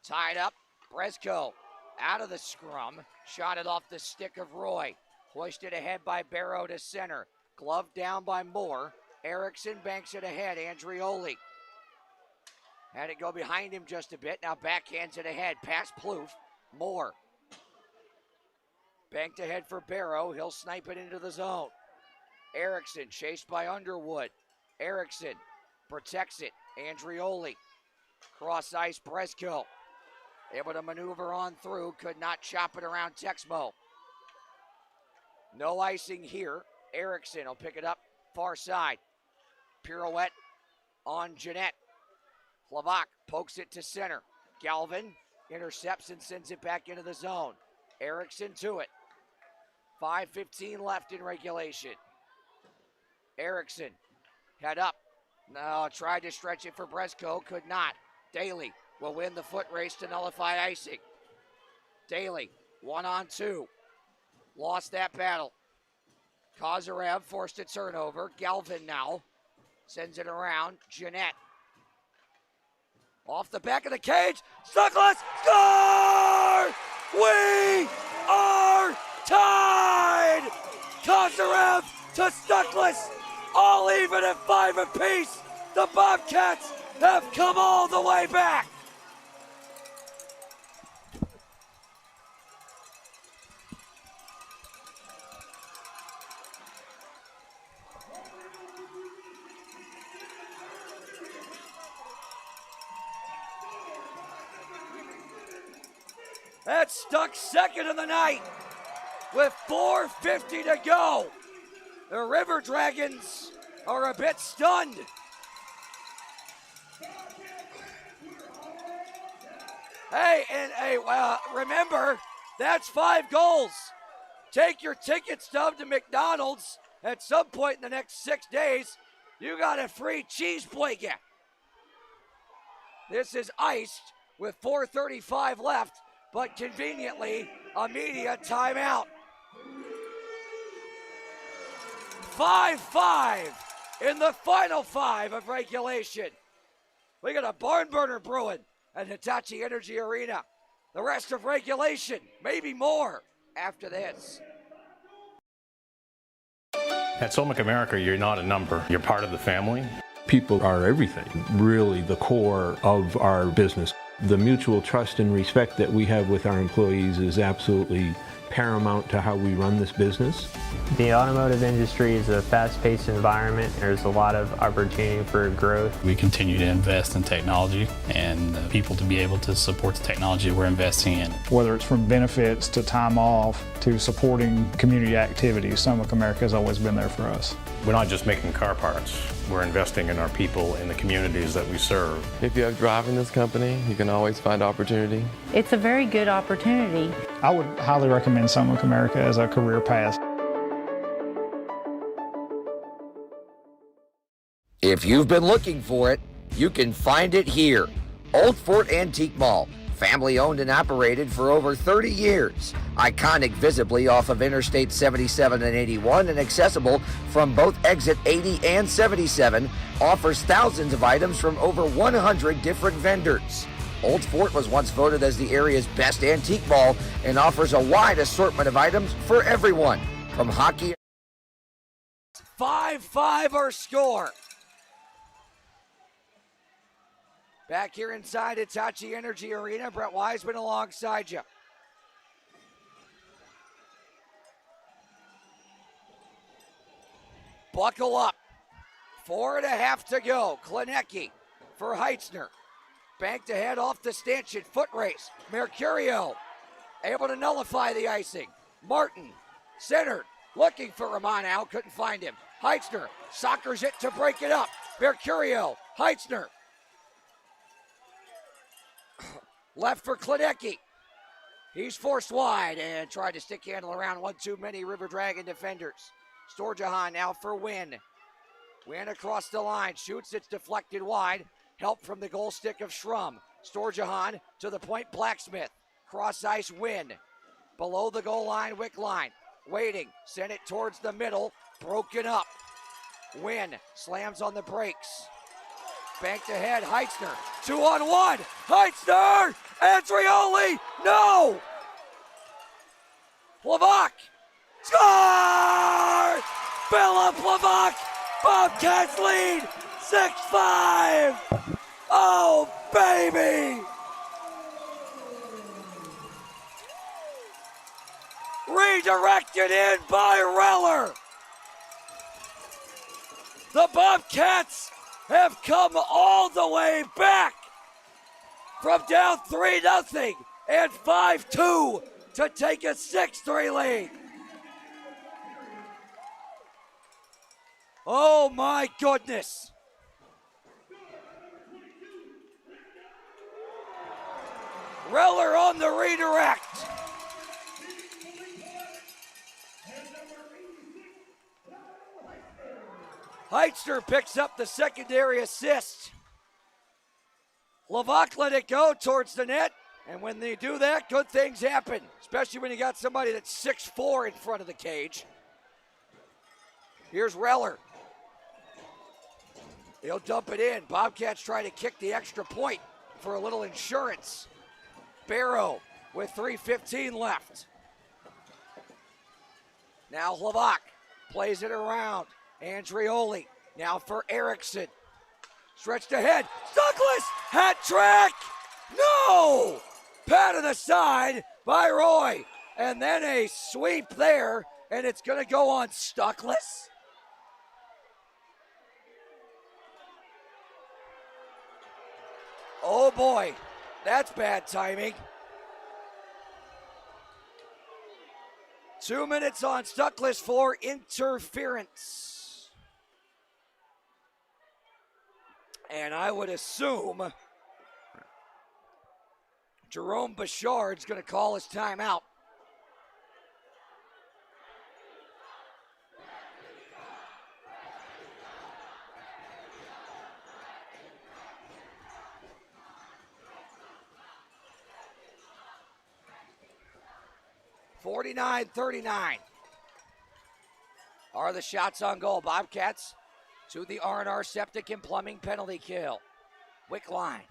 Tied up, Brezko out of the scrum. Shot it off the stick of Roy. Hoisted ahead by Barrow to center. Glove down by Moore. Erickson banks it ahead, Andrioli. Had it go behind him just a bit. Now backhands it ahead. Past Plouffe. Moore. Banked ahead for Barrow. He'll snipe it into the zone. Erickson chased by Underwood. Erickson protects it. Andrioli. Cross ice, Brezko. Able to maneuver on through. Could not chop it around Texmo. No icing here. Erickson will pick it up far side. Pirouette on Jeanette. Lavak pokes it to center. Galvin intercepts and sends it back into the zone. Erickson to it. 5:15 left in regulation. Erickson head up. No, tried to stretch it for Brezko, could not. Daly will win the foot race to nullify icing. Daly, 1-on-2. Lost that battle. Kozarev forced a turnover. Galvin now sends it around. Jeanette. Off the back of the cage. Stuckless, score! We are tied! Kozarev to Stuckless, all even at 5 apiece. The Bobcats have come all the way back. That's Stuck second of the night with 4:50 to go. The River Dragons are a bit stunned. Hey, remember, that's 5 goals. Take your ticket stub to McDonald's at some point in the next 6 days. You got a free cheese blanket. This is iced with 4:35 left, but conveniently, a media timeout. 5-5 in the final 5 of regulation. We got a barn burner brewing at Hitachi Energy Arena. The rest of regulation, maybe more after this. At Solmic America, you're not a number. You're part of the family. People are everything, really the core of our business. The mutual trust and respect that we have with our employees is absolutely paramount to how we run this business. The automotive industry is a fast-paced environment. There's a lot of opportunity for growth. We continue to invest in technology and people to be able to support the technology we're investing in. Whether it's from benefits to time off to supporting community activities, Solmic America has always been there for us. We're not just making car parts. We're investing in our people in the communities that we serve. If you have drive in this company, you can always find opportunity. It's a very good opportunity. I would highly recommend Solmic America as a career path. If you've been looking for it, you can find it here. Old Fort Antique Mall. Family owned and operated for over 30 years. Iconic visibly off of Interstate 77 and 81 and accessible from both exit 80 and 77, offers thousands of items from over 100 different vendors. Old Fort was once voted as the area's best antique mall and offers a wide assortment of items for everyone, from hockey. 5-5 or score. Back here inside Hitachi Energy Arena, Brett Wiseman alongside you. Buckle up. 4.5 to go. Klinecki for Heitzner. Banked ahead off the stanchion. Foot race. Mercurio able to nullify the icing. Martin centered. Looking for Romano. Couldn't find him. Heitzner soccers it to break it up. Mercurio. Heitzner. Left for Klinecki. He's forced wide and tried to stick handle around one too many River Dragon defenders. Storjahan now for Wynn. Wynn across the line. Shoots. It's deflected wide. Help from the goal stick of Schrum. Storjahan to the point. Blacksmith. Cross ice Wynn. Below the goal line. Wick line. Waiting. Sent it towards the middle. Broken up. Wynn slams on the brakes. Banked ahead, Heitzner, 2-on-1, Heitzner, Andrioli, no! Levac, score! Philip Levac, Bobcats lead, 6-5! Oh, baby! Redirected in by Reller. The Bobcats have come all the way back from down 3-0 and 5-2 to take a 6-3 lead. Oh my goodness. Reller on the redirect. Heitzner picks up the secondary assist. Levac let it go towards the net, and when they do that, good things happen, especially when you got somebody that's 6'4" in front of the cage. Here's Reller. He'll dump it in. Bobcats try to kick the extra point for a little insurance. Barrow with 3:15 left. Now Levac plays it around. Andrioli now for Erickson. Stretched ahead. Douglas, hat trick! No! Pat on the side by Roy. And then a sweep there, and it's going to go on Stuckless. Oh boy, that's bad timing. 2 minutes on Stuckless for interference. And I would assume Jerome Bouchard's going to call his timeout. (49-39) are the shots on goal. Bobcats to the R&R Septic and Plumbing penalty kill. Wick line.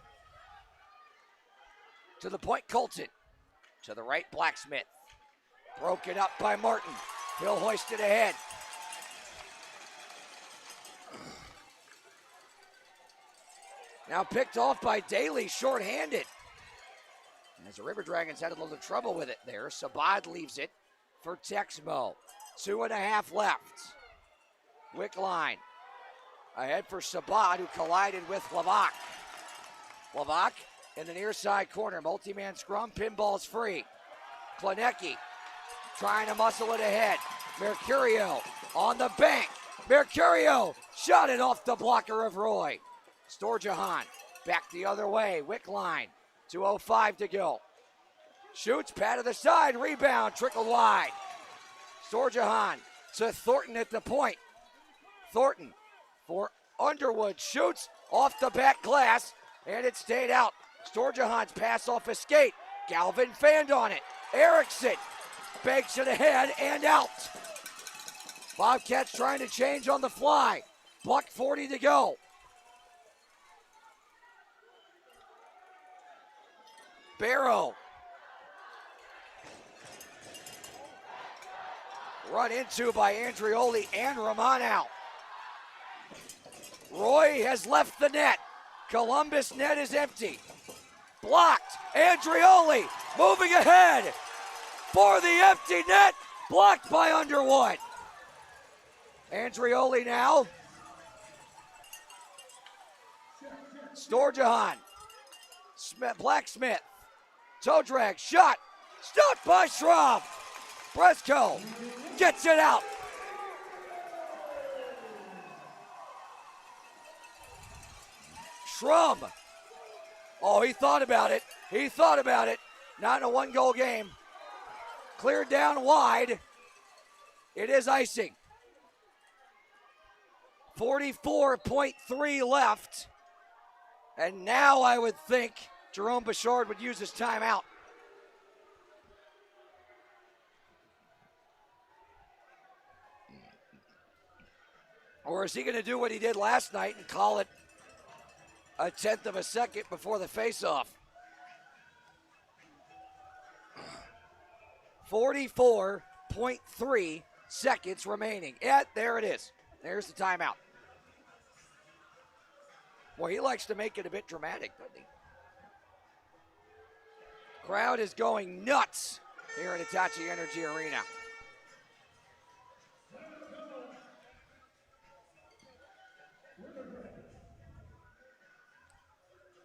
To the point, Colton. To the right, Blacksmith. Broken up by Martin. He'll hoist it ahead. Now picked off by Daly, shorthanded. As the River Dragons had a little trouble with it there, Sabad leaves it for Texmo. 2.5 left. Wickline ahead for Sabad, who collided with Lavac. Lavac in the near side corner, multi-man scrum, pinball's free. Klinecki trying to muscle it ahead. Mercurio on the bank. Mercurio shot it off the blocker of Roy. Storjahan back the other way. Wickline, 2:05 to go. Shoots, pat to the side, rebound, trickled wide. Storjahan to Thornton at the point. Thornton for Underwood, shoots off the back glass, and it stayed out. Storjahan's pass off his skate. Galvin fanned on it. Erickson banks it ahead and out. Bobcats trying to change on the fly. $1:40 to go. Barrow. Run into by Andrioli and Romano. Roy has left the net. Columbus net is empty. Blocked. Andrioli moving ahead for the empty net. Blocked by Underwood. Andrioli now. Storjahan. Blacksmith. Toe drag. Shot. Stopped by Schraub. Bresco gets it out. Schrum. Oh, he thought about it. He thought about it. Not in a one-goal game. Cleared down wide. It is icing. 44.3 left. And now I would think Jerome Bouchard would use his timeout. Or is he going to do what he did last night and call it a 1/10 of a second before the faceoff? 44.3 seconds remaining. Yeah, there it is. There's the timeout. Well, he likes to make it a bit dramatic, doesn't he? Crowd is going nuts here at Hitachi Energy Arena.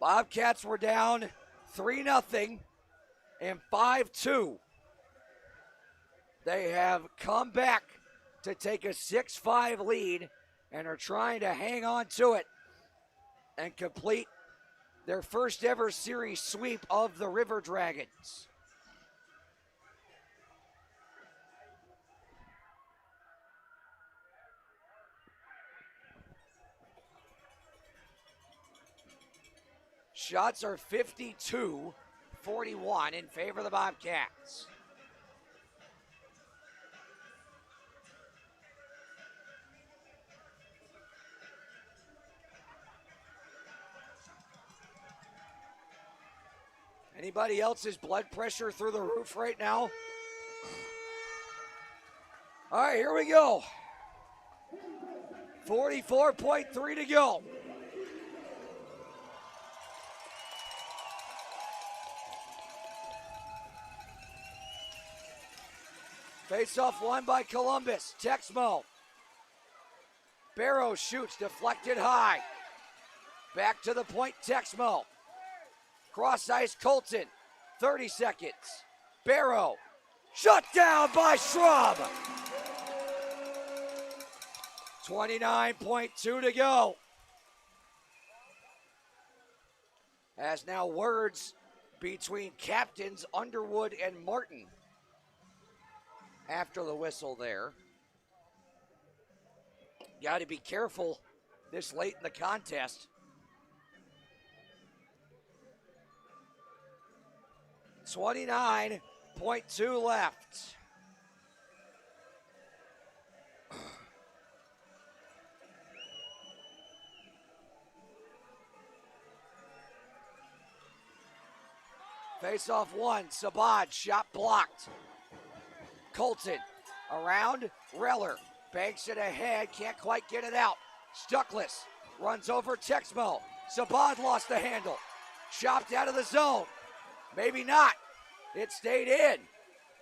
Bobcats were down 3-0 and 5-2. They have come back to take a 6-5 lead and are trying to hang on to it and complete their first ever series sweep of the River Dragons. Shots are 52-41 in favor of the Bobcats. Anybody else's blood pressure through the roof right now? All right, here we go. 44.3 to go. Face-off won by Columbus. Texmo. Barrow shoots, deflected high. Back to the point, Texmo. Cross ice, Colton. 30 seconds. Barrow. Shut down by Schraub. 29.2 to go. As now words between captains Underwood and Martin after the whistle there. Got to be careful this late in the contest. 29.2 left. Face off one, Sabad, shot blocked. Colton around, Reller, banks it ahead, can't quite get it out. Stuckless runs over Texmo. Sabad lost the handle. Chopped out of the zone. Maybe not. It stayed in.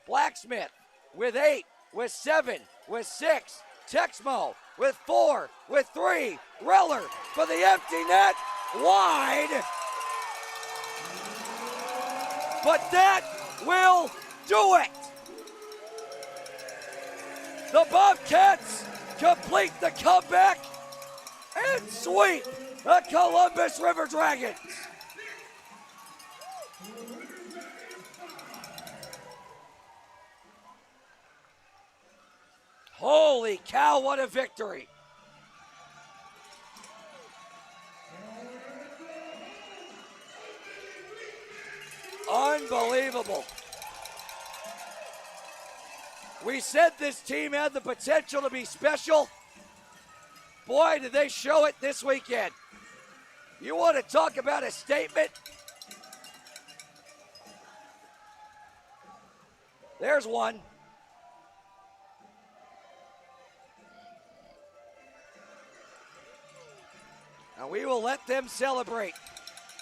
Blacksmith with 8, with 7, with 6. Texmo with 4, with 3. Reller for the empty net. Wide. But that will do it. The Bobcats complete the comeback and sweep the Columbus River Dragons. Holy cow, what a victory. Unbelievable. We said this team had the potential to be special. Boy, did they show it this weekend. You want to talk about a statement? There's one. And we will let them celebrate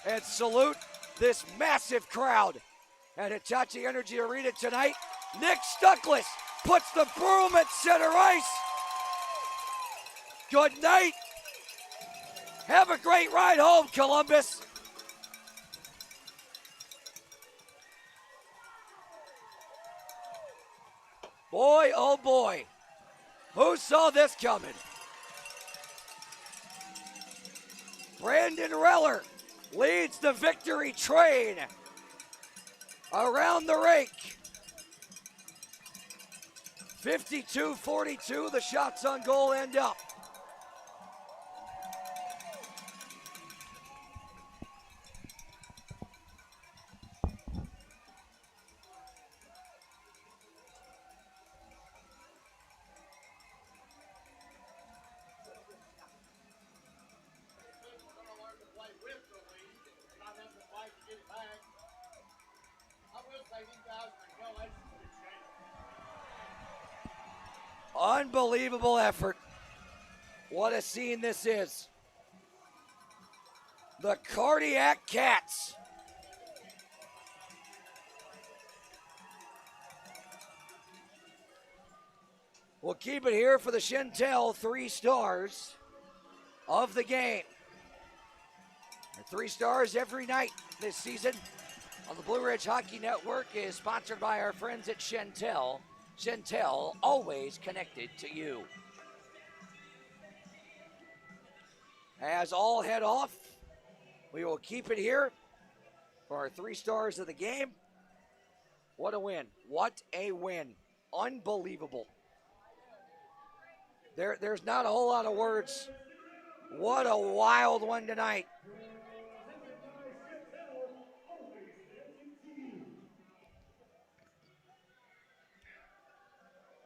and salute this massive crowd at Hitachi Energy Arena tonight. Nick Stuckless puts the broom at center ice. Good night. Have a great ride home, Columbus. Boy, oh boy. Who saw this coming? Brandon Reller leads the victory train around the rink. 52-42, the shots on goal end up. Unbelievable effort. What a scene this is. The Cardiac Cats. We'll keep it here for the Chantel 3 stars of the game. 3 stars every night this season on the Blue Ridge Hockey Network is sponsored by our friends at Chantel. Chantel, always connected to you. As all head off, we will keep it here for our 3 stars of the game. What a win. What a win. Unbelievable. There's not a whole lot of words. What a wild one tonight.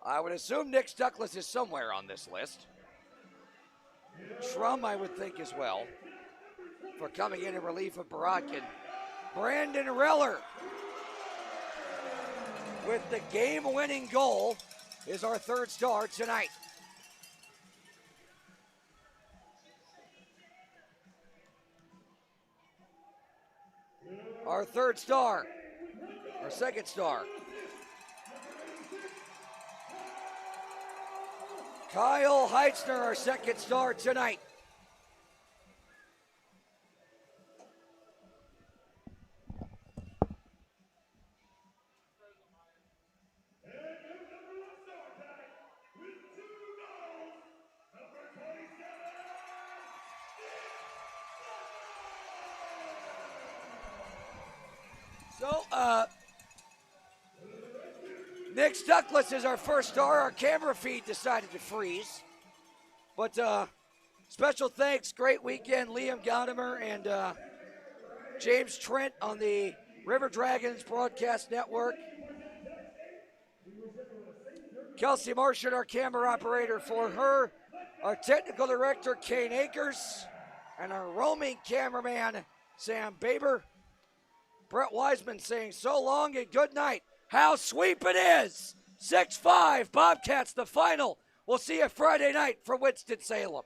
I would assume Nick Stuckless is somewhere on this list. Trum, I would think, as well, for coming in relief of Baratkin. Brandon Reller with the game-winning goal is our 3rd star tonight. Our 3rd star, our 2nd star, Kyle Heitzner, our 2nd star tonight. So, Nick Stuckless is our 1st star. Our camera feed decided to freeze. But special thanks, great weekend, Liam Gaudimer and James Trent on the River Dragons Broadcast Network. Kelsey Martian, our camera operator, for her. Our technical director, Kane Akers. And our roaming cameraman, Sam Baber. Brett Wiseman saying so long and good night. How sweep it is. 6-5, Bobcats the final. We'll see you Friday night for Winston-Salem.